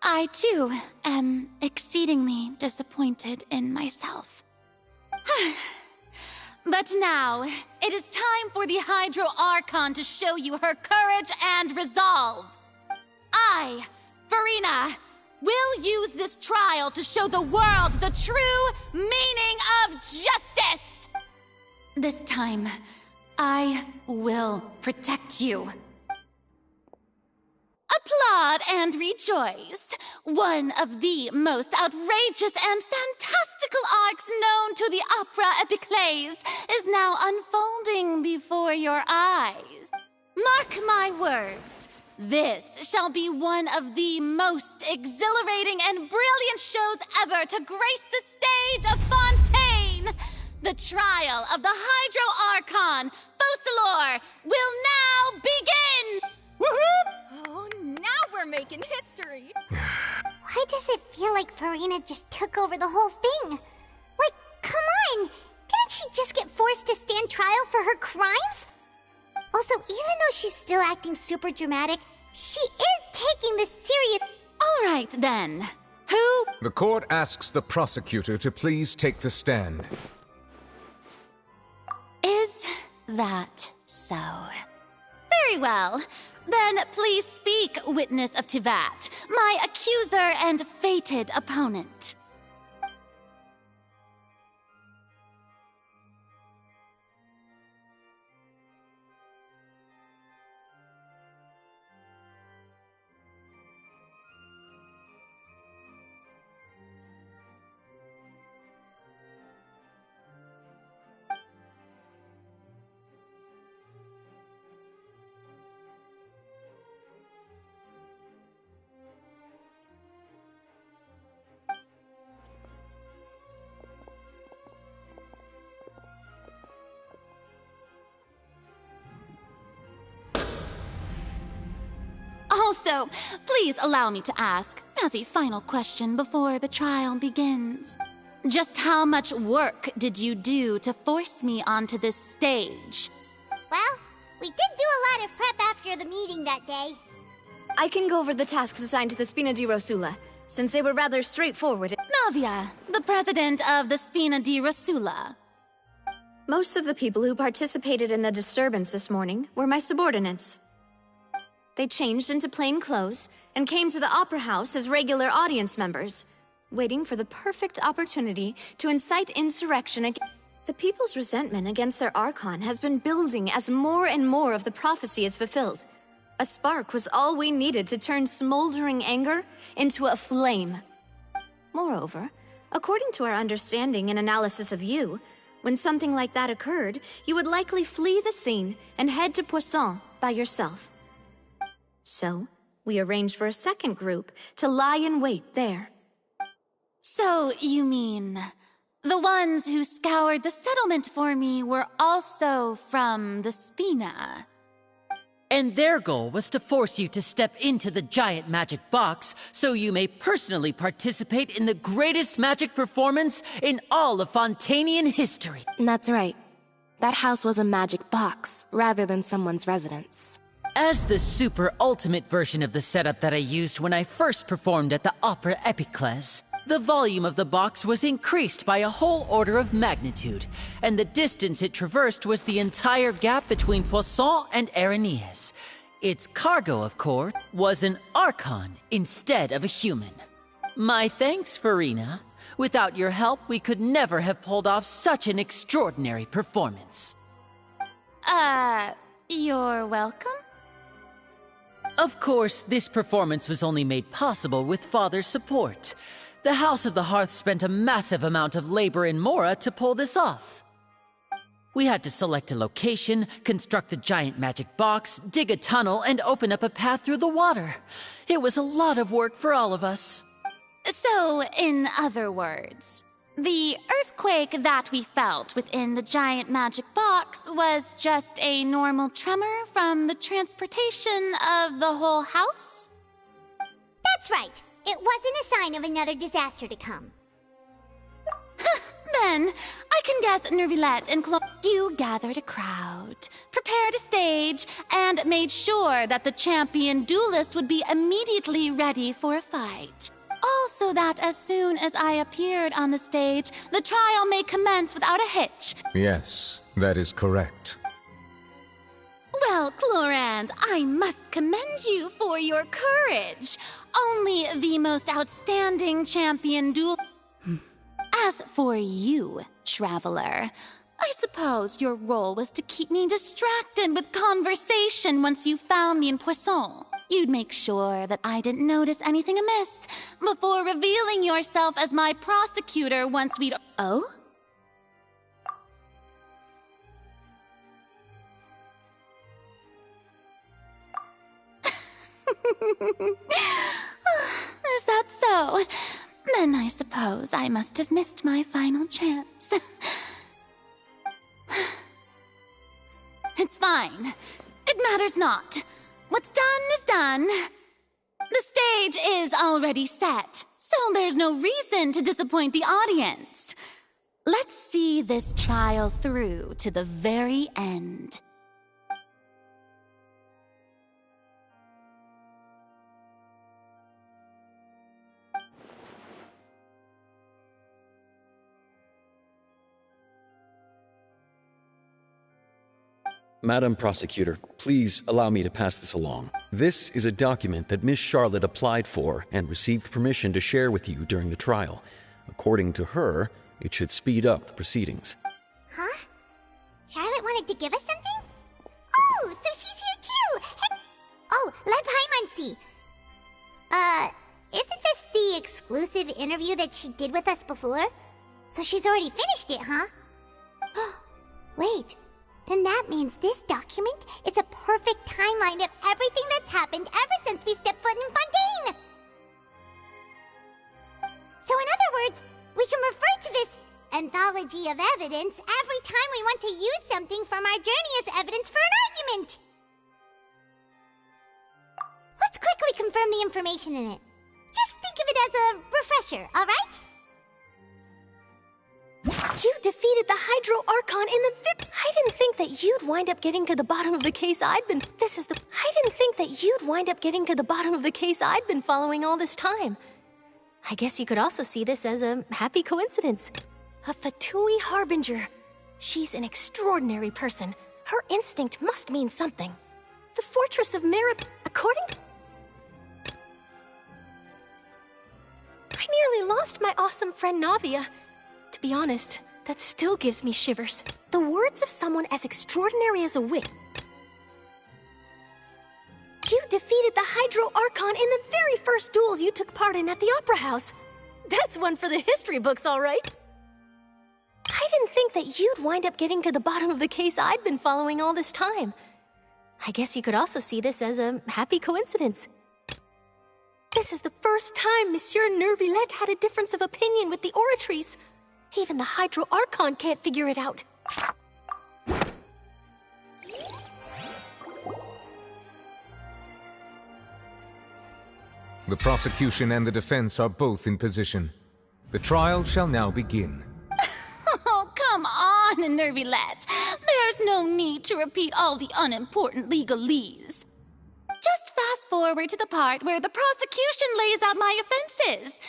I, too, am exceedingly disappointed in myself. But now, it is time for the Hydro Archon to show you her courage and resolve. I, Farina, will use this trial to show the world the true meaning of justice! This time, I will protect you. Applaud and rejoice! One of the most outrageous and fantastical arcs known to the opera epiclese is now unfolding before your eyes. Mark my words, this shall be one of the most exhilarating and brilliant shows ever to grace the stage of Fontaine! The trial of the Hydro Archon, Focalor, will now begin! Woohoo! Oh, now we're making history! Why does it Furina just took over the whole thing. Like, come on! Didn't she just get forced to stand trial for her crimes? Also, even though she's still acting super dramatic, she is taking this serious. All right, then. Who? The court asks the prosecutor to please take the stand. Is that so? Very well. Then please speak, witness of Tivat, my accuser and fated opponent. Also, please allow me to ask, as a final question before the trial begins. Just how much work did you do to force me onto this stage? Well, we did do a lot of prep after the meeting that day. I can go over the tasks assigned to the Spina di Rosula, since they were rather straightforward. Navia, the president of the Spina di Rosula. Most of the people who participated in the disturbance this morning were my subordinates. They changed into plain clothes and came to the Opera House as regular audience members, waiting for the perfect opportunity to incite insurrection against. The people's resentment against their Archon has been building as more and more of the prophecy is fulfilled. A spark was all we needed to turn smoldering anger into a flame. Moreover, according to our understanding and analysis of you, when something like that occurred, you would likely flee the scene and head to Poisson by yourself. So, we arranged for a second group to lie in wait there. So, you mean, the ones who scoured the settlement for me were also from the Spina? And their goal was to force you to step into the giant magic box so you may personally participate in the greatest magic performance in all of Fontanian history. That's right. That house was a magic box, rather than someone's residence. As the super ultimate version of the setup that I used when I first performed at the Opera Epiclese, the volume of the box was increased by a whole order of magnitude, and the distance it traversed was the entire gap between Poisson and Aranias. Its cargo, of course, was an Archon instead of a human. My thanks, Furina. Without your help, we could never have pulled off such an extraordinary performance. You're welcome? Of course, this performance was only made possible with Father's support. The House of the Hearth spent a massive amount of labor in Mora to pull this off. We had to select a location, construct the giant magic box, dig a tunnel, and open up a path through the water. It was a lot of work for all of us. So, in other words, the earthquake that we felt within the giant magic box was just a normal tremor from the transportation of the whole house? That's right. It wasn't a sign of another disaster to come. Then, I can guess Nervilette and Chloe, you gathered a crowd, prepared a stage, and made sure that the champion duelist would be immediately ready for a fight. Also that as soon as I appeared on the stage, the trial may commence without a hitch. Yes, that is correct. Well, Clorand, I must commend you for your courage. Only the most outstanding champion duel. As for you, traveler, I suppose your role was to keep me distracted with conversation once you found me in Poisson. You'd make sure that I didn't notice anything amiss before revealing yourself as my prosecutor once we'd... Oh? Is that so? Then I suppose I must have missed my final chance. It's fine. It matters not. What's done is done. The stage is already set, so there's no reason to disappoint the audience. Let's see this trial through to the very end. Madam Prosecutor, please allow me to pass this along. This is a document that Miss Charlotte applied for and received permission to share with you during the trial. According to her, it should speed up the proceedings. Huh? Charlotte wanted to give us something? Oh, so she's here too! Hey. Oh, let Paimon see. Isn't this the exclusive interview that she did with us before? So she's already finished it, huh? Wait. Then that means this document is a perfect timeline of everything that's happened ever since we stepped foot in Fontaine! So in other words, we can refer to this anthology of evidence every time we want to use something from our journey as evidence for an argument! Let's quickly confirm the information in it. Just think of it as a refresher, alright? You defeated the Hydro Archon in the I didn't think that you'd wind up getting to the bottom of the case I'd been... I didn't think that you'd wind up getting to the bottom of the case I'd been following all this time. I guess you could also see this as a happy coincidence. A Fatui Harbinger. She's an extraordinary person. Her instinct must mean something. The Fortress of according to... I nearly lost my awesome friend Navia. To be honest, that still gives me shivers. The words of someone as extraordinary as a witch. You defeated the Hydro Archon in the very first duel you took part in at the Opera House. That's one for the history books, all right. I didn't think that you'd wind up getting to the bottom of the case I'd been following all this time. I guess you could also see this as a happy coincidence. This is the first time Monsieur Nervillette had a difference of opinion with the Oratrice. Even the Hydro Archon can't figure it out. The prosecution and the defense are both in position. The trial shall now begin. Oh, come on, Nervillette. There's no need to repeat all the unimportant legalese. Just fast forward to the part where the prosecution lays out my offenses.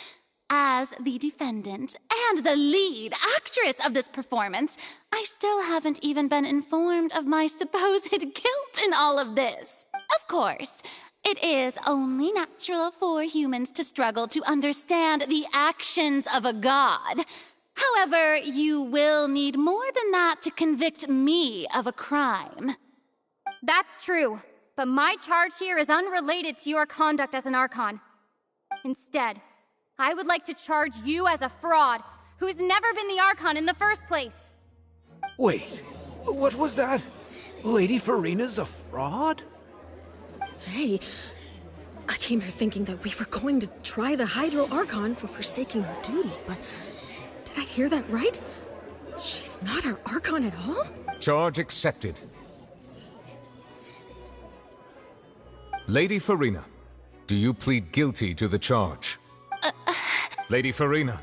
As the defendant and the lead actress of this performance, I still haven't even been informed of my supposed guilt in all of this. Of course, it is only natural for humans to struggle to understand the actions of a god. However, you will need more than that to convict me of a crime. That's true, but my charge here is unrelated to your conduct as an Archon. Instead, I would like to charge you as a fraud who's never been the Archon in the first place. Wait, what was that? Lady Farina's a fraud? Hey, I came here thinking that we were going to try the Hydro Archon for forsaking her duty, but did I hear that right? She's not our Archon at all? Charge accepted. Lady Farina, do you plead guilty to the charge? Lady Farina.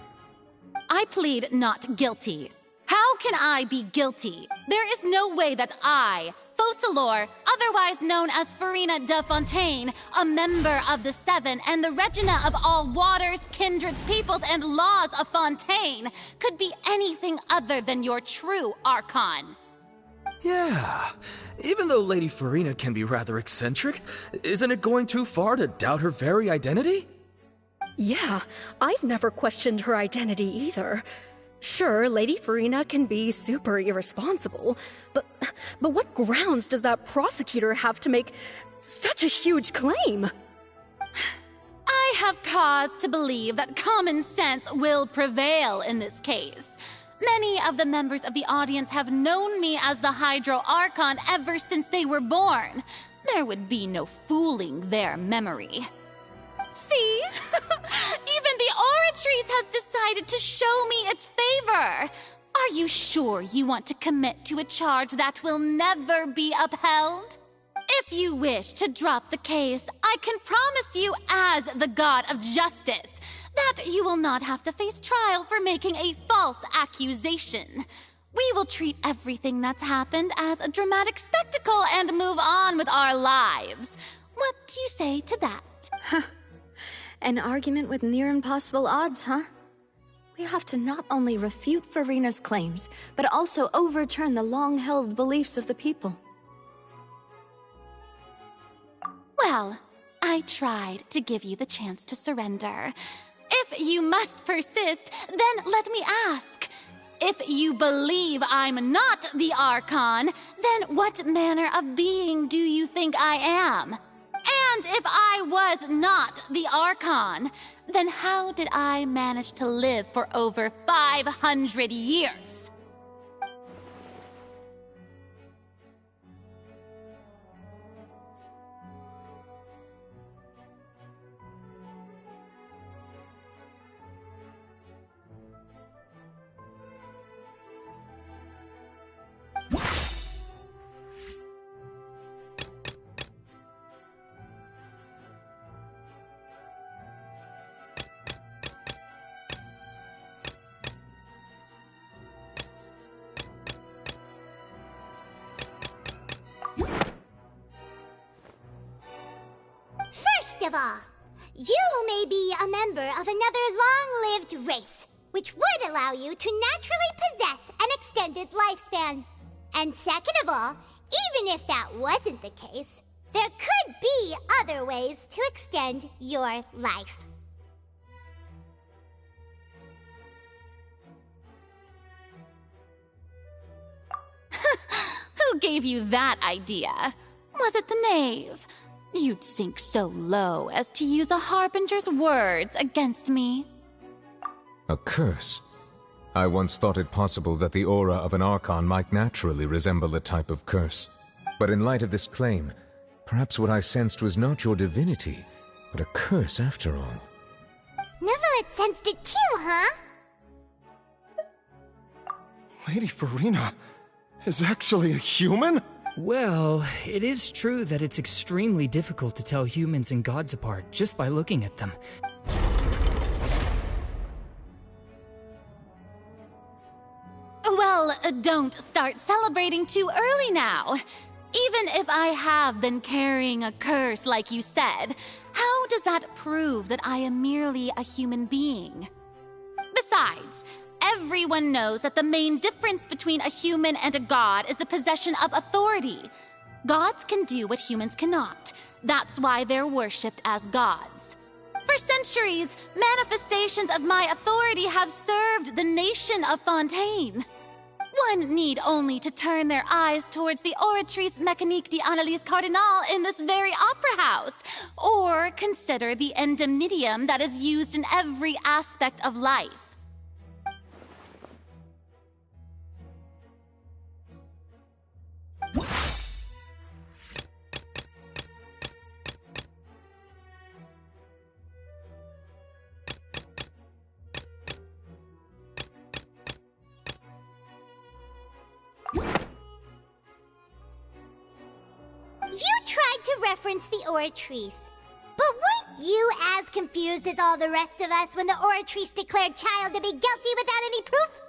I plead not guilty. How can I be guilty? There is no way that I, Focalor, otherwise known as Farina de Fontaine, a member of the Seven and the Regina of all waters, kindreds, peoples, and laws of Fontaine, could be anything other than your true Archon. Yeah, even though Lady Farina can be rather eccentric, isn't it going too far to doubt her very identity? Yeah, I've never questioned her identity either. Sure, Lady Farina can be super irresponsible, but what grounds does that prosecutor have to make such a huge claim? I have cause to believe that common sense will prevail in this case. Many of the members of the audience have known me as the Hydro Archon ever since they were born. There would be no fooling their memory. See? Even the Oratrice has decided to show me its favor. Are you sure you want to commit to a charge that will never be upheld? If If you wish to drop the case, I can promise you as the god of justice that you will not have to face trial for making a false accusation. We will treat everything that's happened as a dramatic spectacle and move on with our lives. What do you say to that? An argument with near impossible odds, huh? We have to not only refute Farina's claims, but also overturn the long-held beliefs of the people. Well, I tried to give you the chance to surrender. If you must persist, then let me ask. If you believe I'm not the Archon, then what manner of being do you think I am? And if I was not the Archon, then how did I manage to live for over 500 years? First of all, you may be a member of another long-lived race, which would allow you to naturally possess an extended lifespan. And second of all, even if that wasn't the case, there could be other ways to extend your life. Who gave you that idea? Was it the knave? You'd sink so low as to use a harbinger's words against me. A curse? I once thought it possible that the aura of an Archon might naturally resemble a type of curse. But in light of this claim, perhaps what I sensed was not your divinity, but a curse after all. Neverlet sensed it too, huh? Lady Farina is actually a human? Well, it is true that it's extremely difficult to tell humans and gods apart just by looking at them. Well, don't start celebrating too early now. Even if I have been carrying a curse like you said, how does that prove that I am merely a human being? Besides, everyone knows that the main difference between a human and a god is the possession of authority. Gods can do what humans cannot. That's why they're worshipped as gods. For centuries, manifestations of my authority have served the nation of Fontaine. One need only to turn their eyes towards the Oratrice Mécanique d'Analyse Cardinal in this very opera house, or consider the indemnitium that is used in every aspect of life. You tried to reference the Oratrice, but weren't you as confused as all the rest of us when the Oratrice declared Child to be guilty without any proof?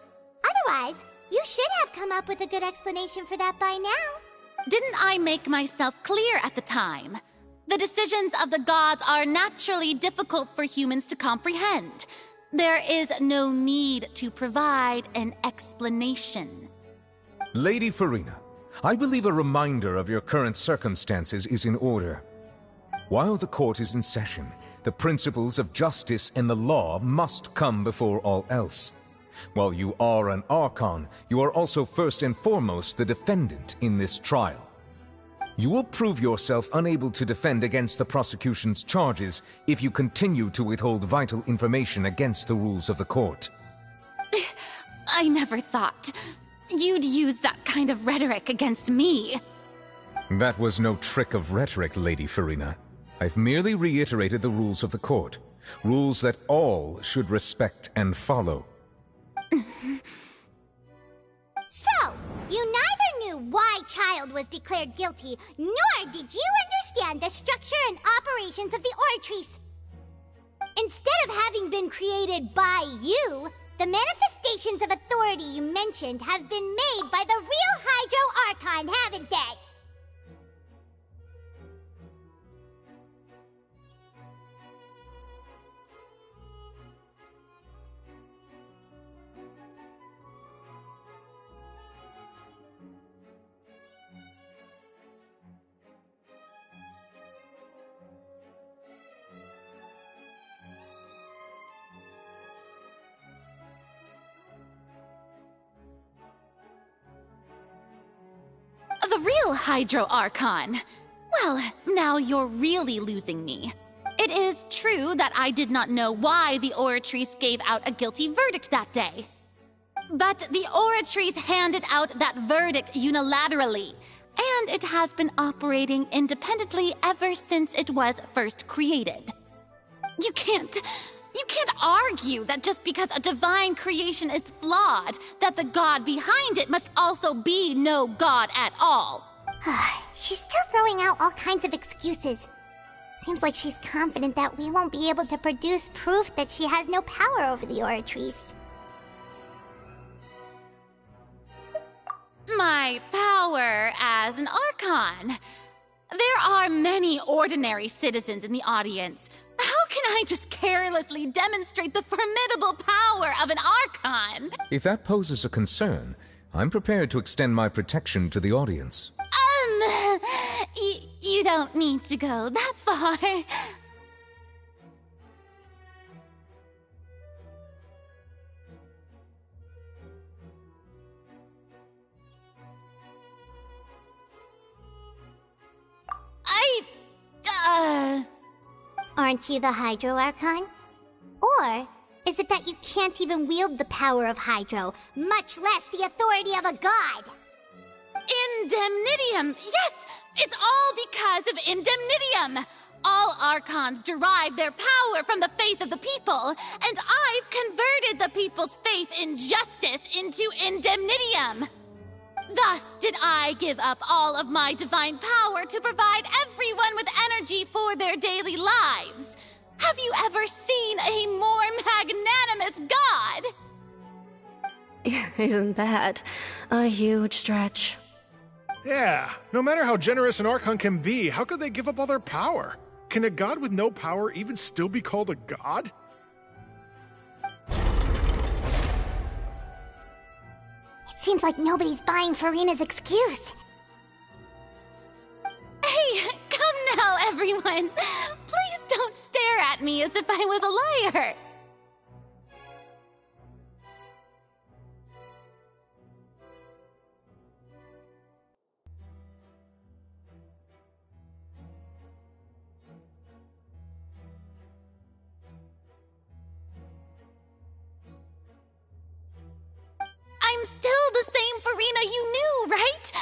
Otherwise, you should have come up with a good explanation for that by now. Didn't I make myself clear at the time? The decisions of the gods are naturally difficult for humans to comprehend. There is no need to provide an explanation. Lady Farina, I believe a reminder of your current circumstances is in order. While the court is in session, the principles of justice and the law must come before all else. While you are an Archon, you are also first and foremost the defendant in this trial. You will prove yourself unable to defend against the prosecution's charges if you continue to withhold vital information against the rules of the court. I never thought you'd use that kind of rhetoric against me. That was no trick of rhetoric, Lady Farina. I've merely reiterated the rules of the court. Rules that all should respect and follow. So, you neither knew why Child child was declared guilty, nor did you understand the structure and operations of the Oratrice. Instead of having been created by you, the manifestations of authority you mentioned have been made by the real Hydro Archon, haven't they? The real Hydro Archon. Well, now you're really losing me. It is true that I did not know why the Oratrice gave out a guilty verdict that day. But the Oratrice handed out that verdict unilaterally, and it has been operating independently ever since it was first created. You can't argue that just because a divine creation is flawed, that the god behind it must also be no god at all. She's still throwing out all kinds of excuses. Seems like she's confident that we won't be able to produce proof that she has no power over the Oratrice. My power as an Archon. There are many ordinary citizens in the audience. How can I just carelessly demonstrate the formidable power of an Archon? If that poses a concern, I'm prepared to extend my protection to the audience. You don't need to go that far. Aren't you the Hydro Archon? Or is it that you can't even wield the power of Hydro, much less the authority of a god? Indemnitium! Yes! It's all because of Indemnitium! All Archons derive their power from the faith of the people, and I've converted the people's faith in justice into Indemnitium! Thus did I give up all of my divine power to provide everyone with energy for their daily lives. Have you ever seen a more magnanimous god? Isn't that a huge stretch? Yeah, no matter how generous an Archon can be, how could they give up all their power? Can a god with no power even still be called a god? Seems like nobody's buying Furina's excuse. Hey, come now, everyone. Please don't stare at me as if I was a liar. I'm still the same Furina you knew, right?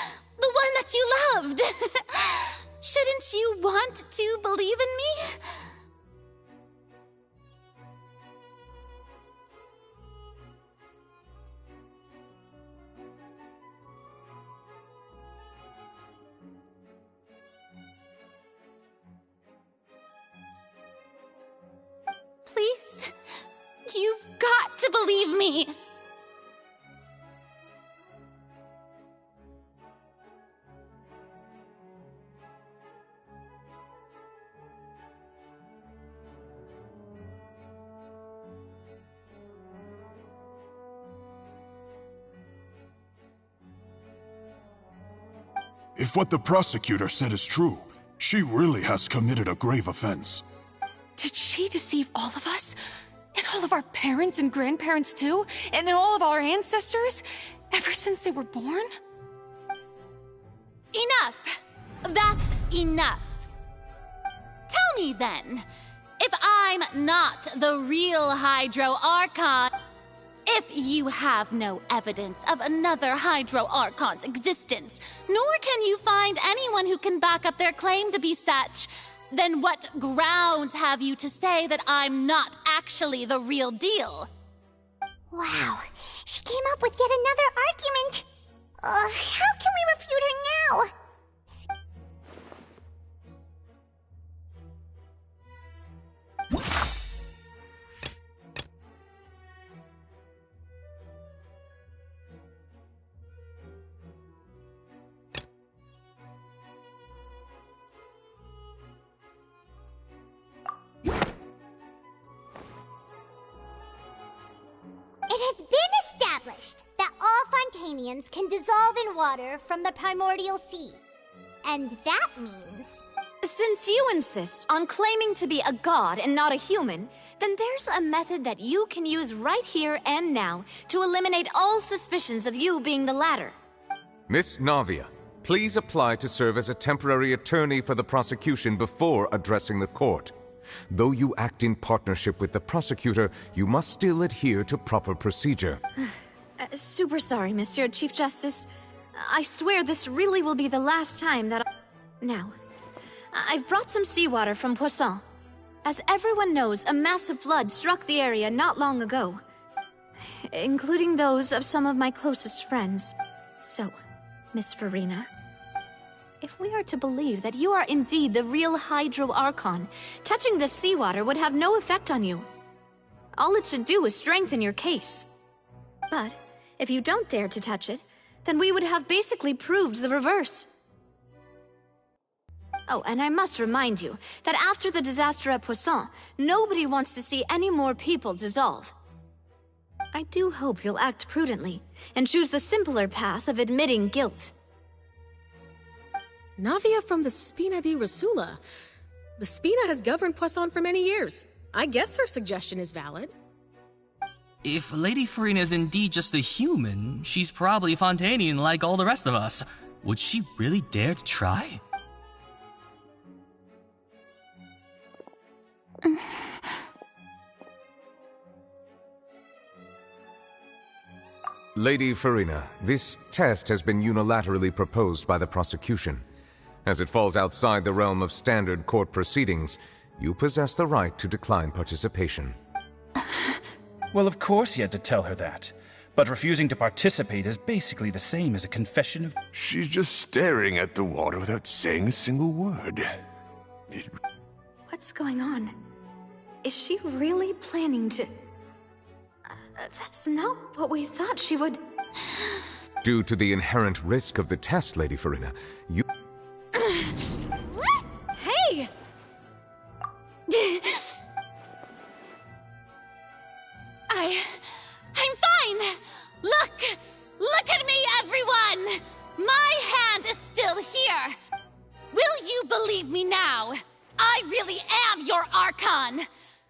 The one that you loved. Shouldn't you want to believe in me? Please? You've got to believe me. If what the prosecutor said is true, she really has committed a grave offense. Did she deceive all of us? And all of our parents and grandparents too? And all of our ancestors? Ever since they were born? Enough! That's enough. Tell me then, if I'm not the real Hydro Archon, if you have no evidence of another Hydro Archon's existence, nor can you find anyone who can back up their claim to be such, then what grounds have you to say that I'm not actually the real deal? Wow, she came up with yet another argument. How can we refute her now? It has been established that all Fontanians can dissolve in water from the primordial sea. And that means... Since you insist on claiming to be a god and not a human, then there's a method that you can use right here and now to eliminate all suspicions of you being the latter. Miss Navia, please apply to serve as a temporary attorney for the prosecution before addressing the court. Though you act in partnership with the prosecutor, you must still adhere to proper procedure. Super sorry, Monsieur Chief Justice. I swear this really will be the last time that Now, I've brought some seawater from Poisson. As everyone knows, a massive flood struck the area not long ago, including those of some of my closest friends. So, Miss Farina, if we are to believe that you are indeed the real Hydro Archon, touching the seawater would have no effect on you. All it should do is strengthen your case. But if you don't dare to touch it, then we would have basically proved the reverse. Oh, and I must remind you that after the disaster at Poisson, nobody wants to see any more people dissolve. I do hope you'll act prudently and choose the simpler path of admitting guilt. Navia from the Spina di Rasula. The Spina has governed Poisson for many years. I guess her suggestion is valid. If Lady Farina is indeed just a human, she's probably Fontanian like all the rest of us. Would she really dare to try? Lady Farina, this test has been unilaterally proposed by the prosecution. As it falls outside the realm of standard court proceedings, you possess the right to decline participation. Well, of course he had to tell her that. But refusing to participate is basically the same as a confession of... She's just staring at the water without saying a single word. What's going on? Is she really planning to... that's not what we thought she would... Due to the inherent risk of the test, Lady Farina, you... Hey! I'm fine! Look at me, everyone! My hand is still here! Will you believe me now? I really am your Archon!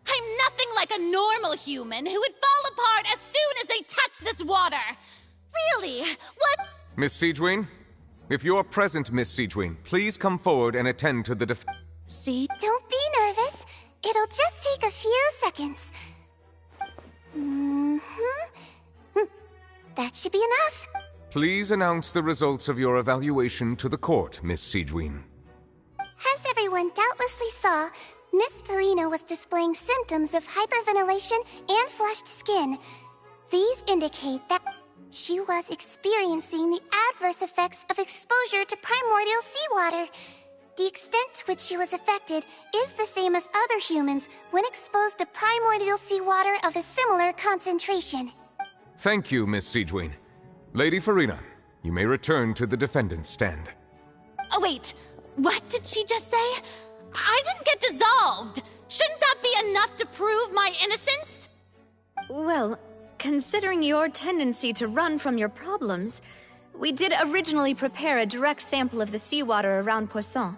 I'm nothing like a normal human who would fall apart as soon as they touch this water! Really? What? Miss Siegewien? If you're present, Miss Siegewien, please come forward and attend to the See? Don't be nervous. It'll just take a few seconds. That should be enough. Please announce the results of your evaluation to the court, Miss Siegewien. As everyone doubtlessly saw, Miss Farina was displaying symptoms of hyperventilation and flushed skin. These indicate that she was experiencing the adverse effects of exposure to primordial seawater. The extent to which she was affected is the same as other humans when exposed to primordial seawater of a similar concentration. Thank you, Miss Siegewien. Lady Farina, you may return to the defendant's stand. Oh, wait. What did she just say? I didn't get dissolved. Shouldn't that be enough to prove my innocence? Well, considering your tendency to run from your problems, we did originally prepare a direct sample of the seawater around Poisson.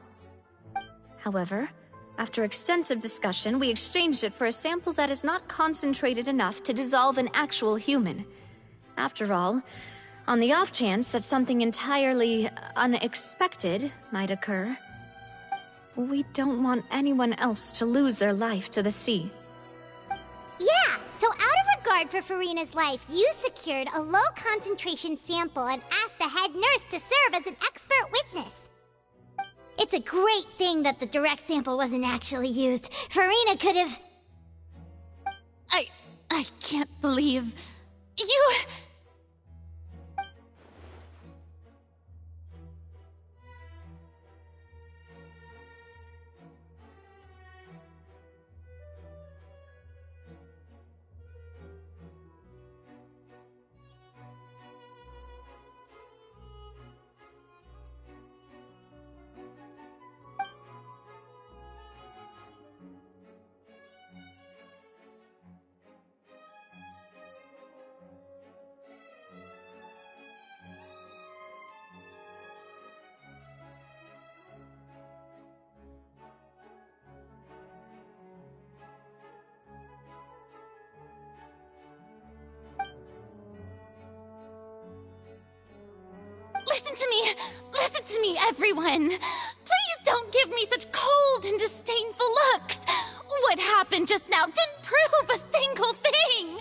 However, after extensive discussion, we exchanged it for a sample that is not concentrated enough to dissolve an actual human. After all, on the off chance that something entirely unexpected might occur, we don't want anyone else to lose their life to the sea. Yeah, so out of regard for Farina's life, you secured a low-concentration sample and asked the head nurse to serve as an expert witness. It's a great thing that the direct sample wasn't actually used. Farina could have... I can't believe... You... Listen to me, everyone. Please don't give me such cold and disdainful looks. What happened just now didn't prove a single thing.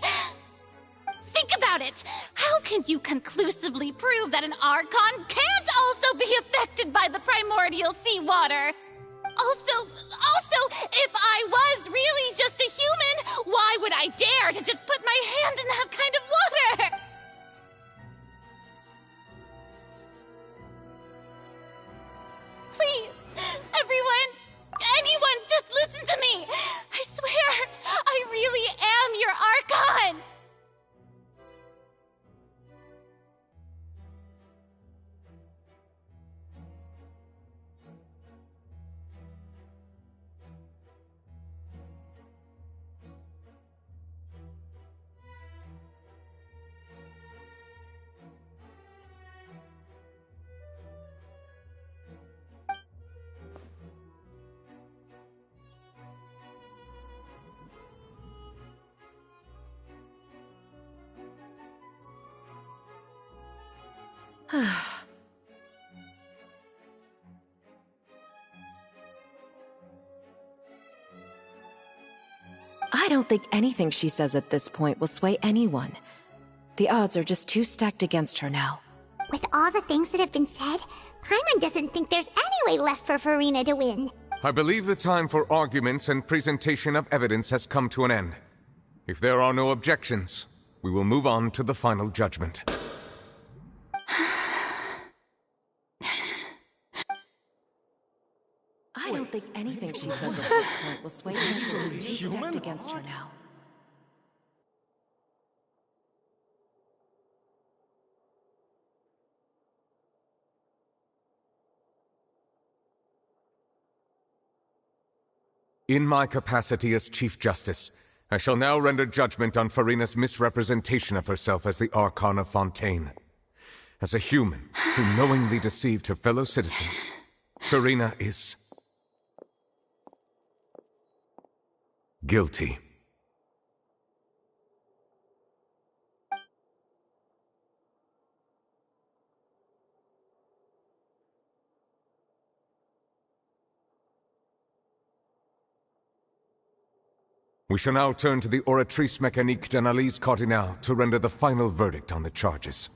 Think about it. How can you conclusively prove that an Archon can't also be affected by the primordial seawater? Also, if I was really just a human, why would I dare to just put my hand in that kind of water? Please, anyone, just listen to me. I swear, I really am your Archon. I don't think anything she says at this point will sway anyone. The odds are just too stacked against her now. With all the things that have been said, Paimon doesn't think there's any way left for Furina to win. I believe the time for arguments and presentation of evidence has come to an end. If there are no objections, we will move on to the final judgment. I don't think anything she says at this point will sway anyone. She's too stacked against her now. In my capacity as Chief Justice, I shall now render judgment on Furina's misrepresentation of herself as the Archon of Fontaine. As a human who knowingly deceived her fellow citizens, Furina is guilty. We shall now turn to the Oratrice Mécanique d'Analyse Cardinale to render the final verdict on the charges.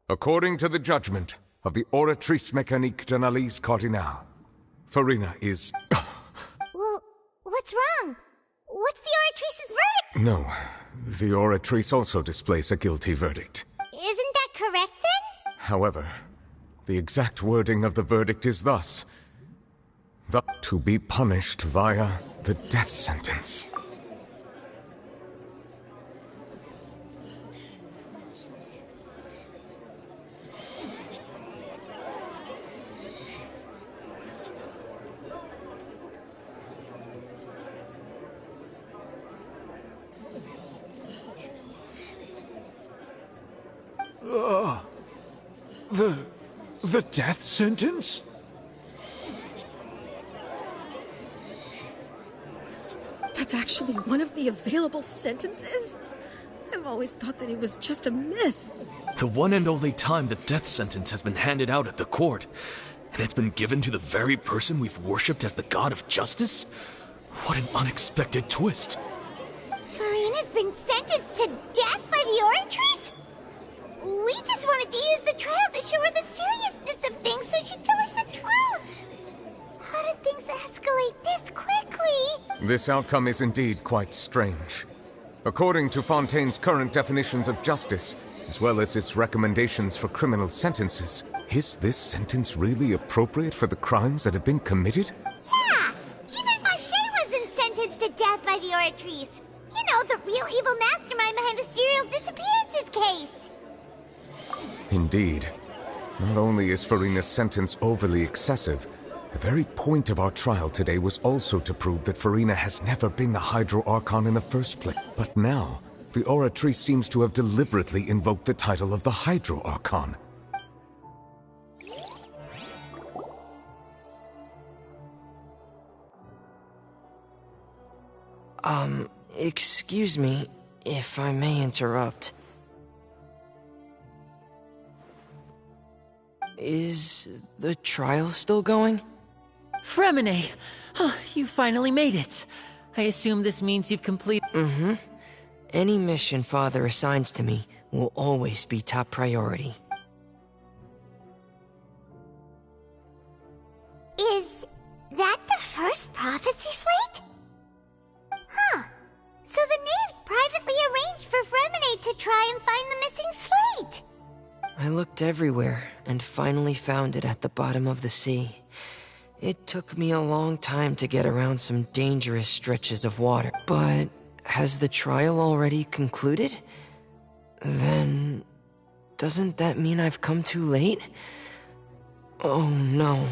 According to the judgment of the Oratrice Mécanique d'Analyse Cardinale, Furina is... Well, what's wrong? What's the Oratrice's verdict? No, the Oratrice also displays a guilty verdict. Isn't that correct, then? However, the exact wording of the verdict is thus: to be punished via the death sentence. The death sentence? That's actually one of the available sentences? I've always thought that it was just a myth. The one and only time the death sentence has been handed out at the court, and it's been given to the very person we've worshipped as the god of justice? What an unexpected twist. Furina's been sentenced to death by the Oratrice? We just wanted to use the trial to show her the seriousness of things so she'd tell us the truth. How did things escalate this quickly? This outcome is indeed quite strange. According to Fontaine's current definitions of justice, as well as its recommendations for criminal sentences, is this sentence really appropriate for the crimes that have been committed? Yeah! Even Vacher wasn't sentenced to death by the Oratrice. You know, the real evil mastermind behind the serial disappearances case. Indeed. Not only is Furina's sentence overly excessive, the very point of our trial today was also to prove that Furina has never been the Hydro Archon in the first place. But now, the Oratrice seems to have deliberately invoked the title of the Hydro Archon. Excuse me, if I may interrupt. Is the trial still going? Fremine! Oh, you finally made it. I assume this means you've completed— Mm-hmm. Any mission Father assigns to me will always be top priority. Is that the first prophecy slate? Huh. So the knave privately arranged for Fremine to try and find the missing slate. I looked everywhere and finally found it at the bottom of the sea. It took me a long time to get around some dangerous stretches of water. But has the trial already concluded? Then doesn't that mean I've come too late? Oh no.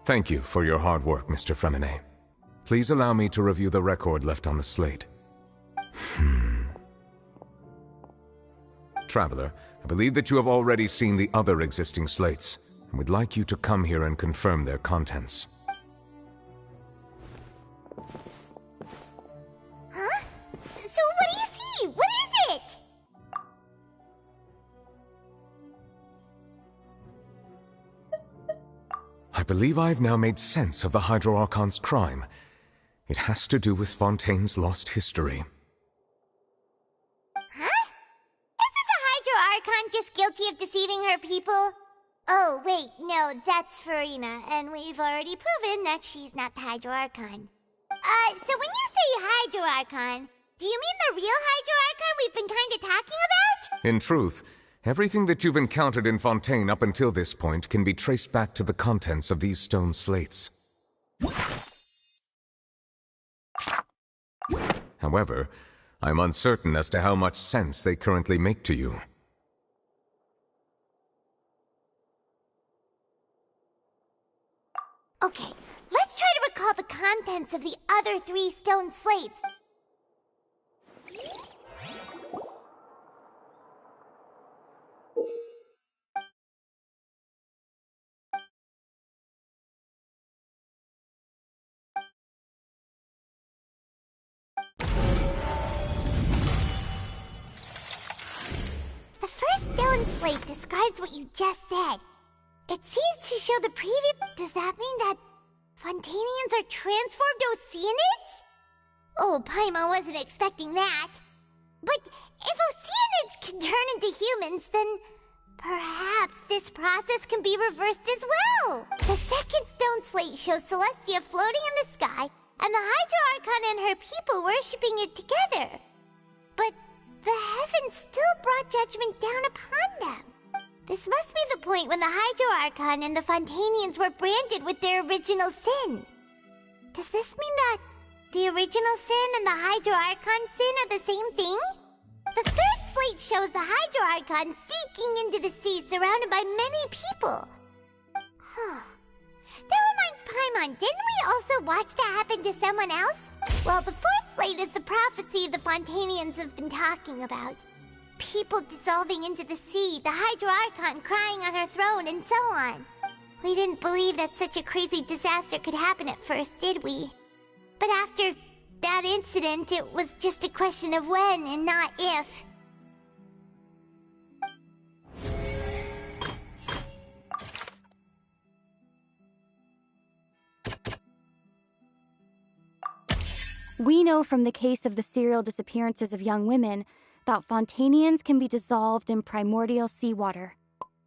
Thank you for your hard work, Mr. Fremine. Please allow me to review the record left on the slate. Traveler, I believe that you have already seen the other existing slates, and would like you to come here and confirm their contents. Huh? So what do you see? What is it? I believe I've now made sense of the Hydro Archon's crime. It has to do with Fontaine's lost history. Huh? Isn't the Hydro Archon just guilty of deceiving her people? Oh, wait, no, that's Farina, and we've already proven that she's not the Hydro Archon. So when you say Hydro Archon, do you mean the real Hydro Archon we've been kinda talking about? In truth, everything that you've encountered in Fontaine up until this point can be traced back to the contents of these stone slates. However, I'm uncertain as to how much sense they currently make to you. Okay, let's try to recall the contents of the other 3 stone slates. The first stone slate describes what you just said. It seems to show the previous— Does that mean that Fontanians are transformed Oceanids? Oh, Paimon wasn't expecting that. But if Oceanids can turn into humans, then perhaps this process can be reversed as well. The second stone slate shows Celestia floating in the sky and the Hydro Archon and her people worshipping it together. But the heavens still brought judgment down upon them. This must be the point when the Hydro Archon and the Fontanians were branded with their original sin. Does this mean that the original sin and the Hydro Archon sin are the same thing? The third slate shows the Hydro Archon sinking into the sea surrounded by many people. Huh. That reminds Paimon, didn't we also watch that happen to someone else? Well, the fourth slate is the prophecy the Fontanians have been talking about. People dissolving into the sea, the Hydro Archon crying on her throne, and so on. We didn't believe that such a crazy disaster could happen at first, did we? But after that incident, it was just a question of when and not if. We know from the case of the serial disappearances of young women that Fontanians can be dissolved in primordial seawater.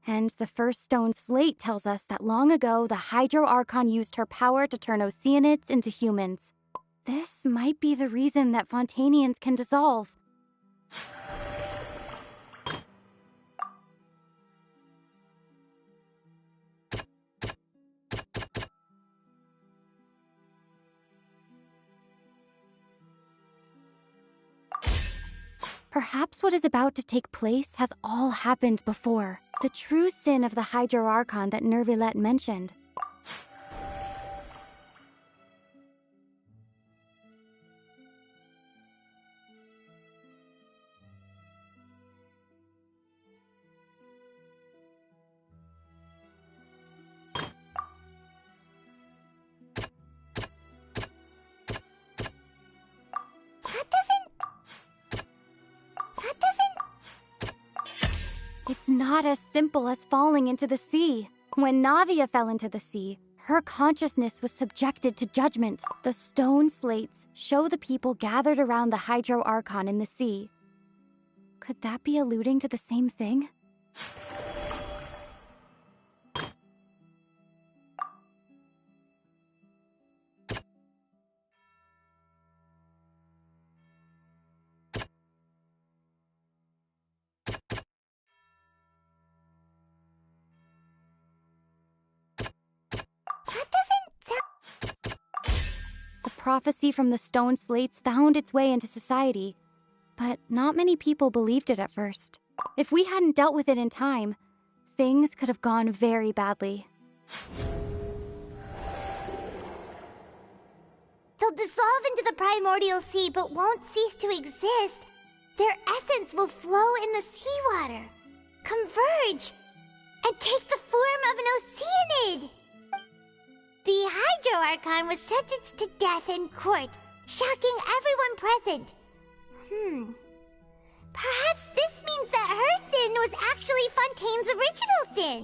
And the first stone slate tells us that long ago the Hydro Archon used her power to turn Oceanids into humans. This might be the reason that Fontanians can dissolve. Perhaps what is about to take place has all happened before. The true sin of the Hydro Archon that Nervilette mentioned. not as simple as falling into the sea. When Navia fell into the sea, her consciousness was subjected to judgment. The stone slates show the people gathered around the Hydro Archon in the sea. Could that be alluding to the same thing? The prophecy from the stone slates found its way into society, but not many people believed it at first. If we hadn't dealt with it in time, things could have gone very badly. They'll dissolve into the primordial sea but won't cease to exist. Their essence will flow in the seawater, converge, and take the form of an Oceanid. The Hydro Archon was sentenced to death in court, shocking everyone present. Perhaps this means that her sin was actually Fontaine's original sin.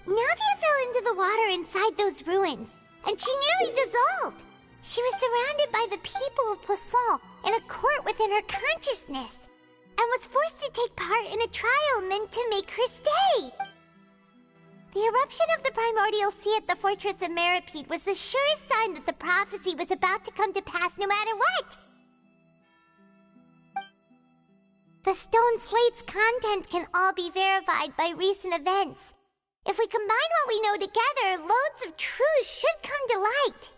Navia fell into the water inside those ruins, and she nearly dissolved. She was surrounded by the people of Poisson in a court within her consciousness, and was forced to take part in a trial meant to make her stay. The eruption of the primordial sea at the fortress of Meripede was the surest sign that the prophecy was about to come to pass no matter what. The stone slate's contents can all be verified by recent events. If we combine what we know together, loads of truths should come to light.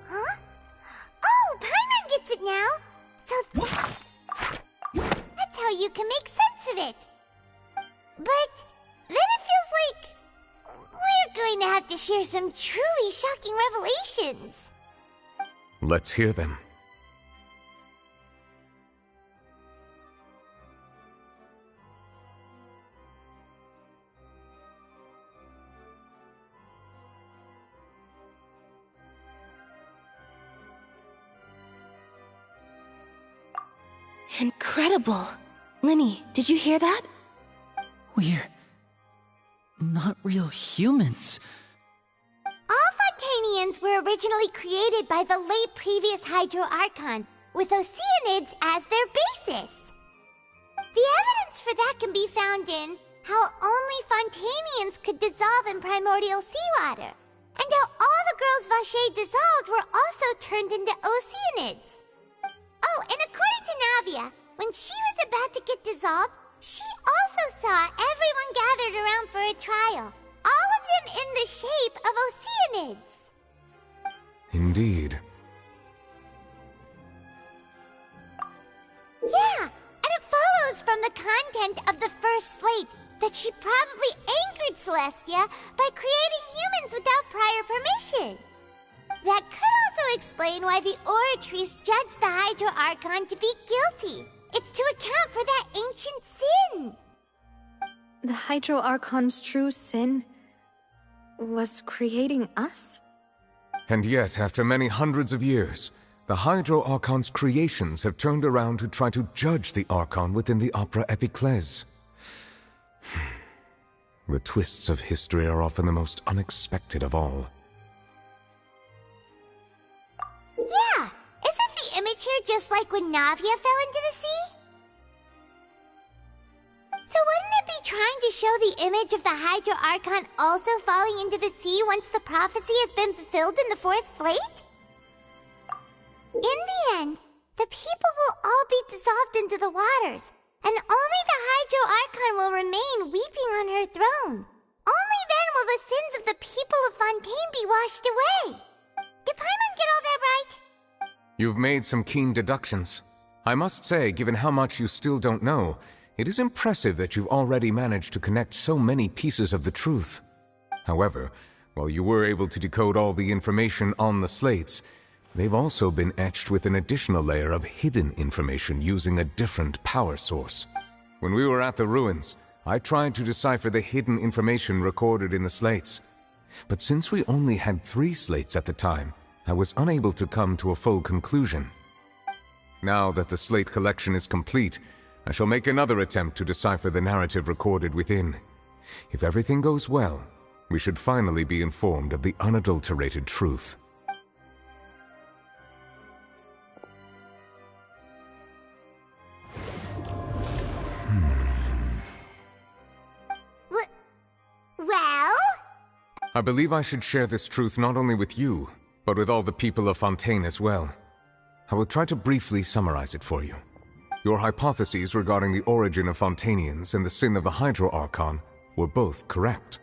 Huh? Oh, Paimon gets it now! So that's how you can make sense of it. But then it feels like we're going to have to share some truly shocking revelations. Let's hear them. Incredible! Linny, did you hear that? We're not real humans. All Fontanians were originally created by the late previous Hydro Archon, with Oceanids as their basis. The evidence for that can be found in how only Fontanians could dissolve in primordial seawater, and how all the girls Vacher dissolved were also turned into Oceanids. Oh, and according to Navia, when she was about to get dissolved, she also saw everyone gathered around for a trial, all of them in the shape of Oceanids. Indeed. Yeah, and it follows from the content of the first slate that she probably angered Celestia by creating humans without prior permission. That could also explain why the Oratrice judged the Hydro Archon to be guilty. It's to account for that ancient sin. The Hydro Archon's true sin was creating us? And yet, after many hundreds of years, the Hydro Archon's creations have turned around to try to judge the Archon within the Opera Epiclese. The twists of history are often the most unexpected of all. Yeah, isn't the image here just like when Navia fell into the sea? So wouldn't it be trying to show the image of the Hydro Archon also falling into the sea once the prophecy has been fulfilled in the fourth slate? In the end, the people will all be dissolved into the waters, and only the Hydro Archon will remain weeping on her throne. Only then will the sins of the people of Fontaine be washed away. Did Paimon get all that right? You've made some keen deductions. I must say, given how much you still don't know, it is impressive that you've already managed to connect so many pieces of the truth. However, while you were able to decode all the information on the slates, they've also been etched with an additional layer of hidden information using a different power source. When we were at the ruins, I tried to decipher the hidden information recorded in the slates. But since we only had 3 slates at the time, I was unable to come to a full conclusion. Now that the slate collection is complete, I shall make another attempt to decipher the narrative recorded within. If everything goes well, we should finally be informed of the unadulterated truth. Well? I believe I should share this truth not only with you, but with all the people of Fontaine as well. I will try to briefly summarize it for you. Your hypotheses regarding the origin of Fontainians and the sin of the Hydro Archon were both correct.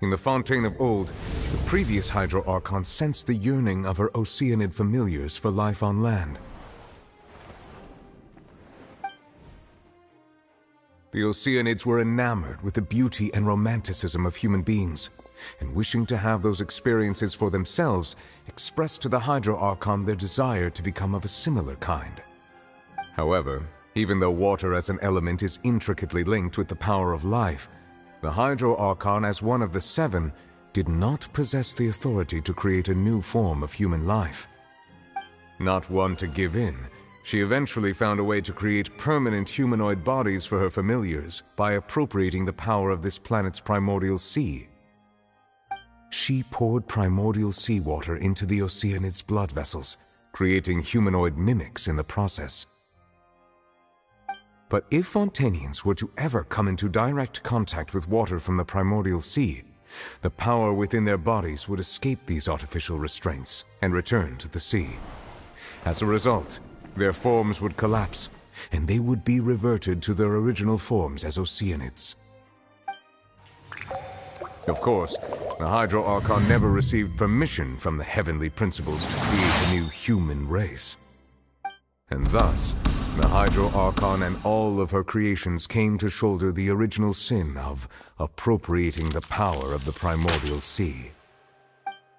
In the Fontaine of old, the previous Hydro Archon sensed the yearning of her Oceanid familiars for life on land. The Oceanids were enamored with the beauty and romanticism of human beings, and wishing to have those experiences for themselves, expressed to the Hydro Archon their desire to become of a similar kind. However, even though water as an element is intricately linked with the power of life, the Hydro Archon, as one of the 7, did not possess the authority to create a new form of human life. Not one to give in, she eventually found a way to create permanent humanoid bodies for her familiars by appropriating the power of this planet's primordial sea. She poured primordial seawater into the Oceanids' blood vessels, creating humanoid mimics in the process. But if Fontainians were to ever come into direct contact with water from the primordial sea, the power within their bodies would escape these artificial restraints and return to the sea. As a result, their forms would collapse, and they would be reverted to their original forms as Oceanids. Of course, the Hydro Archon never received permission from the heavenly principles to create a new human race. And thus, the Hydro Archon and all of her creations came to shoulder the original sin of appropriating the power of the primordial sea.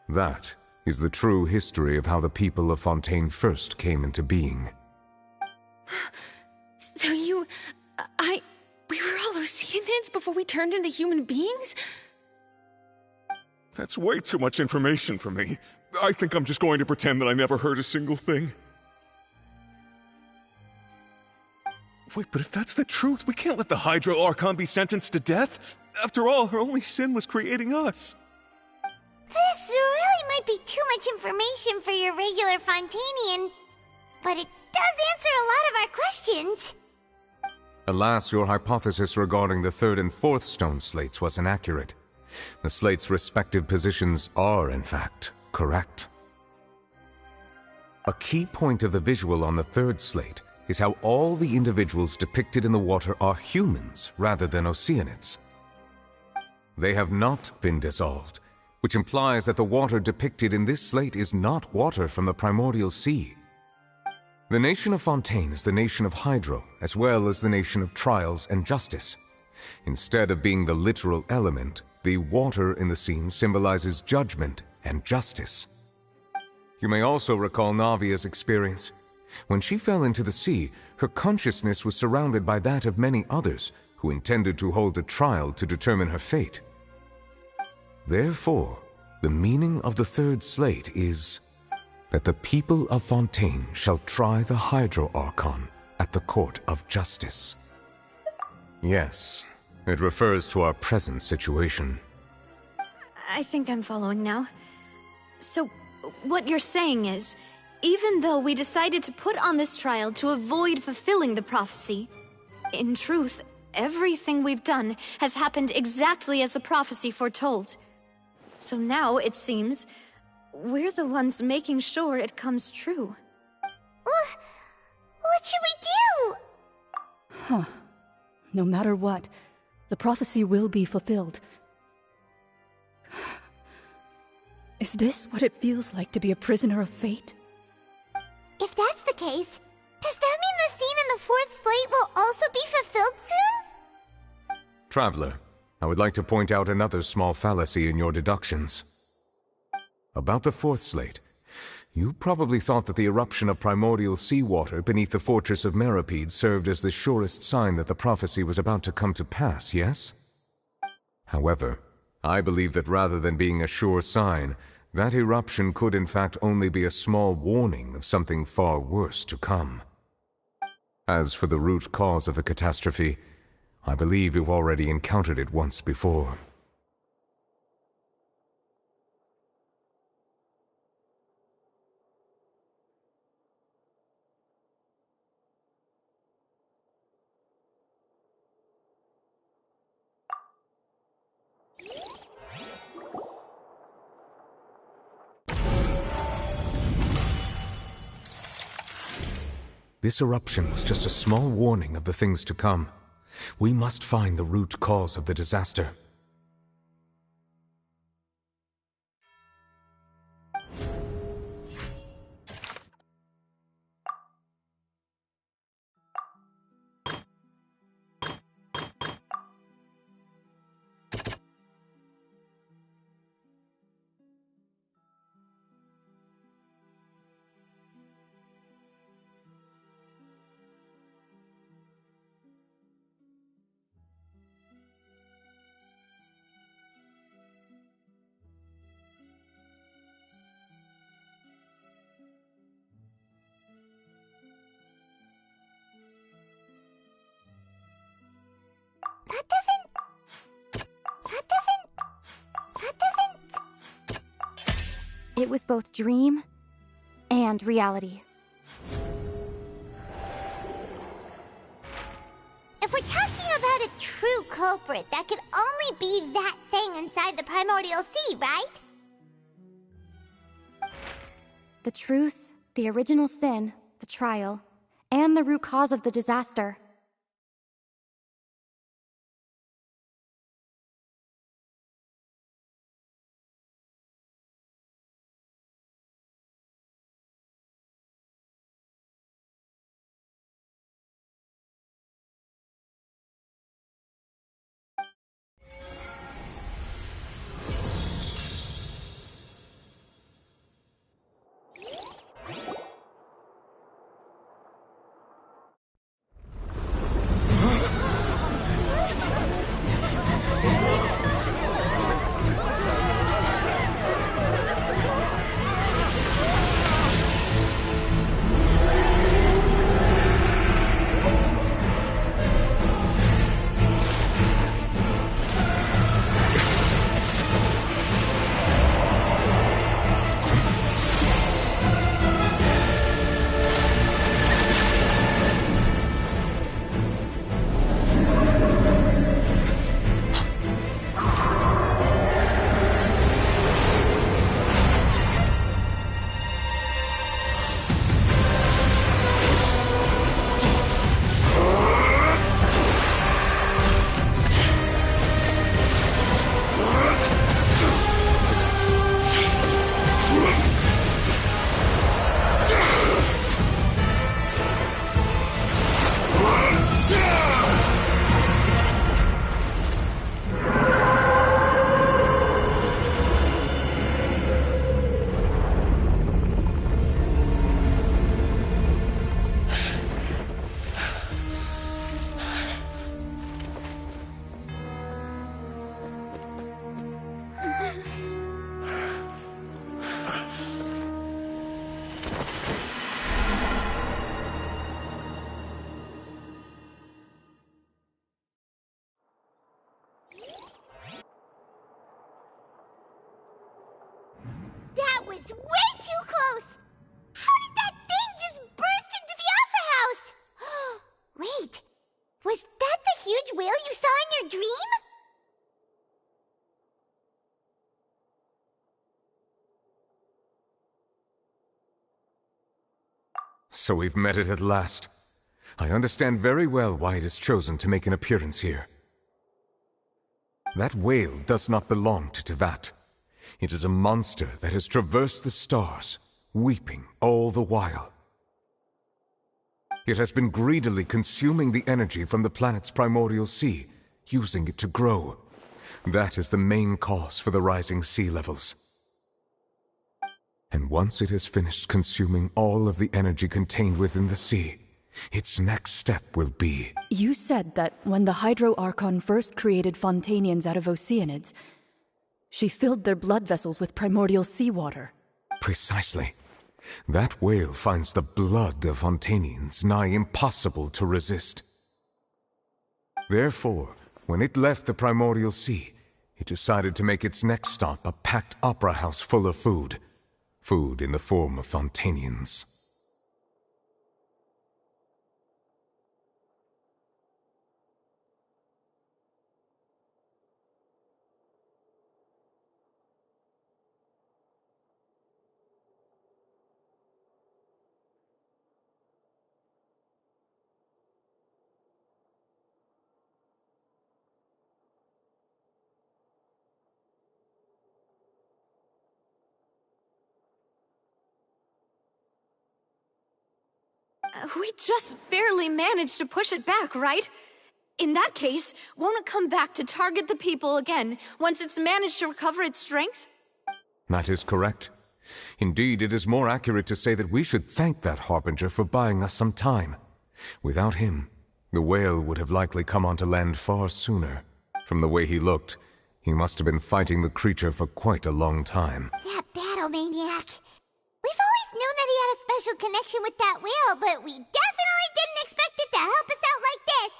That is the true history of how the people of Fontaine first came into being. So we were all Oceanids before we turned into human beings? That's way too much information for me. I think I'm just going to pretend that I never heard a single thing. Wait, but if that's the truth, we can't let the Hydro Archon be sentenced to death. After all, her only sin was creating us. This really might be too much information for your regular Fontainian, but it does answer a lot of our questions. Alas, your hypothesis regarding the 3rd and 4th stone slates was inaccurate. The slates' respective positions are, in fact, correct. A key point of the visual on the 3rd slate is how all the individuals depicted in the water are humans rather than Oceanids. They have not been dissolved, which implies that the water depicted in this slate is not water from the primordial sea. The nation of Fontaine is the nation of Hydro, as well as the nation of Trials and Justice. Instead of being the literal element, the water in the scene symbolizes judgment and justice. You may also recall Navia's experience. When she fell into the sea, her consciousness was surrounded by that of many others who intended to hold a trial to determine her fate. Therefore, the meaning of the 3rd slate is that the people of Fontaine shall try the Hydro Archon at the court of justice. Yes, it refers to our present situation. I think I'm following now. So, what you're saying is, even though we decided to put on this trial to avoid fulfilling the prophecy, in truth, everything we've done has happened exactly as the prophecy foretold. So now, it seems, we're the ones making sure it comes true. What should we do? Huh. No matter what, the prophecy will be fulfilled. Is this what it feels like to be a prisoner of fate? If that's the case, does that mean the scene in the 4th slate will also be fulfilled soon? Traveler, I would like to point out another small fallacy in your deductions. About the 4th slate, You probably thought that the eruption of primordial seawater beneath the fortress of Meripede served as the surest sign that the prophecy was about to come to pass, yes? However, I believe that rather than being a sure sign, that eruption could in fact only be a small warning of something far worse to come. As for the root cause of the catastrophe, I believe you've already encountered it once before. This eruption was just a small warning of the things to come. We must find the root cause of the disaster. It was both dream and reality. If we're talking about a true culprit, that could only be that thing inside the primordial sea, right? The truth, the original sin, the trial, and the root cause of the disaster. That was way too close! How did that thing just burst into the Opera House? Wait, was that the huge whale you saw in your dream? So we've met it at last. I understand very well why it has chosen to make an appearance here. That whale does not belong to Tevat. It is a monster that has traversed the stars, weeping all the while. It has been greedily consuming the energy from the planet's primordial sea, using it to grow. That is the main cause for the rising sea levels. And once it has finished consuming all of the energy contained within the sea, its next step will be... You said that when the Hydro Archon first created Fontanians out of Oceanids, she filled their blood vessels with primordial seawater. Precisely. That whale finds the blood of Fontanians nigh impossible to resist. Therefore, when it left the primordial sea, it decided to make its next stop a packed opera house full of food. Food in the form of Fontanians. We just barely managed to push it back, right? In that case, won't it come back to target the people again once it's managed to recover its strength? That is correct. Indeed, it is more accurate to say that we should thank that Harbinger for buying us some time. Without him, the whale would have likely come onto land far sooner. From the way he looked, he must have been fighting the creature for quite a long time. That battle maniac. We've always known that he had a special connection with that whale, but we definitely didn't expect it to help us out like this.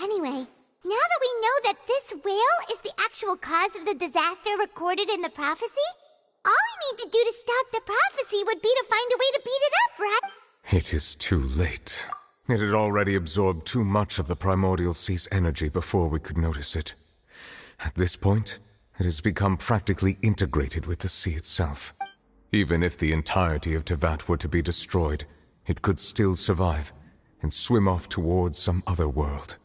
Anyway, now that we know that this whale is the actual cause of the disaster recorded in the prophecy, all we need to do to stop the prophecy would be to find a way to beat it up, right? It is too late. It had already absorbed too much of the primordial sea's energy before we could notice it. At this point, it has become practically integrated with the sea itself. Even if the entirety of Tevat were to be destroyed, it could still survive and swim off towards some other world.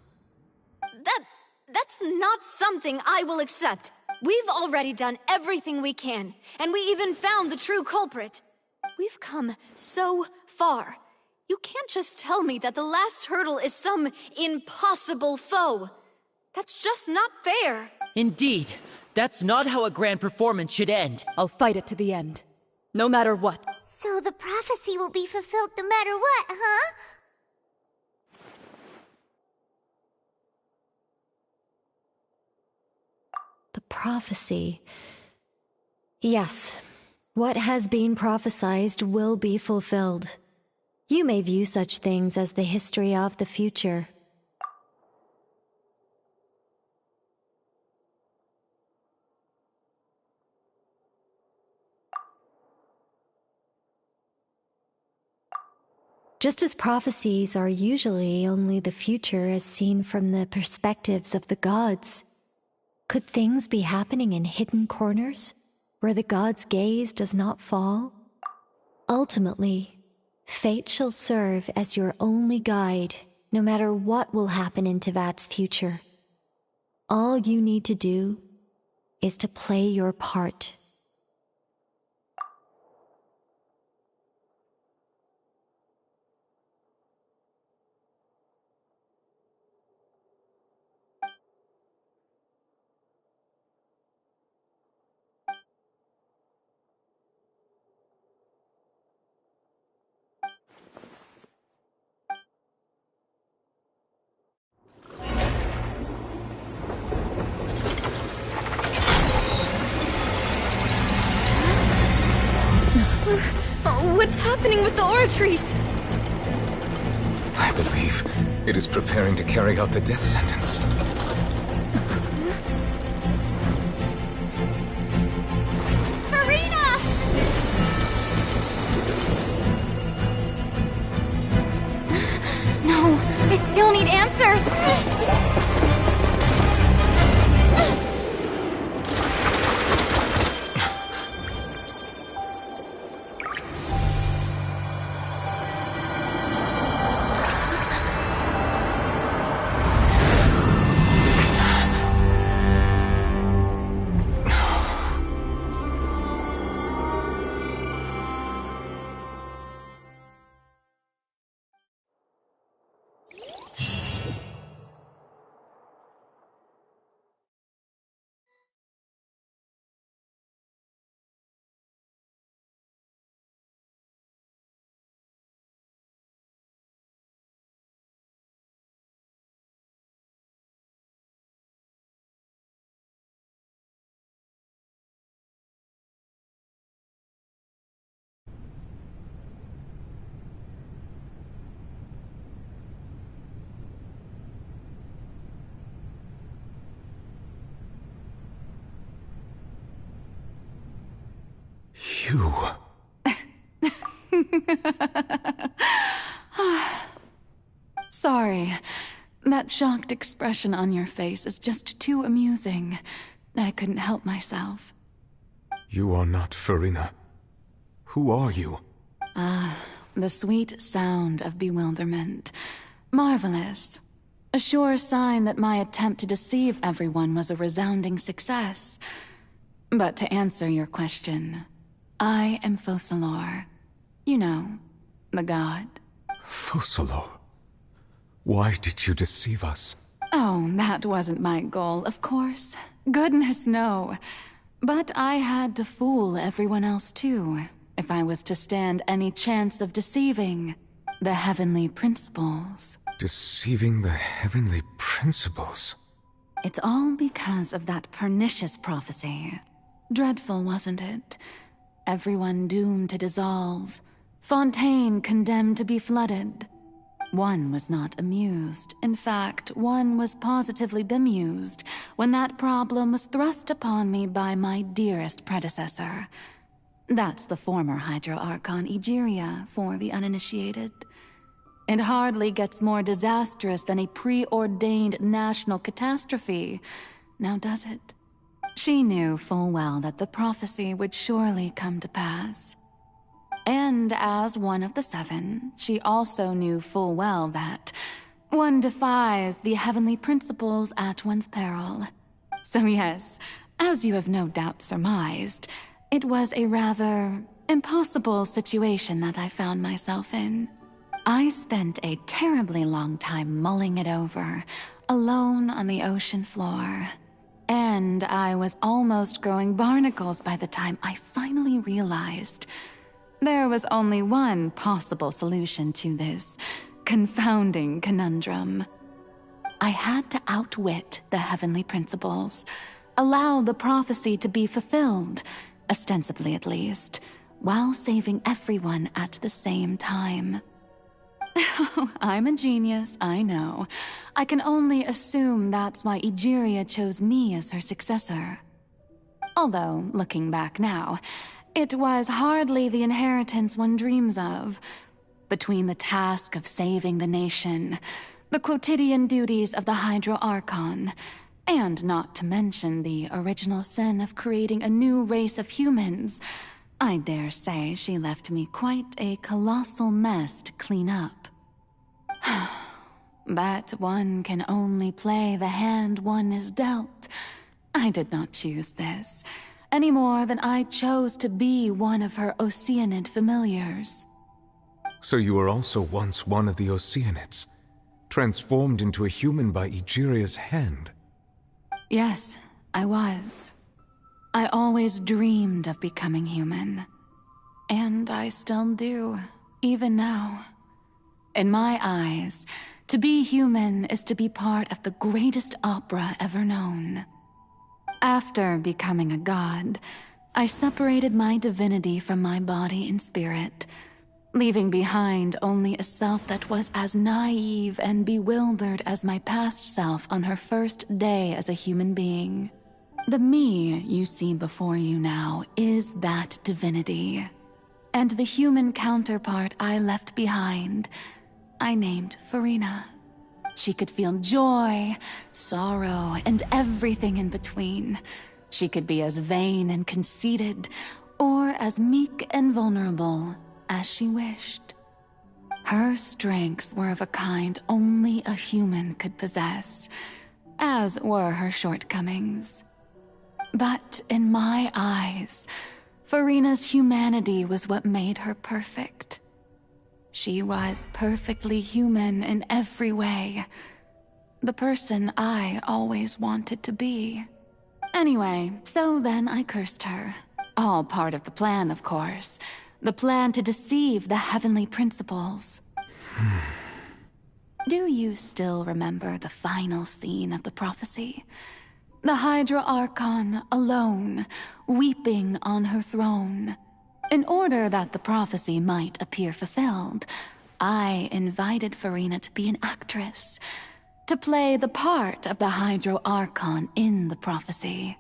That's not something I will accept. We've already done everything we can, and we even found the true culprit. We've come so far. You can't just tell me that the last hurdle is some impossible foe. That's just not fair. Indeed. That's not how a grand performance should end. I'll fight it to the end. No matter what. So the prophecy will be fulfilled no matter what, huh? The prophecy. Yes, what has been prophesied will be fulfilled. You may view such things as the history of the future. Just as prophecies are usually only the future as seen from the perspectives of the gods, could things be happening in hidden corners, where the gods' gaze does not fall? Ultimately, fate shall serve as your only guide, no matter what will happen in Tevat's future. All you need to do is to play your part. What's happening with the oratories? I believe it is preparing to carry out the death sentence. Farina! No, I still need answers. You... Sorry. That shocked expression on your face is just too amusing. I couldn't help myself. You are not Farina. Who are you? The sweet sound of bewilderment. Marvelous. A sure sign that my attempt to deceive everyone was a resounding success. But to answer your question, I am Focalor. You know, the god. Focalor? Why did you deceive us? Oh, that wasn't my goal, of course. Goodness, no. But I had to fool everyone else too, if I was to stand any chance of deceiving the heavenly principles. Deceiving the heavenly principles? It's all because of that pernicious prophecy. Dreadful, wasn't it? Everyone doomed to dissolve. Fontaine condemned to be flooded. One was not amused. In fact, one was positively bemused when that problem was thrust upon me by my dearest predecessor. That's the former Hydro Archon Egeria, for the uninitiated. It hardly gets more disastrous than a preordained national catastrophe, now does it? She knew full well that the prophecy would surely come to pass. And as one of the seven, she also knew full well that one defies the heavenly principles at one's peril. So yes, as you have no doubt surmised, it was a rather impossible situation that I found myself in. I spent a terribly long time mulling it over, alone on the ocean floor. And I was almost growing barnacles by the time I finally realized there was only one possible solution to this confounding conundrum. I had to outwit the heavenly principles, allow the prophecy to be fulfilled, ostensibly at least, while saving everyone at the same time. I'm a genius, I know. I can only assume that's why Egeria chose me as her successor. Although, looking back now, it was hardly the inheritance one dreams of. Between the task of saving the nation, the quotidian duties of the Hydro Archon, and not to mention the original sin of creating a new race of humans, I dare say she left me quite a colossal mess to clean up. But one can only play the hand one is dealt. I did not choose this, any more than I chose to be one of her Oceanid familiars. So you were also once one of the Oceanids, transformed into a human by Egeria's hand? Yes, I was. I always dreamed of becoming human. And I still do, even now. In my eyes, to be human is to be part of the greatest opera ever known. After becoming a god, I separated my divinity from my body and spirit, leaving behind only a self that was as naive and bewildered as my past self on her first day as a human being. The me you see before you now is that divinity. And the human counterpart I left behind, I named Farina. She could feel joy, sorrow, and everything in between. She could be as vain and conceited, or as meek and vulnerable as she wished. Her strengths were of a kind only a human could possess, as were her shortcomings. But in my eyes, Farina's humanity was what made her perfect. She was perfectly human in every way. The person I always wanted to be. Anyway, so then I cursed her. All part of the plan, of course. The plan to deceive the heavenly principles. Do you still remember the final scene of the prophecy? The Hydra Archon alone, weeping on her throne. In order that the prophecy might appear fulfilled, I invited Farina to be an actress, to play the part of the Hydro Archon in the prophecy.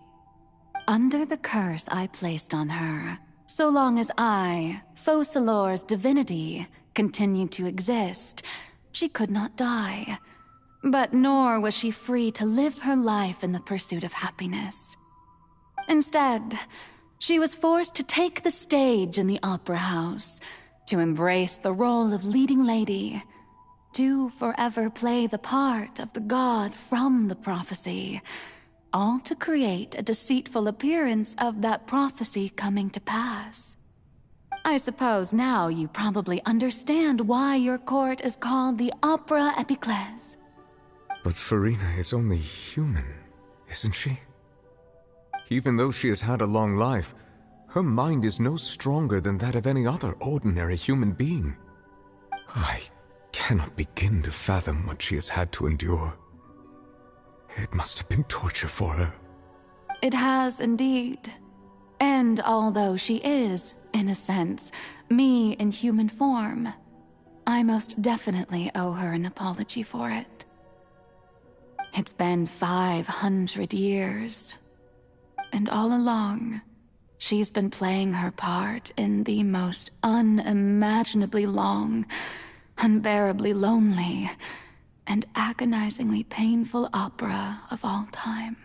Under the curse I placed on her, So long as I, Focalor's divinity, continued to exist, she could not die. But nor was she free to live her life in the pursuit of happiness. Instead, she was forced to take the stage in the opera house, to embrace the role of leading lady, to forever play the part of the god from the prophecy, all to create a deceitful appearance of that prophecy coming to pass. I suppose now you probably understand why your court is called the Opera Epiclese. But Farina is only human, isn't she? Even though she has had a long life, her mind is no stronger than that of any other ordinary human being. I cannot begin to fathom what she has had to endure. It must have been torture for her. It has indeed. And although she is, in a sense, me in human form, I most definitely owe her an apology for it. It's been 500 years. And all along, she's been playing her part in the most unimaginably long, unbearably lonely, and agonizingly painful opera of all time.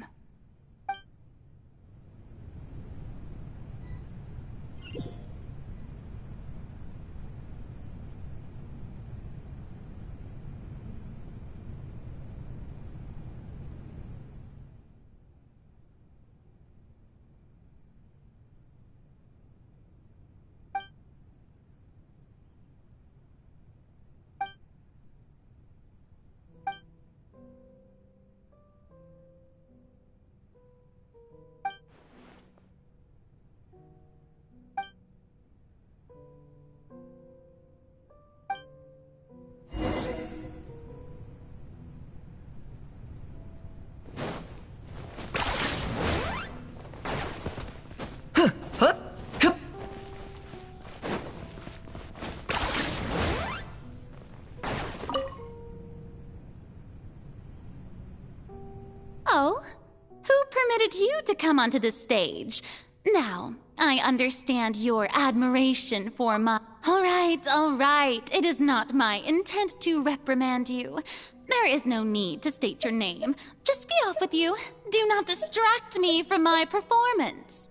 Oh? Who permitted you to come onto this stage? Now, I understand your admiration for my... All right. It is not my intent to reprimand you. There is no need to state your name. Just be off with you. Do not distract me from my performance.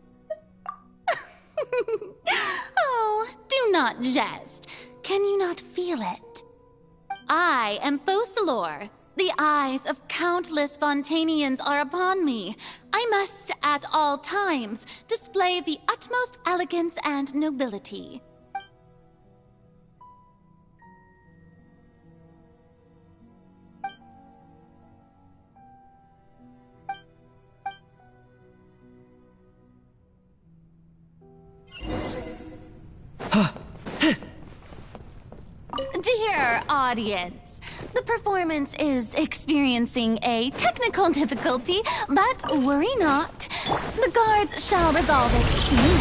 Oh, do not jest. Can you not feel it? I am Focalor. The eyes of countless Fontanians are upon me. I must, at all times, display the utmost elegance and nobility. Dear audience, the performance is experiencing a technical difficulty, but worry not. The guards shall resolve it soon.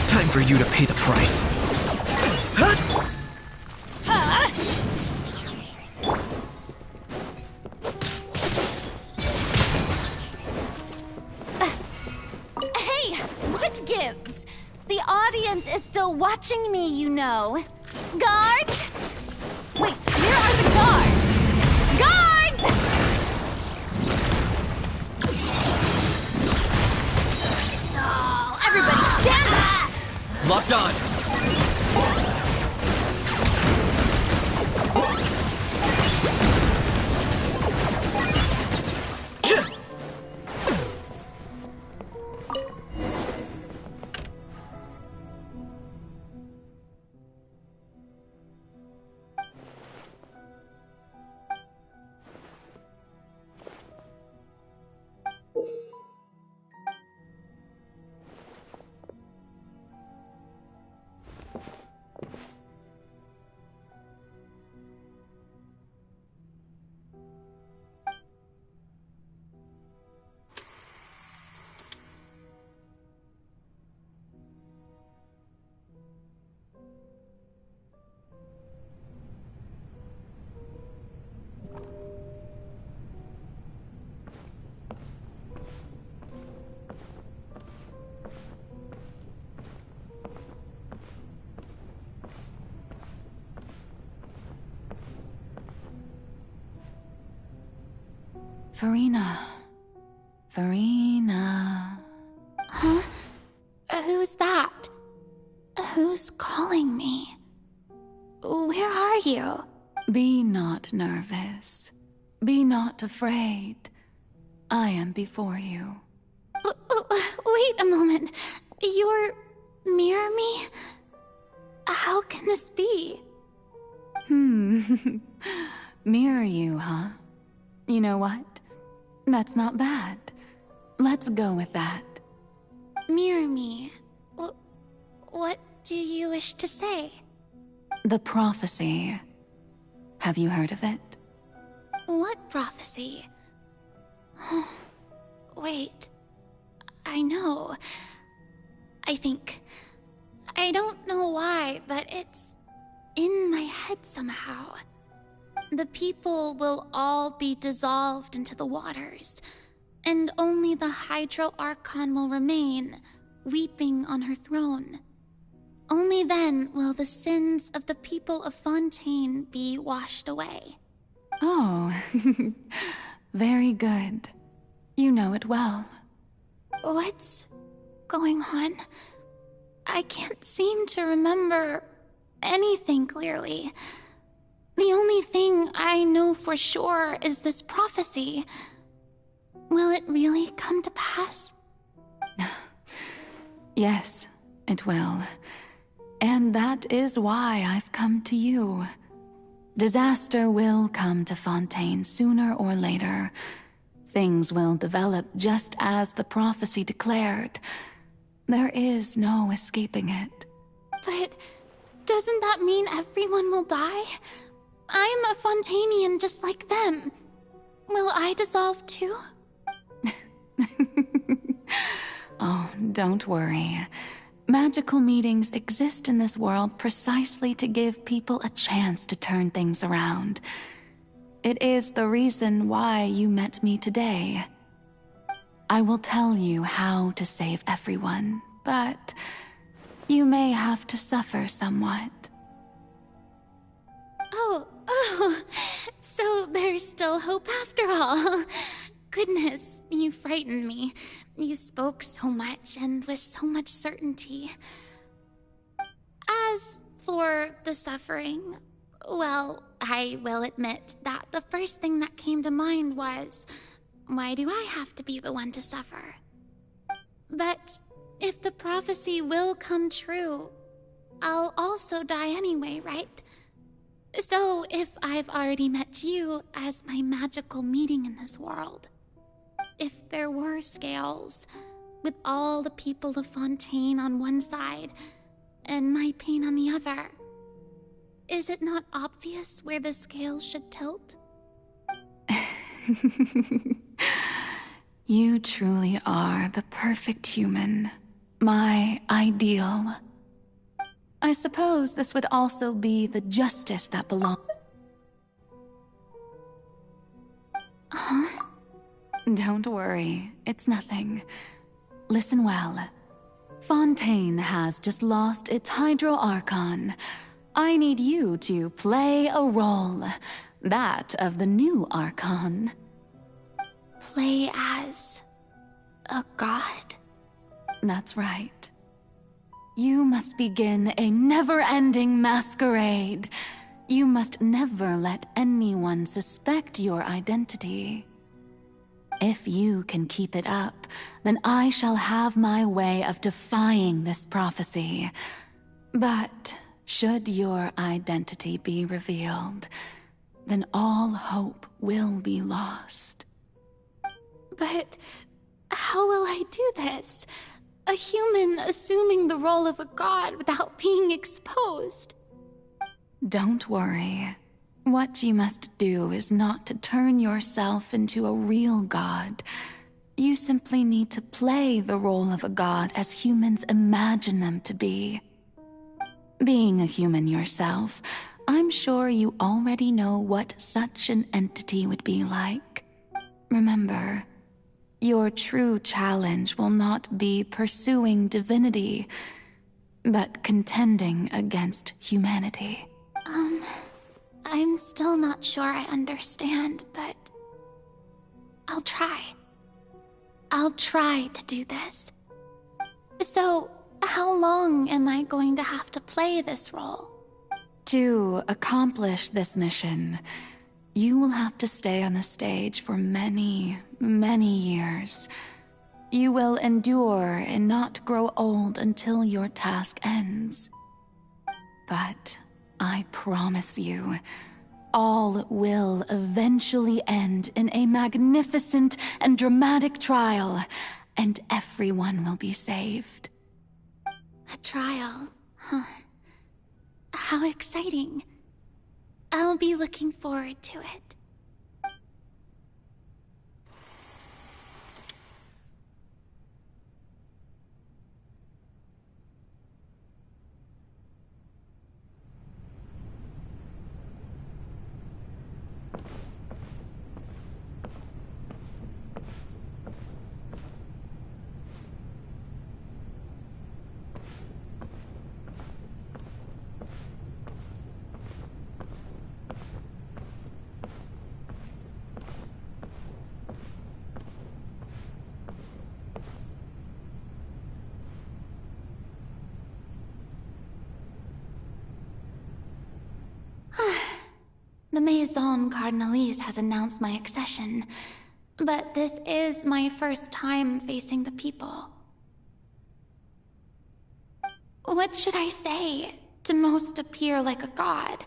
Time for you to pay the price. Hey, what gives? The audience is still watching me, you know. Guards? Wait, where are the guards? Guards! Oh, everybody stand up! Locked on. Farina. Farina. Huh? Who's that? Who's calling me? Where are you? Be not nervous. Be not afraid. I am before you. Wait a moment. You're near me? How can this be? Mirror you, huh? You know what? That's not bad. Let's go with that. Mirror me? What do you wish to say? The prophecy. Have you heard of it? What prophecy? Wait. I know. I think. I don't know why, but it's in my head somehow. The people will all be dissolved into the waters, and only the Hydro Archon will remain, weeping on her throne. Only then will the sins of the people of Fontaine be washed away. Oh, very good. You know it well. What's going on? I can't seem to remember anything clearly. The only thing I know for sure is this prophecy. Will it really come to pass? Yes, it will. And that is why I've come to you. Disaster will come to Fontaine sooner or later. Things will develop just as the prophecy declared. There is no escaping it. But doesn't that mean everyone will die? I'm a Fontainian just like them. Will I dissolve too? Oh, don't worry. Magical meetings exist in this world precisely to give people a chance to turn things around. It is the reason why you met me today. I will tell you how to save everyone, but you may have to suffer somewhat. Oh, so there's still hope after all. Goodness, you frightened me. You spoke so much and with so much certainty. As for the suffering, well, I will admit that the first thing that came to mind was, why do I have to be the one to suffer? But if the prophecy will come true, I'll also die anyway, right? So if I've already met you as my magical meeting in this world, if there were scales, with all the people of Fontaine on one side, and my pain on the other, is it not obvious where the scales should tilt? You truly are the perfect human, my ideal. I suppose this would also be the justice that belongs. Huh? Don't worry, it's nothing. Listen well. Fontaine has just lost its Hydro Archon. I need you to play a role, that of the new Archon. Play as a god? That's right. You must begin a never-ending masquerade. You must never let anyone suspect your identity. If you can keep it up, then I shall have my way of defying this prophecy. But should your identity be revealed, then all hope will be lost. But how will I do this? A human assuming the role of a god without being exposed. Don't worry. What you must do is not to turn yourself into a real god. You simply need to play the role of a god as humans imagine them to be. Being a human yourself, I'm sure you already know what such an entity would be like. Remember, your true challenge will not be pursuing divinity, but contending against humanity. I'm still not sure I understand, but I'll try. I'll try to do this. So, how long am I going to have to play this role? To accomplish this mission, you will have to stay on the stage for many, many years. You will endure and not grow old until your task ends. But I promise you, all will eventually end in a magnificent and dramatic trial, and everyone will be saved. A trial, huh? How exciting. I'll be looking forward to it. The Maison Cardinalise has announced my accession, but this is my first time facing the people. What should I say to most appear like a god?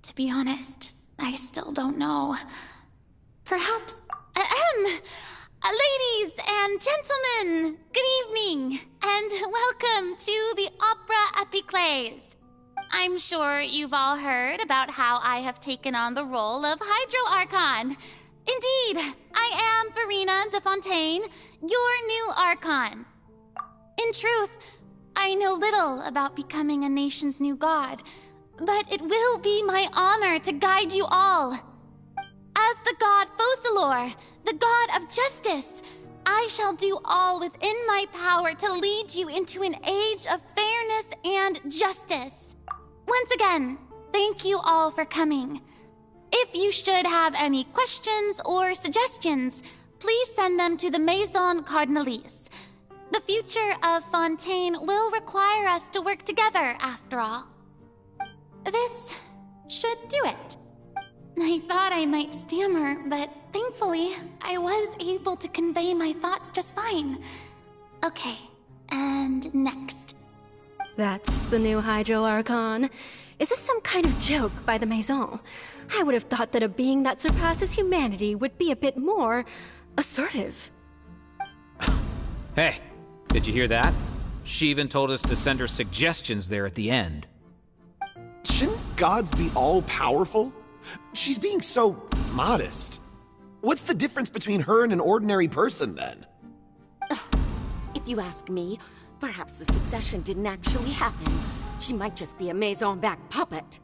To be honest, I still don't know. Perhaps... Ladies and gentlemen, good evening, and welcome to the Opera Epiclese. I'm sure you've all heard about how I have taken on the role of Hydro Archon. Indeed, I am Verena de Fontaine, your new Archon. In truth, I know little about becoming a nation's new god, but it will be my honor to guide you all. As the god Focalor, the god of justice, I shall do all within my power to lead you into an age of fairness and justice. Once again, thank you all for coming. If you should have any questions or suggestions, please send them to the Maison Cardinalise. The future of Fontaine will require us to work together, after all. This should do it. I thought I might stammer, but thankfully, I was able to convey my thoughts just fine. Okay, and next. That's the new Hydro Archon. Is this some kind of joke by the Maison? I would have thought that a being that surpasses humanity would be a bit more assertive. Hey, did you hear that? She even told us to send her suggestions there at the end. Shouldn't gods be all-powerful? She's being so modest. What's the difference between her and an ordinary person, then? If you ask me, perhaps the succession didn't actually happen. She might just be a Maison-backed puppet.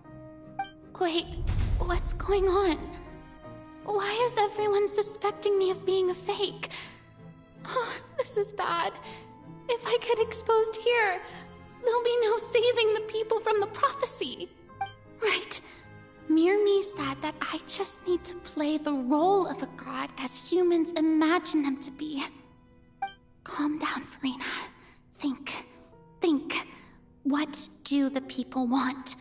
Wait, what's going on? Why is everyone suspecting me of being a fake? Oh, this is bad. If I get exposed here, there'll be no saving the people from the prophecy. Right. Mirmi said that I just need to play the role of a god as humans imagine them to be. Calm down, Verena. Think. What do the people want?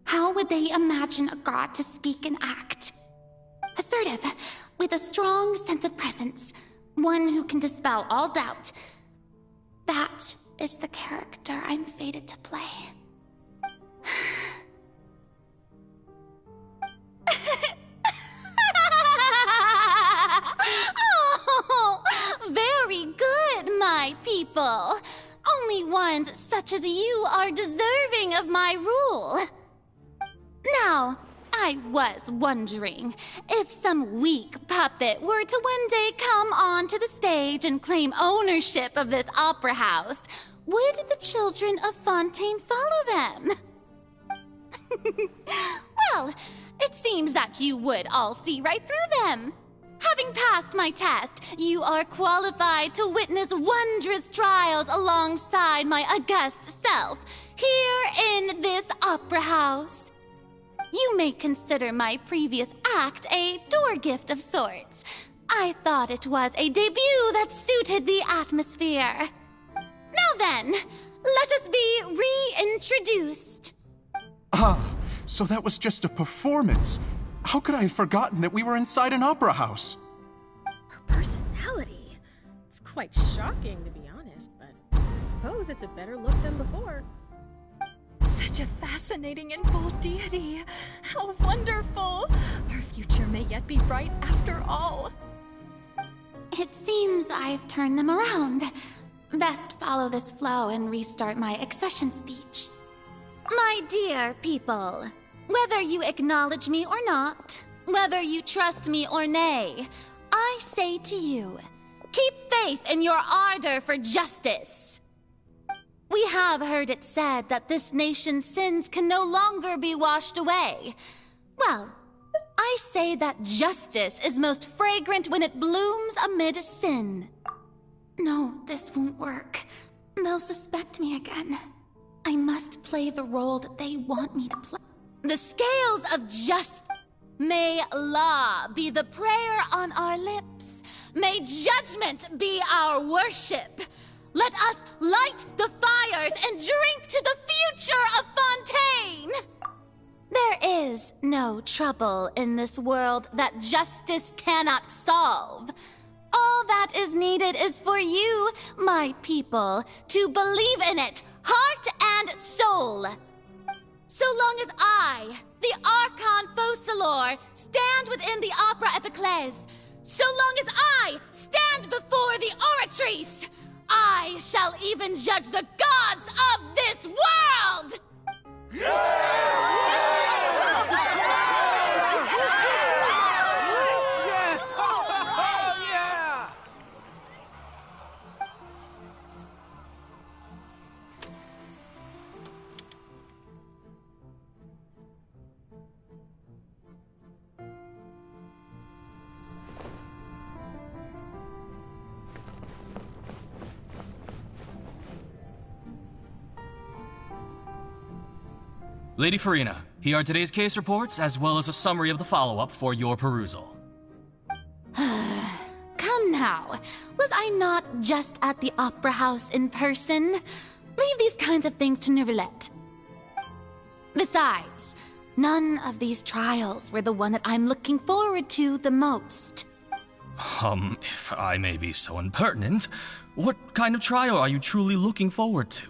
How would they imagine a god to speak and act? Assertive, with a strong sense of presence. One who can dispel all doubt. That is the character I'm fated to play. Oh, very good, my people. Only ones such as you are deserving of my rule. Now, I was wondering if some weak puppet were to one day come onto the stage and claim ownership of this opera house, would the children of Fontaine follow them? Well, it seems that you would all see right through them. Having passed my test, you are qualified to witness wondrous trials alongside my august self, here in this opera house. You may consider my previous act a door gift of sorts, I thought it was a debut that suited the atmosphere. Now then, let us be reintroduced. Ah, so that was just a performance. How could I have forgotten that we were inside an opera house? Her personality. It's quite shocking, to be honest, but I suppose it's a better look than before. Such a fascinating and bold deity. How wonderful! Our future may yet be bright after all. It seems I've turned them around. Best follow this flow and restart my accession speech. My dear people, whether you acknowledge me or not, whether you trust me or nay, I say to you, keep faith in your ardor for justice. We have heard it said that this nation's sins can no longer be washed away. Well, I say that justice is most fragrant when it blooms amid sin. No, this won't work. They'll suspect me again. I must play the role that they want me to play. The scales of justice. May law be the prayer on our lips. May judgment be our worship. Let us light the fires and drink to the future of Fontaine! There is no trouble in this world that justice cannot solve. All that is needed is for you, my people, to believe in it, heart and soul. So long as I, the Archon Focalor, stand within the Opera Epiclese, so long as I stand before the Oratrice, I shall even judge the gods of this world! Lady Farina, here are today's case reports, as well as a summary of the follow-up for your perusal. Come now, was I not just at the Opera House in person? Leave these kinds of things to Neuvillette. Besides, none of these trials were the one that I'm looking forward to the most. If I may be so impertinent, what kind of trial are you truly looking forward to?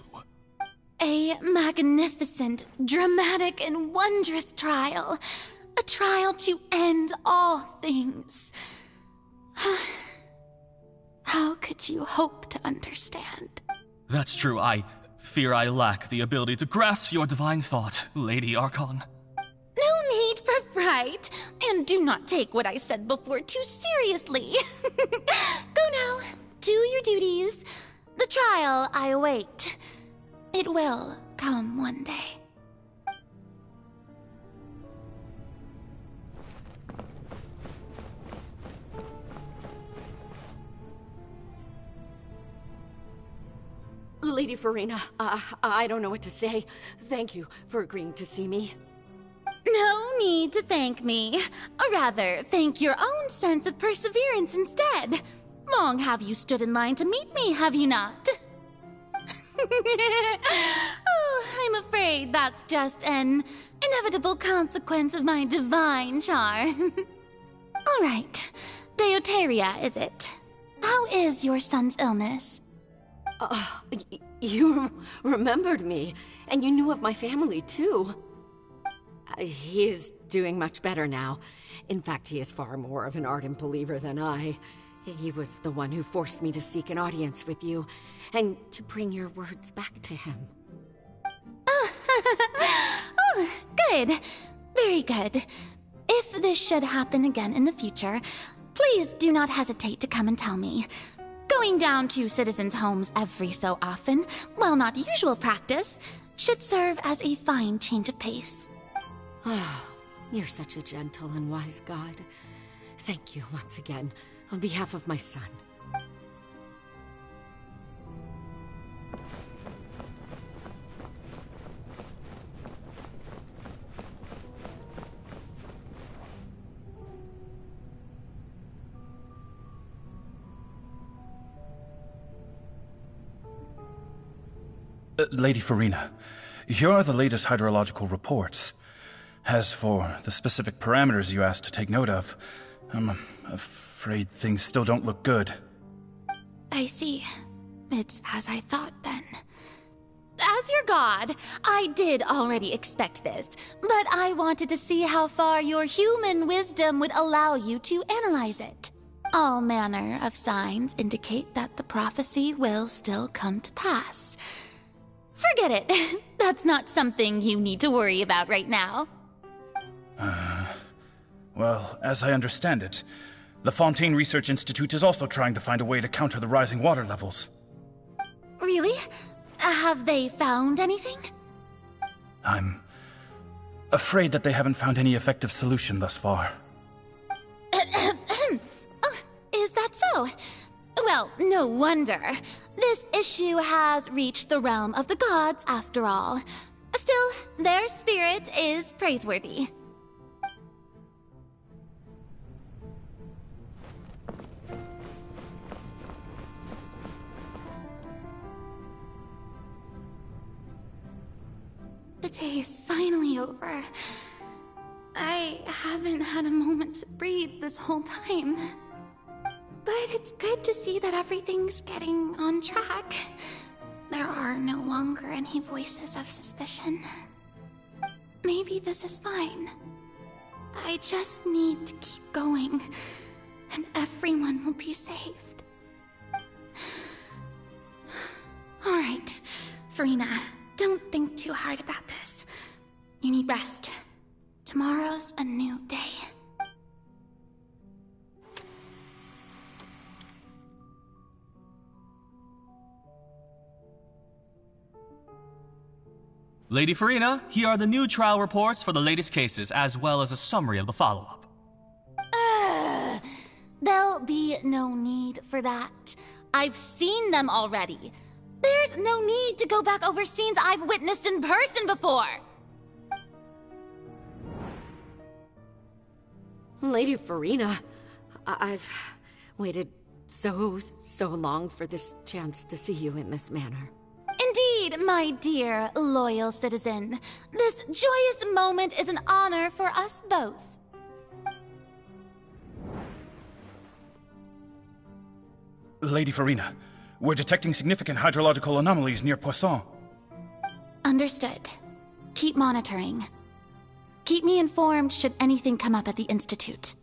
A magnificent, dramatic, and wondrous trial. A trial to end all things. How could you hope to understand? That's true. I fear I lack the ability to grasp your divine thought, Lady Archon. No need for fright, and do not take what I said before too seriously. Go now, do your duties. The trial I await. It will come one day. Lady Farina, I don't know what to say. Thank you for agreeing to see me. No need to thank me. Or rather, thank your own sense of perseverance instead. Long have you stood in line to meet me, have you not? Oh, I'm afraid that's just an inevitable consequence of my divine charm. All right, Deoteria, is it? How is your son's illness? You remembered me, and you knew of my family, too. He is doing much better now. In fact, he is far more of an ardent believer than I. He was the one who forced me to seek an audience with you, and to bring your words back to him. Oh, good. Very good. If this should happen again in the future, please do not hesitate to come and tell me. Going down to citizens' homes every so often, while not usual practice, should serve as a fine change of pace. Oh, you're such a gentle and wise god. Thank you once again, on behalf of my son. Lady Farina, here are the latest hydrological reports. As for the specific parameters you asked to take note of, I'm afraid things still don't look good. I see. It's as I thought then. As your god, I did already expect this, but I wanted to see how far your human wisdom would allow you to analyze it. All manner of signs indicate that the prophecy will still come to pass. Forget it. That's not something you need to worry about right now. Well, as I understand it, the Fontaine Research Institute is also trying to find a way to counter the rising water levels. Really? Have they found anything? I'm afraid that they haven't found any effective solution thus far. Oh, is that so? Well, no wonder. This issue has reached the realm of the gods, after all. Still, their spirit is praiseworthy. The day is finally over. I haven't had a moment to breathe this whole time. But it's good to see that everything's getting on track. There are no longer any voices of suspicion. Maybe this is fine. I just need to keep going, and everyone will be saved. All right, Farina, don't think too hard about this. You need rest. Tomorrow's a new day. Lady Farina, here are the new trial reports for the latest cases, as well as a summary of the follow-up. There'll be no need for that. I've seen them already. There's no need to go back over scenes I've witnessed in person before. Lady Farina, I've waited so long for this chance to see you in this manner. Indeed, my dear, loyal citizen. This joyous moment is an honor for us both. Lady Farina, we're detecting significant hydrological anomalies near Poisson. Understood. Keep monitoring. Keep me informed should anything come up at the Institute.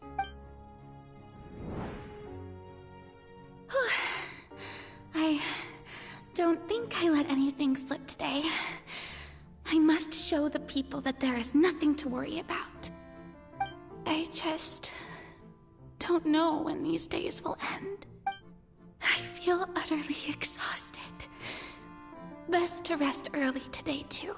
I don't think I let anything slip today. I must show the people that there is nothing to worry about. I just don't know when these days will end. I feel utterly exhausted. Best to rest early today, too.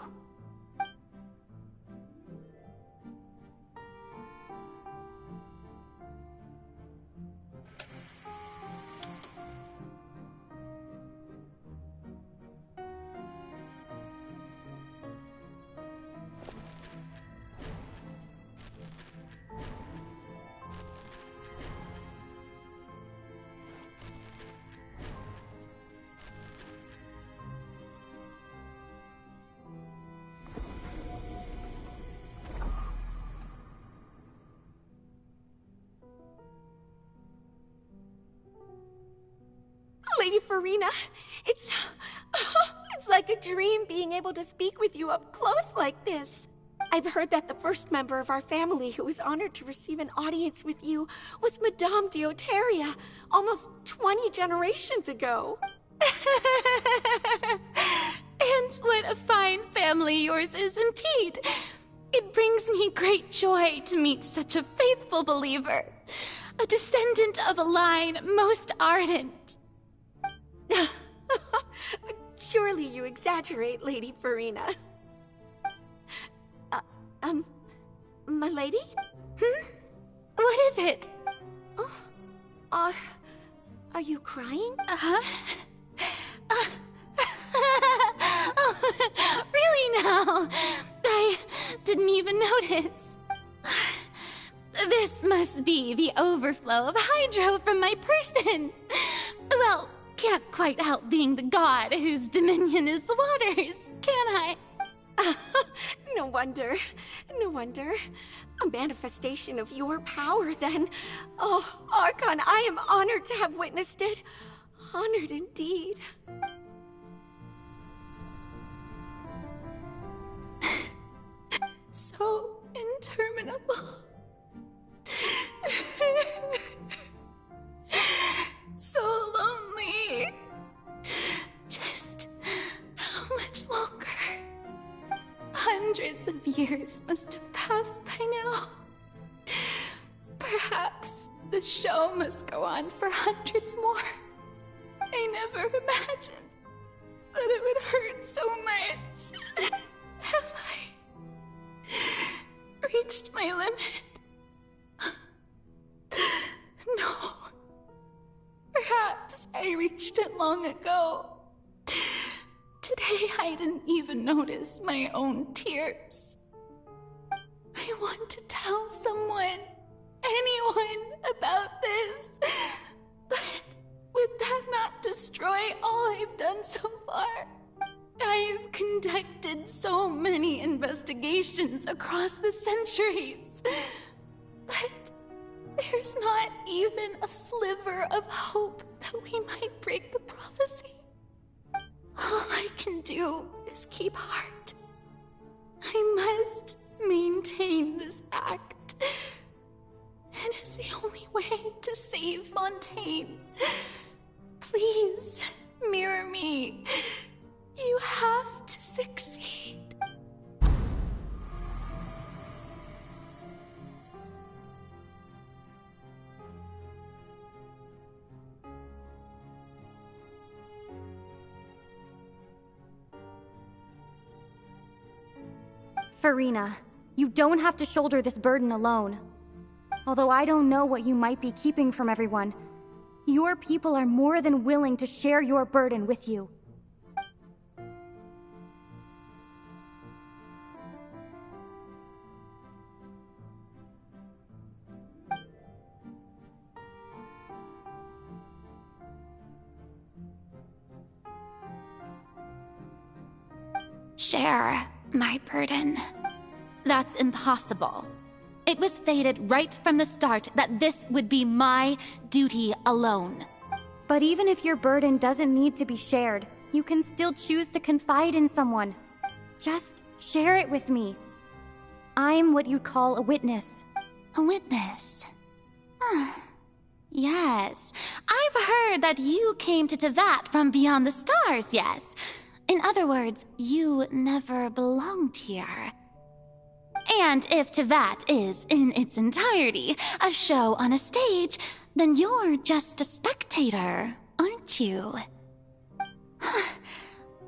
Lady Farina, it's like a dream being able to speak with you up close like this. I've heard that the first member of our family who was honored to receive an audience with you was Madame Deoteria, almost 20 generations ago. And what a fine family yours is indeed. It brings me great joy to meet such a faithful believer, a descendant of a line most ardent. Surely you exaggerate, Lady Farina. My lady? What is it? Oh, are you crying? Really now? I didn't even notice. This must be the overflow of hydro from my person. Well, can't quite help being the god whose dominion is the waters, can I? No wonder. No wonder. A manifestation of your power, then. Oh, Archon, I am honored to have witnessed it. Honored indeed. So interminable. So lonely. Just how much longer? Hundreds of years must have passed by now. Perhaps the show must go on for hundreds more. I never imagined that it would hurt so much. Have I reached my limit? No. Perhaps I reached it long ago. Today I didn't even notice my own tears. I want to tell someone, anyone, about this. But would that not destroy all I've done so far? I've conducted so many investigations across the centuries. But there's not even a sliver of hope that we might break the prophecy. All I can do is keep heart. I must maintain this act. It is the only way to save Fontaine. Please, mirror me. You have to succeed. Farina, you don't have to shoulder this burden alone. Although I don't know what you might be keeping from everyone, your people are more than willing to share your burden with you. Share my burden. That's impossible. It was fated right from the start that this would be my duty alone. But even if your burden doesn't need to be shared, you can still choose to confide in someone. Just share it with me. I'm what you'd call a witness. A witness? Yes. I've heard that you came to Tevat from beyond the stars, yes. In other words, you never belonged here. And if Tevat is, in its entirety, a show on a stage, then you're just a spectator, aren't you?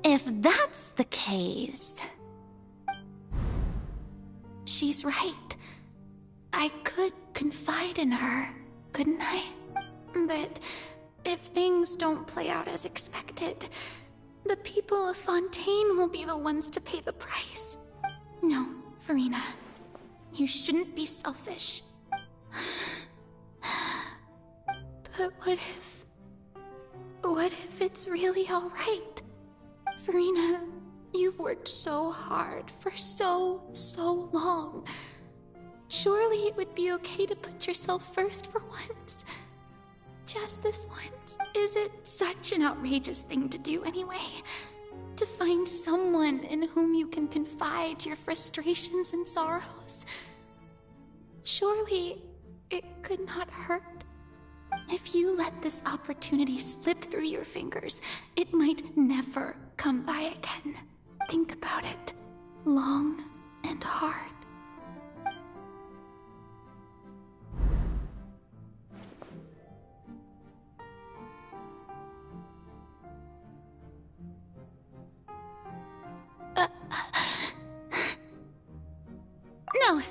If that's the case... She's right. I could confide in her, couldn't I? But if things don't play out as expected, the people of Fontaine will be the ones to pay the price. No, Farina, you shouldn't be selfish. But what if it's really all right? Farina, you've worked so hard for so long. Surely it would be okay to put yourself first for once. Just this once. Is it such an outrageous thing to do anyway? To find someone in whom you can confide your frustrations and sorrows? Surely it could not hurt. If you let this opportunity slip through your fingers, it might never come by again. Think about it long and hard. No,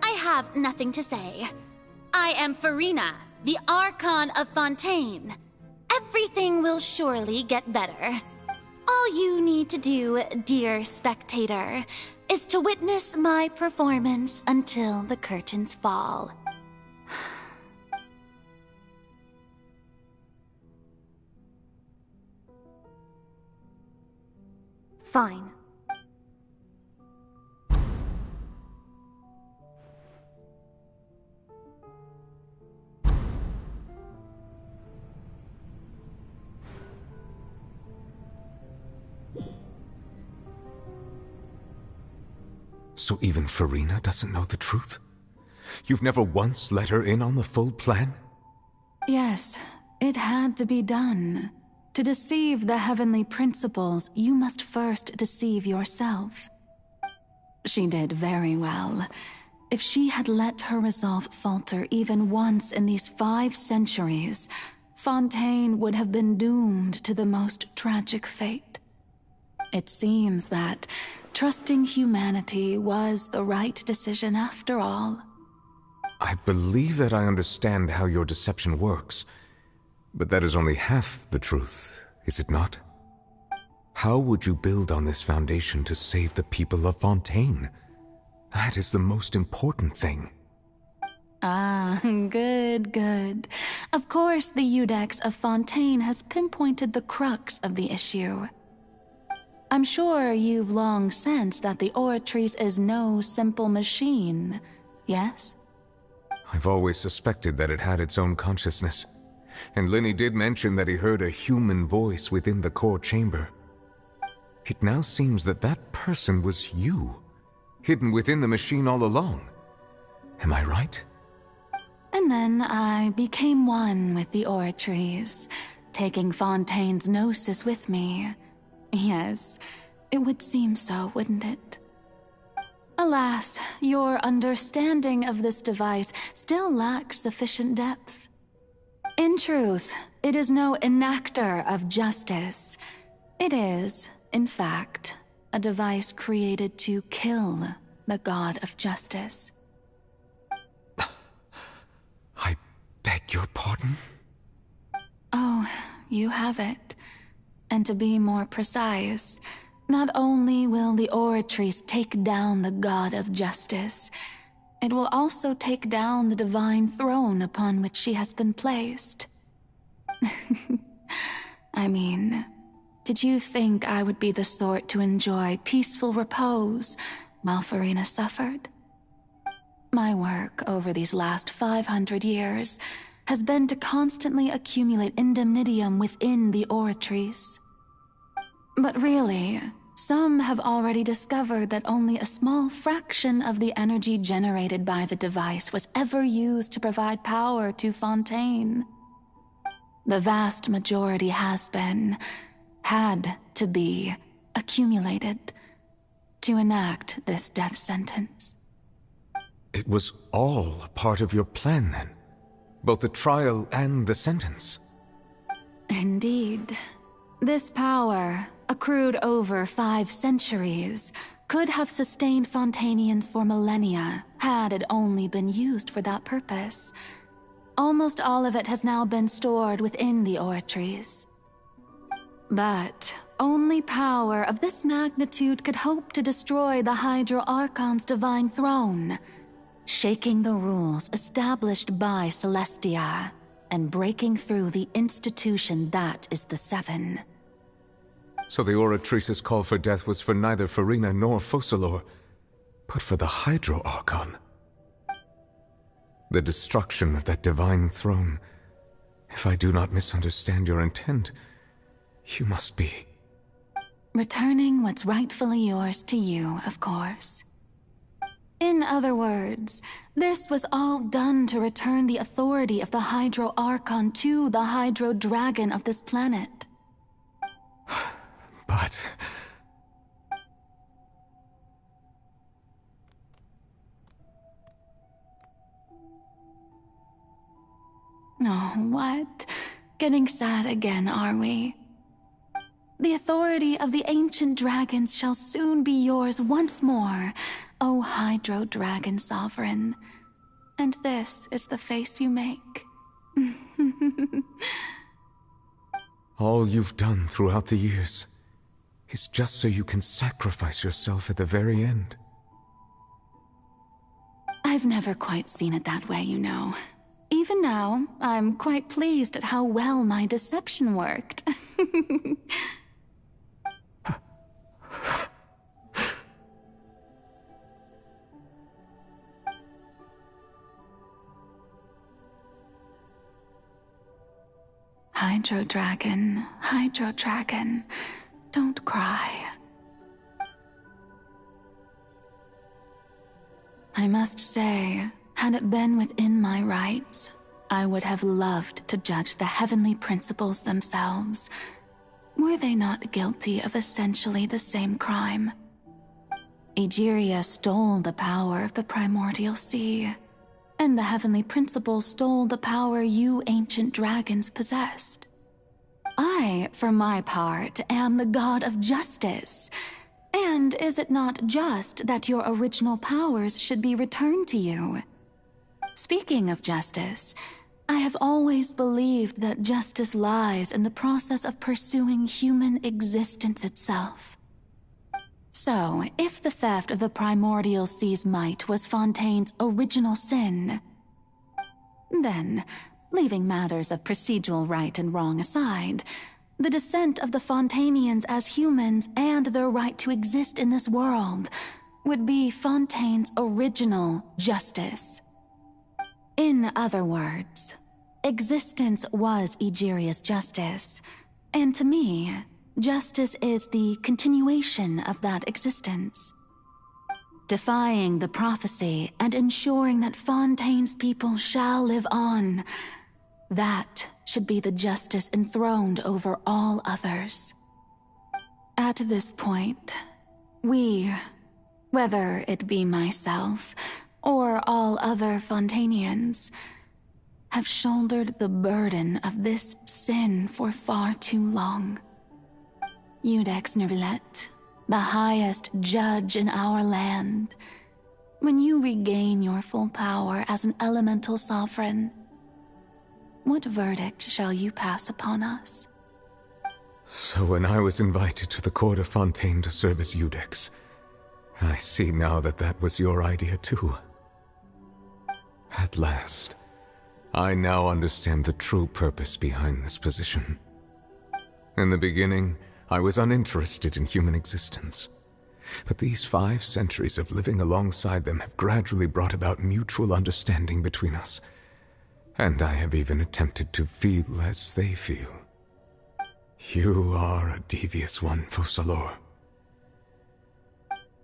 I have nothing to say. I am Farina, the Archon of Fontaine. Everything will surely get better. All you need to do, dear spectator, is to witness my performance until the curtains fall. Fine. So even Farina doesn't know the truth? You've never once let her in on the full plan? Yes, it had to be done. To deceive the heavenly principles, you must first deceive yourself. She did very well. If she had let her resolve falter even once in these 5 centuries, Fontaine would have been doomed to the most tragic fate. It seems that trusting humanity was the right decision after all. I believe that I understand how your deception works, but that is only half the truth, is it not? How would you build on this foundation to save the people of Fontaine? That is the most important thing. Ah, good. Of course, the Iudex of Fontaine has pinpointed the crux of the issue. I'm sure you've long sensed that the Oratrice is no simple machine, yes? I've always suspected that it had its own consciousness, and Lenny did mention that he heard a human voice within the core chamber. It now seems that that person was you, hidden within the machine all along. Am I right? And then I became one with the Oratrice, taking Fontaine's gnosis with me. Yes, it would seem so, wouldn't it? Alas, your understanding of this device still lacks sufficient depth. In truth, it is no enactor of justice. It is, in fact, a device created to kill the god of justice. I beg your pardon? Oh, you have it. And to be more precise, not only will the Oratrice take down the god of justice, it will also take down the divine throne upon which she has been placed. I mean, did you think I would be the sort to enjoy peaceful repose while Farina suffered? My work over these last 500 years has been to constantly accumulate indemnitium within the Oratrice. But really, some have already discovered that only a small fraction of the energy generated by the device was ever used to provide power to Fontaine. The vast majority had to be, accumulated to enact this death sentence. It was all part of your plan, then? Both the trial and the sentence? Indeed. This power, accrued over 5 centuries, could have sustained Fontainians for millennia had it only been used for that purpose. Almost all of it has now been stored within the Oratrice. But only power of this magnitude could hope to destroy the Hydro Archon's divine throne, shaking the rules established by Celestia, and breaking through the institution that is the Seven. So the Oratrice's call for death was for neither Farina nor Focalor, but for the Hydro Archon. The destruction of that divine throne. If I do not misunderstand your intent, you must be... returning what's rightfully yours to you, of course. In other words, this was all done to return the authority of the Hydro Archon to the Hydro Dragon of this planet. But... Oh, what? Getting sad again, are we? The authority of the ancient dragons shall soon be yours once more, O Hydro Dragon Sovereign. And this is the face you make. all you've done throughout the years is just so you can sacrifice yourself at the very end. I've never quite seen it that way, you know. Even now, I'm quite pleased at how well my deception worked. Hydro Dragon, don't cry. I must say, had it been within my rights, I would have loved to judge the heavenly principles themselves. Were they not guilty of essentially the same crime? Egeria stole the power of the primordial sea, and the heavenly principles stole the power you ancient dragons possessed. I, for my part, am the god of justice. And is it not just that your original powers should be returned to you? Speaking of justice, I have always believed that justice lies in the process of pursuing human existence itself. So, if the theft of the primordial sea's might was Fontaine's original sin, then, leaving matters of procedural right and wrong aside, the descent of the Fontainians as humans and their right to exist in this world would be Fontaine's original justice. In other words, existence was Egeria's justice, and to me, justice is the continuation of that existence. Defying the prophecy and ensuring that Fontaine's people shall live on, that should be the justice enthroned over all others. At this point, we, whether it be myself or all other Fontainians, have shouldered the burden of this sin for far too long. Iudex Neuvillette, the highest judge in our land, when you regain your full power as an elemental sovereign, what verdict shall you pass upon us? So when I was invited to the court of Fontaine to serve as Iudex, I see now that that was your idea too. At last, I now understand the true purpose behind this position. In the beginning, I was uninterested in human existence. But these 5 centuries of living alongside them have gradually brought about mutual understanding between us. And I have even attempted to feel as they feel. You are a devious one, Focalors.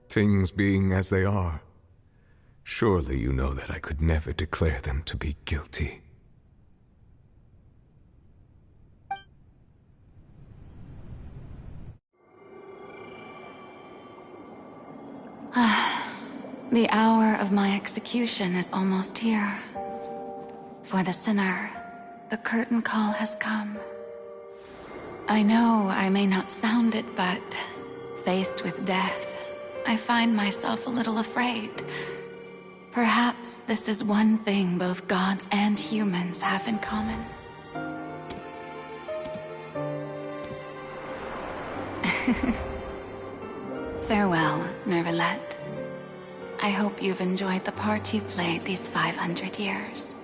Things being as they are, surely you know that I could never declare them to be guilty. The hour of my execution is almost here. For the sinner, the curtain call has come. I know I may not sound it, but faced with death, I find myself a little afraid. Perhaps this is one thing both gods and humans have in common. Farewell, Neuvillette. I hope you've enjoyed the part you played these 500 years.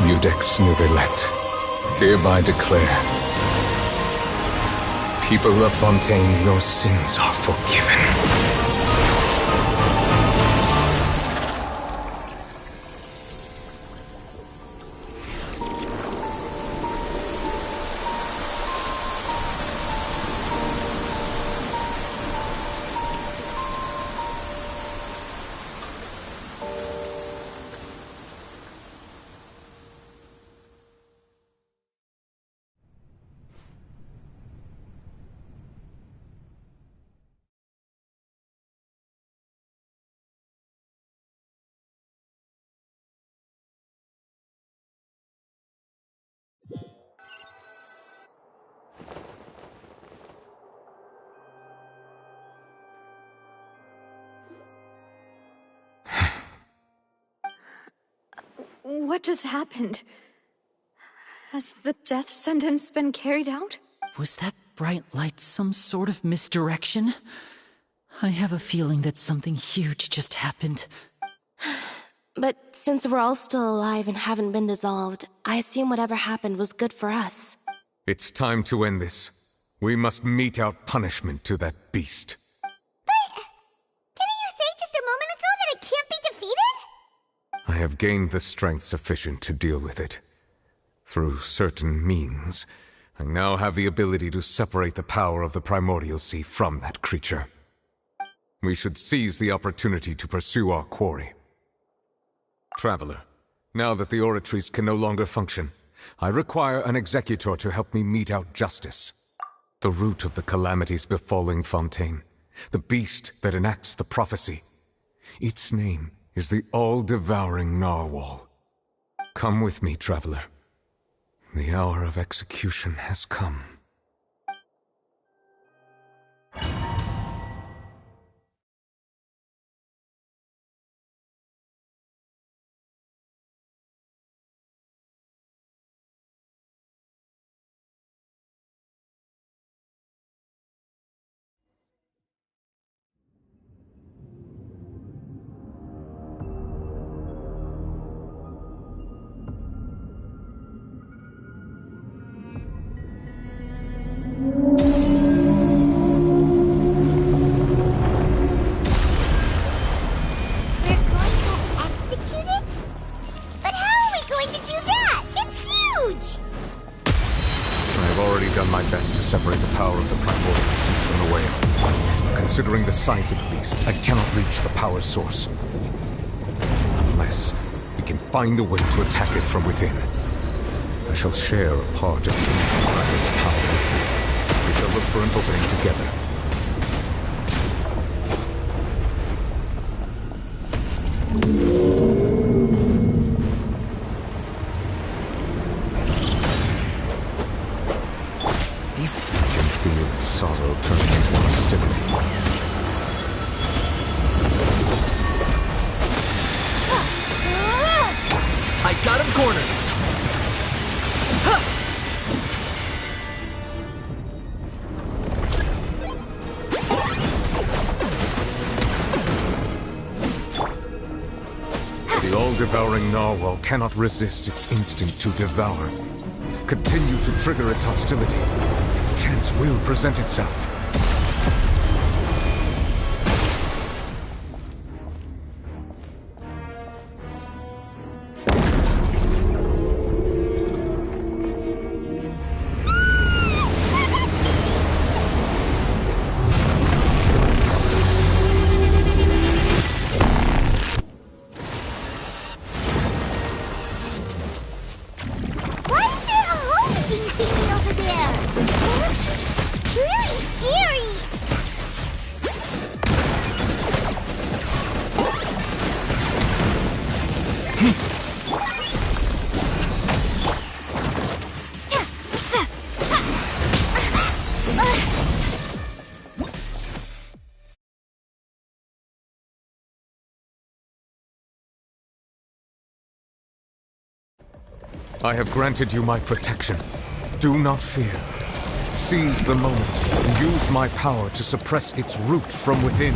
Judex Novelet, hereby declare, people of Fontaine, your sins are forgiven. What just happened? Has the death sentence been carried out? Was that bright light some sort of misdirection? I have a feeling that something huge just happened. But since we're all still alive and haven't been dissolved, I assume whatever happened was good for us. It's time to end this. We must mete out punishment to that beast. Didn't you say just a moment ago that it can't be defeated? I have gained the strength sufficient to deal with it. Through certain means, I now have the ability to separate the power of the Primordial Sea from that creature. We should seize the opportunity to pursue our quarry. Traveler, now that the oratories can no longer function, I require an executor to help me mete out justice. The root of the calamities befalling Fontaine, the beast that enacts the prophecy. Its name is the all-devouring narwhal. Come with me, traveler. The hour of execution has come. Considering the size of the beast, I cannot reach the power source. Unless we can find a way to attack it from within. I shall share a part of the infinite power with you. We shall look for an opening together. I can feel its sorrow turning into hostility. I got him cornered! The all-devouring narwhal cannot resist its instinct to devour. Continue to trigger its hostility. Chance will present itself. I have granted you my protection. Do not fear. Seize the moment and use my power to suppress its root from within.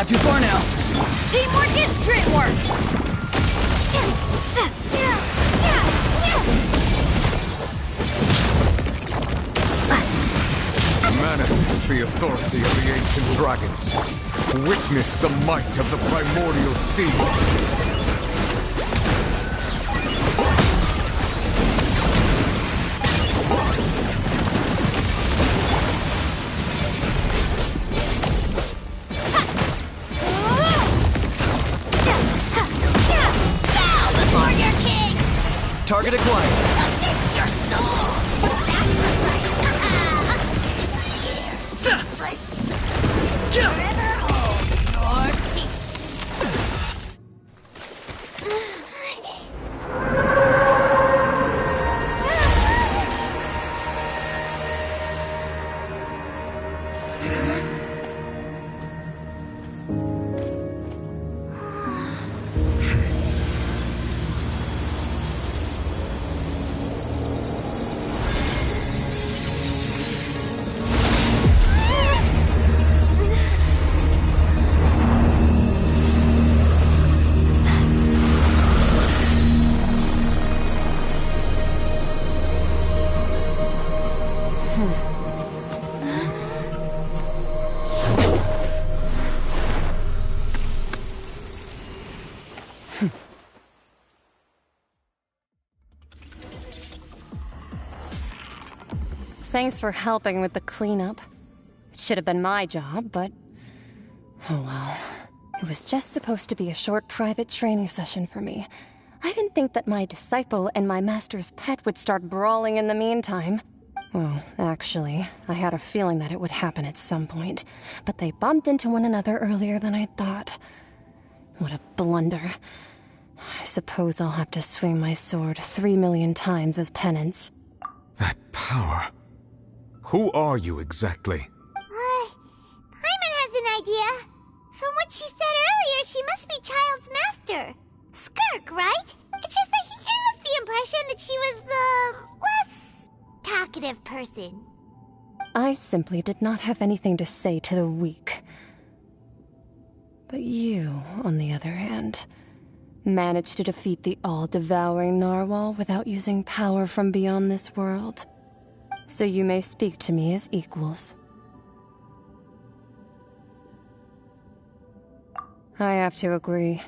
Not too far now. Teamwork is dreamwork! Manifest the authority of the ancient dragons. Witness the might of the primordial sea. Target acquired. Amidst your soul! Forever hold your peace. Thanks for helping with the cleanup. It should have been my job, but... oh well. It was just supposed to be a short private training session for me. I didn't think that my disciple and my master's pet would start brawling in the meantime. Well, actually, I had a feeling that it would happen at some point, but they bumped into one another earlier than I thought. What a blunder. I suppose I'll have to swing my sword 3 million times as penance. That power. Who are you exactly? Paimon has an idea. From what she said earlier, she must be Child's master. Skirk, right? It's just that he gave us the impression that she was the less talkative person. I simply did not have anything to say to the weak. But you, on the other hand, managed to defeat the all-devouring narwhal without using power from beyond this world. So you may speak to me as equals. I have to agree.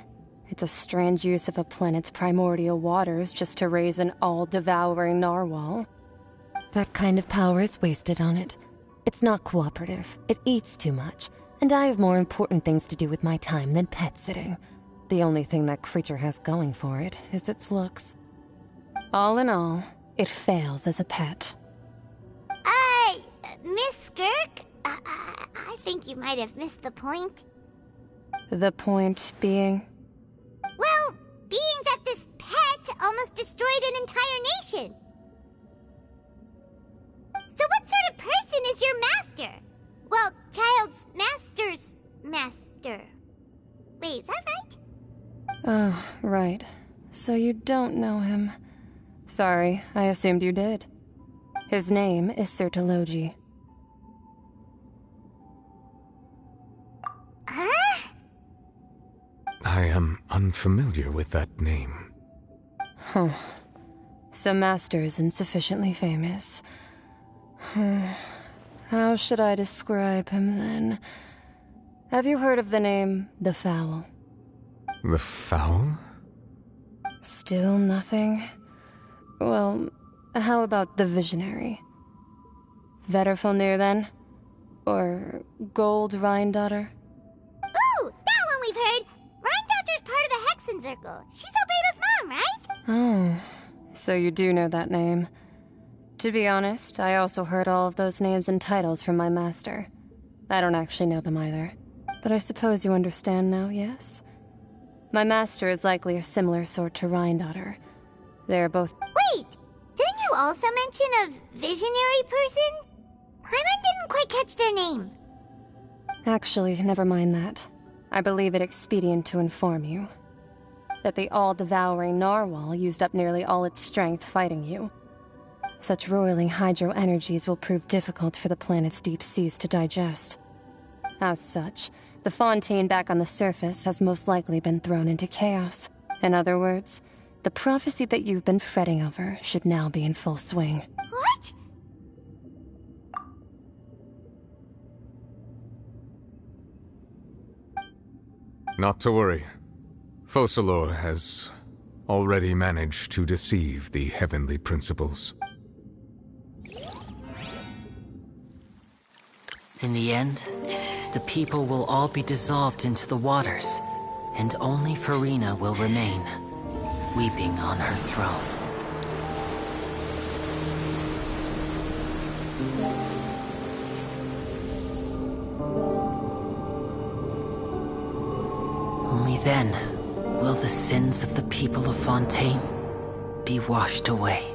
It's a strange use of a planet's primordial waters just to raise an all-devouring narwhal. That kind of power is wasted on it. It's not cooperative. It eats too much. And I have more important things to do with my time than pet sitting. The only thing that creature has going for it is its looks. All in all, it fails as a pet. Miss Skirk? I think you might have missed the point. The point being? Well, being that this pet almost destroyed an entire nation. So what sort of person is your master? Well, Child's master's master. Wait, is that right? Oh, right. So you don't know him. Sorry, I assumed you did. His name is Sertologi. Huh? I am unfamiliar with that name. Huh. So Master isn't sufficiently famous. How should I describe him then? Have you heard of the name The Fowl? The Fowl? Still nothing? Well, how about the Visionary? Vetterfulnir then? Or Gold Rhindaughter? Ooh, that one we've heard! Rhindaughter's part of the Hexen Circle. She's Albedo's mom, right? Oh, so you do know that name. To be honest, I also heard all of those names and titles from my master. I don't actually know them either. But I suppose you understand now, yes? My master is likely a similar sort to Rhindaughter. They're both— Wait! Didn't you also mention a visionary person? Paimon didn't quite catch their name. Actually, never mind that. I believe it expedient to inform you that the all-devouring narwhal used up nearly all its strength fighting you. Such roiling hydro energies will prove difficult for the planet's deep seas to digest. As such, The Fontaine back on the surface has most likely been thrown into chaos. In other words, the prophecy that you've been fretting over should now be in full swing. What? Not to worry. Focalor has already managed to deceive the heavenly principles. In the end, the people will all be dissolved into the waters, and only Furina will remain, weeping on her throne. Only then will the sins of the people of Fontaine be washed away.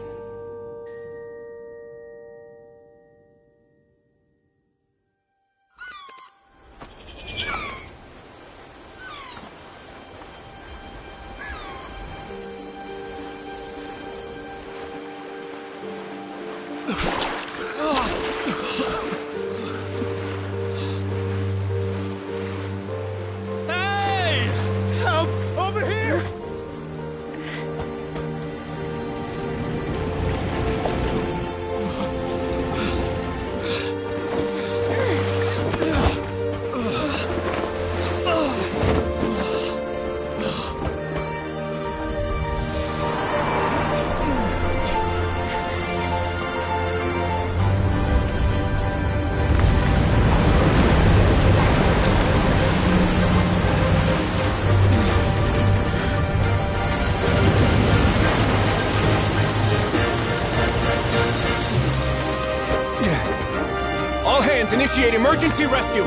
Initiate emergency rescue!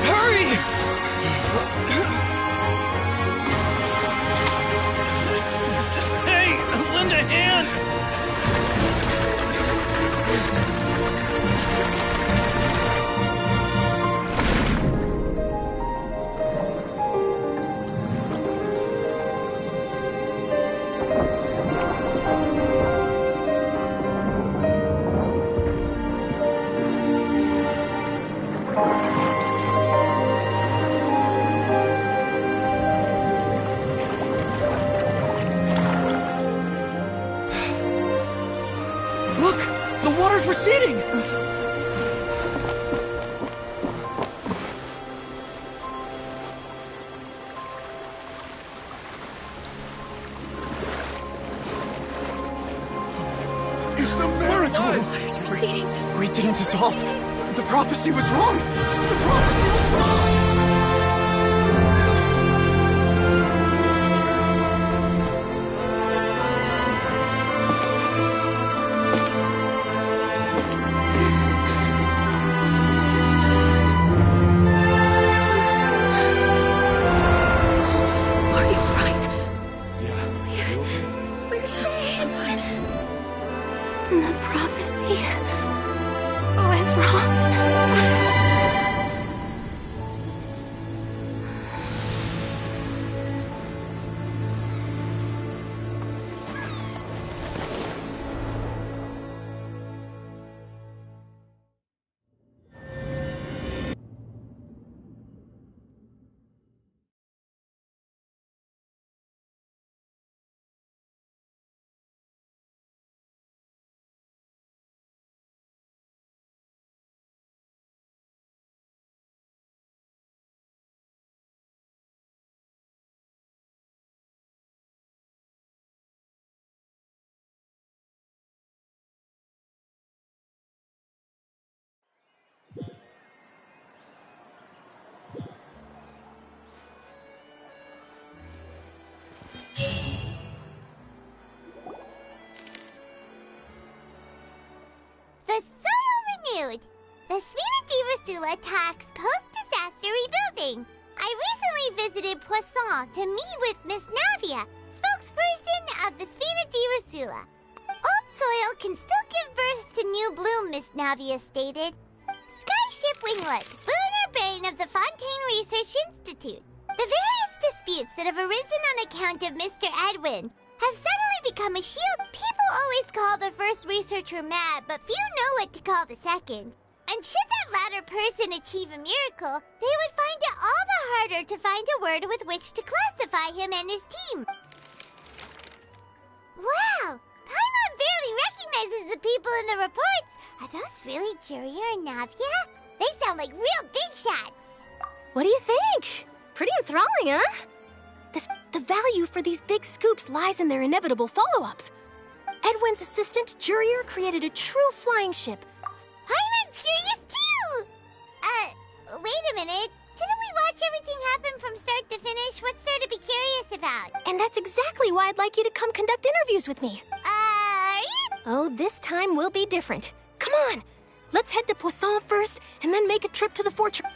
Hurry! Hey, lend a hand! Receding! It's a miracle! Water's receding. We didn't dissolve. The prophecy was wrong. The prophecy was wrong! The soil renewed! The Spina di Rosula attacks post-disaster rebuilding. I recently visited Poisson to meet with Miss Navia, spokesperson of the Spina di Rosula. Old soil can still give birth to new bloom, Miss Navia stated. Skyship Winglet, boon or bane of the Fontaine Research Institute. The various disputes that have arisen on account of Mr. Edwin, have suddenly become a shield. People always call the first researcher mad, but few know what to call the second. And should that latter person achieve a miracle, they would find it all the harder to find a word with which to classify him and his team. Wow! Paimon barely recognizes the people in the reports. Are those really Jurier and Navia? They sound like real big shots. What do you think? Pretty enthralling, huh? The value for these big scoops lies in their inevitable follow-ups. Edwin's assistant, Jurier, created a true flying ship. Paimon's curious too! Wait a minute. Didn't we watch everything happen from start to finish? What's there to be curious about? And that's exactly why I'd like you to come conduct interviews with me. Are you? Oh, this time will be different. Come on! Let's head to Poisson first, and then make a trip to the fortress.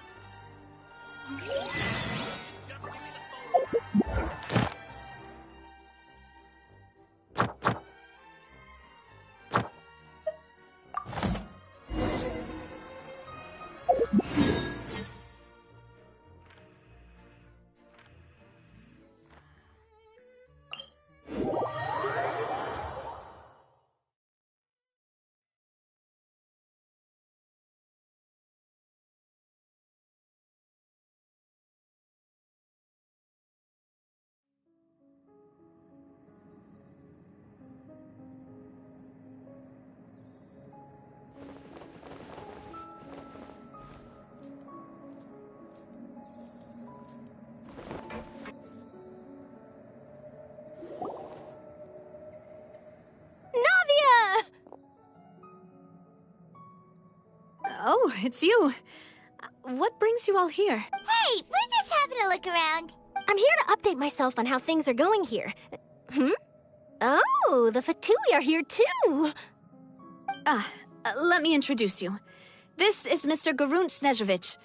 Oh, it's you. What brings you all here? Hey, we're just having a look around. I'm here to update myself on how things are going here. Oh, the Fatui are here too. Let me introduce you. This is Mr. Garunt Snežević.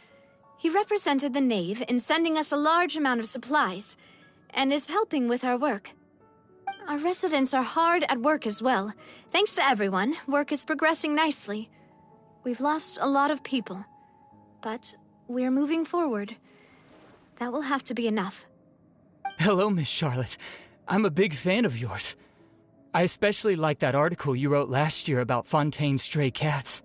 He represented the Knave in sending us a large amount of supplies, and is helping with our work. Our residents are hard at work as well. Thanks to everyone, work is progressing nicely. We've lost a lot of people, but we're moving forward. That will have to be enough. Hello, Miss Charlotte. I'm a big fan of yours. I especially like that article you wrote last year about Fontaine's stray cats.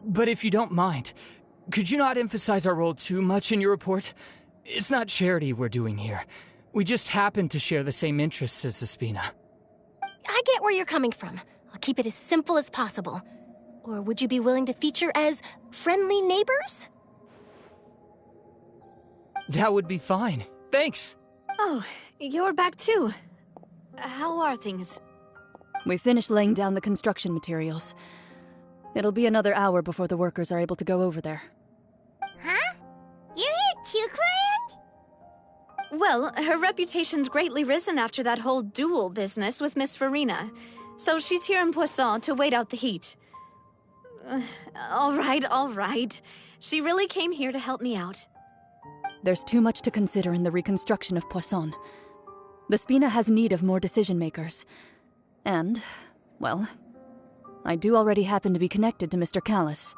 But if you don't mind, could you not emphasize our role too much in your report? It's not charity we're doing here. We just happen to share the same interests as the Spina. I get where you're coming from. I'll keep it as simple as possible. Or would you be willing to feature as friendly neighbors? That would be fine. Thanks. Oh, you're back too. How are things? We finished laying down the construction materials. It'll be another hour before the workers are able to go over there. Huh? You're here too, Clorian? Well, her reputation's greatly risen after that whole duel business with Miss Farina. So she's here in Poisson to wait out the heat. All right. She really came here to help me out. There's too much to consider in the reconstruction of Poisson. The Spina has need of more decision-makers. And, well, I do already happen to be connected to Mr. Callis.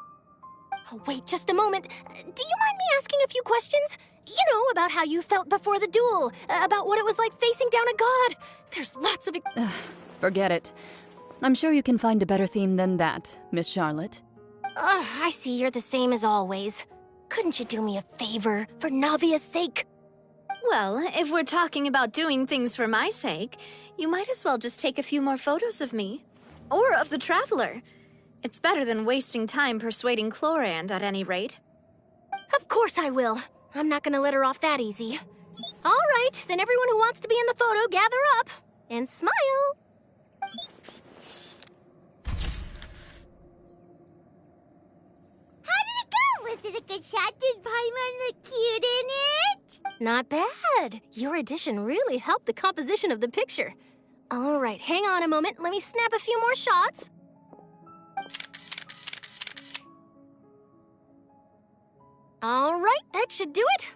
Oh, wait just a moment. Do you mind me asking a few questions? You know, about how you felt before the duel, about what it was like facing down a god. There's lots of... Forget it. I'm sure you can find a better theme than that, Miss Charlotte. I see you're the same as always. Couldn't you do me a favor, for Navia's sake? Well, if we're talking about doing things for my sake, you might as well just take a few more photos of me. Or of the Traveler. It's better than wasting time persuading Clorand, at any rate. Of course I will. I'm not gonna let her off that easy. All right, then everyone who wants to be in the photo, gather up. And smile. Was it a good shot? Did Paimon look cute in it? Not bad. Your addition really helped the composition of the picture. All right, hang on a moment. Let me snap a few more shots. All right, that should do it.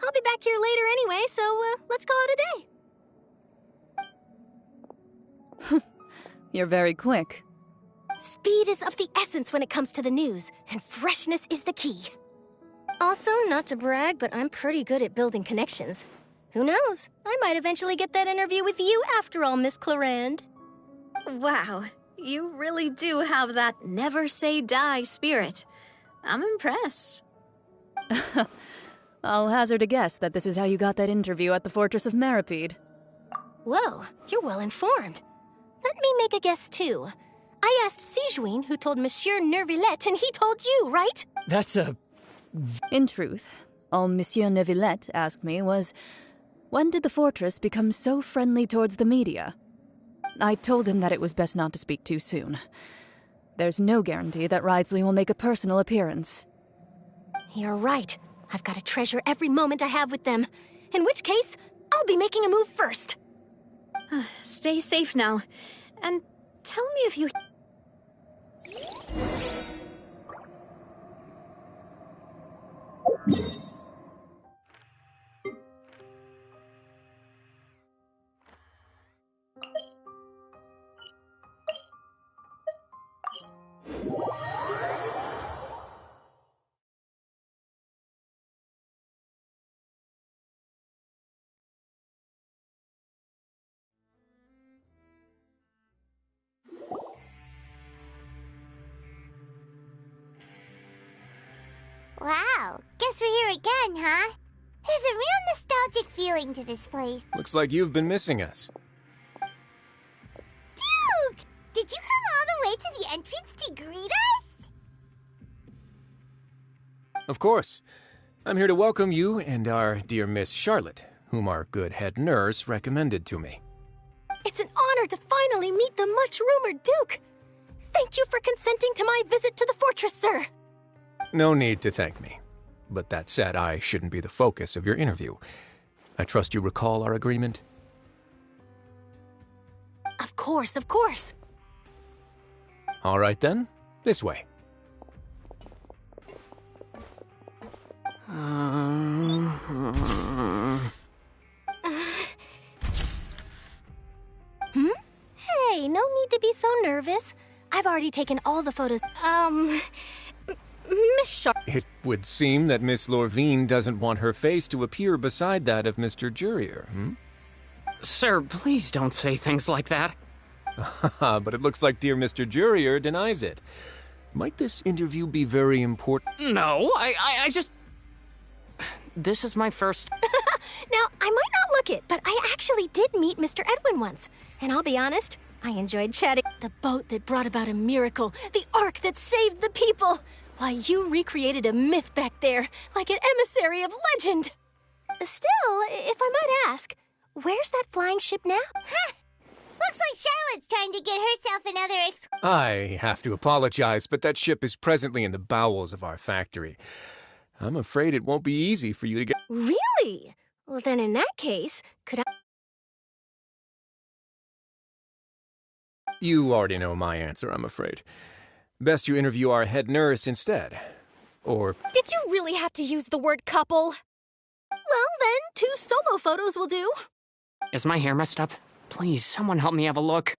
I'll be back here later anyway, so let's call it a day. You're very quick. Speed is of the essence when it comes to the news, and freshness is the key. Also, not to brag, but I'm pretty good at building connections. Who knows? I might eventually get that interview with you after all, Miss Clarand. Wow, you really do have that never say die spirit. I'm impressed. I'll hazard a guess that this is how you got that interview at the Fortress of Maripede. Whoa, you're well informed. Let me make a guess too. I asked Sijuin, who told Monsieur Nervillette, and he told you, right? That's a... In truth, all Monsieur Nervillette asked me was, when did the Fortress become so friendly towards the media? I told him that it was best not to speak too soon. There's no guarantee that Ridsley will make a personal appearance. You're right. I've got to treasure every moment I have with them. In which case, I'll be making a move first. Stay safe now. And tell me if you... Wow, guess we're here again, huh? There's a real nostalgic feeling to this place. Looks like you've been missing us. Duke! Did you come all the way to the entrance to greet us? Of course. I'm here to welcome you and our dear Miss Charlotte, whom our good head nurse recommended to me. It's an honor to finally meet the much-rumored Duke. Thank you for consenting to my visit to the fortress, sir. No need to thank me. But that said, I shouldn't be the focus of your interview. I trust you recall our agreement? Of course, of course. All right then, this way. Hey, no need to be so nervous. I've already taken all the photos. Miss Charlotte. It would seem that Miss Lorvine doesn't want her face to appear beside that of Mr. Jurier, Sir, please don't say things like that. But it looks like dear Mr. Jurier denies it. Might this interview be very important? No, I just... This is my first... Now, I might not look it, but I actually did meet Mr. Edwin once. And I'll be honest, I enjoyed chatting. The boat that brought about a miracle. The ark that saved the people. Why, you recreated a myth back there, like an emissary of legend. Still, if I might ask, where's that flying ship now? Huh. Looks like Charlotte's trying to get herself another I have to apologize, but that ship is presently in the bowels of our factory. I'm afraid it won't be easy for you to get... Really? Well, then in that case, could I... You already know my answer, I'm afraid. Best you interview our head nurse instead. Or... Did you really have to use the word couple? Well, then, 2 solo photos will do. Is my hair messed up? Please, someone help me have a look.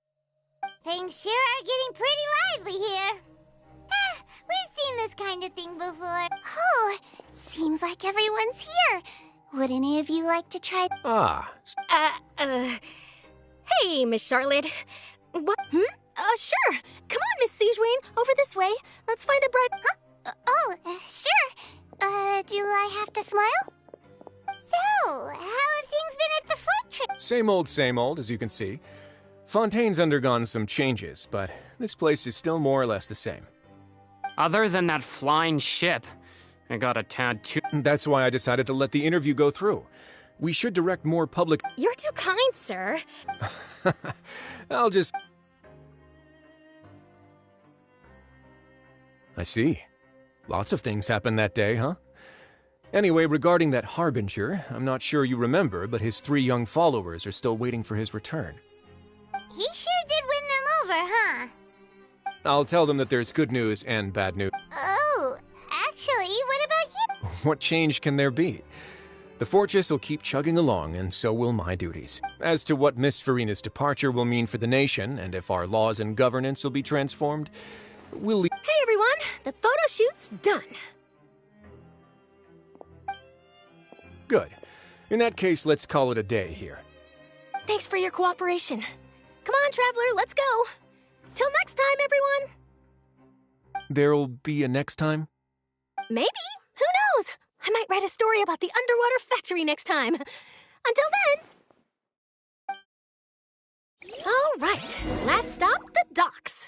Things sure are getting pretty lively here. We've seen this kind of thing before. Oh, seems like everyone's here. Would any of you like to try... Hey, Miss Charlotte. What? Sure. Come on, Miss Sijuin. Over this way. Let's find a bright... Huh? Sure. Do I have to smile? So, how have things been at the fortress? Same old, as you can see. Fontaine's undergone some changes, but this place is still more or less the same. Other than that flying ship, I got a tad too... That's why I decided to let the interview go through. We should direct more public... You're too kind, sir. I'll just... I see. Lots of things happened that day, huh? Anyway, regarding that Harbinger, I'm not sure you remember, but his 3 young followers are still waiting for his return. He sure did win them over, huh? I'll tell them that there's good news and bad news. Oh, actually, what about you? What change can there be? The fortress will keep chugging along, and so will my duties. As to what Miss Farina's departure will mean for the nation, and if our laws and governance will be transformed, we'll leave... Hey, everyone! The photo shoot's done. Good. In that case, let's call it a day here. Thanks for your cooperation. Come on, Traveler, let's go. Till next time, everyone. There'll be a next time? Maybe. Who knows? I might write a story about the underwater factory next time. Until then. All right, last stop, the docks.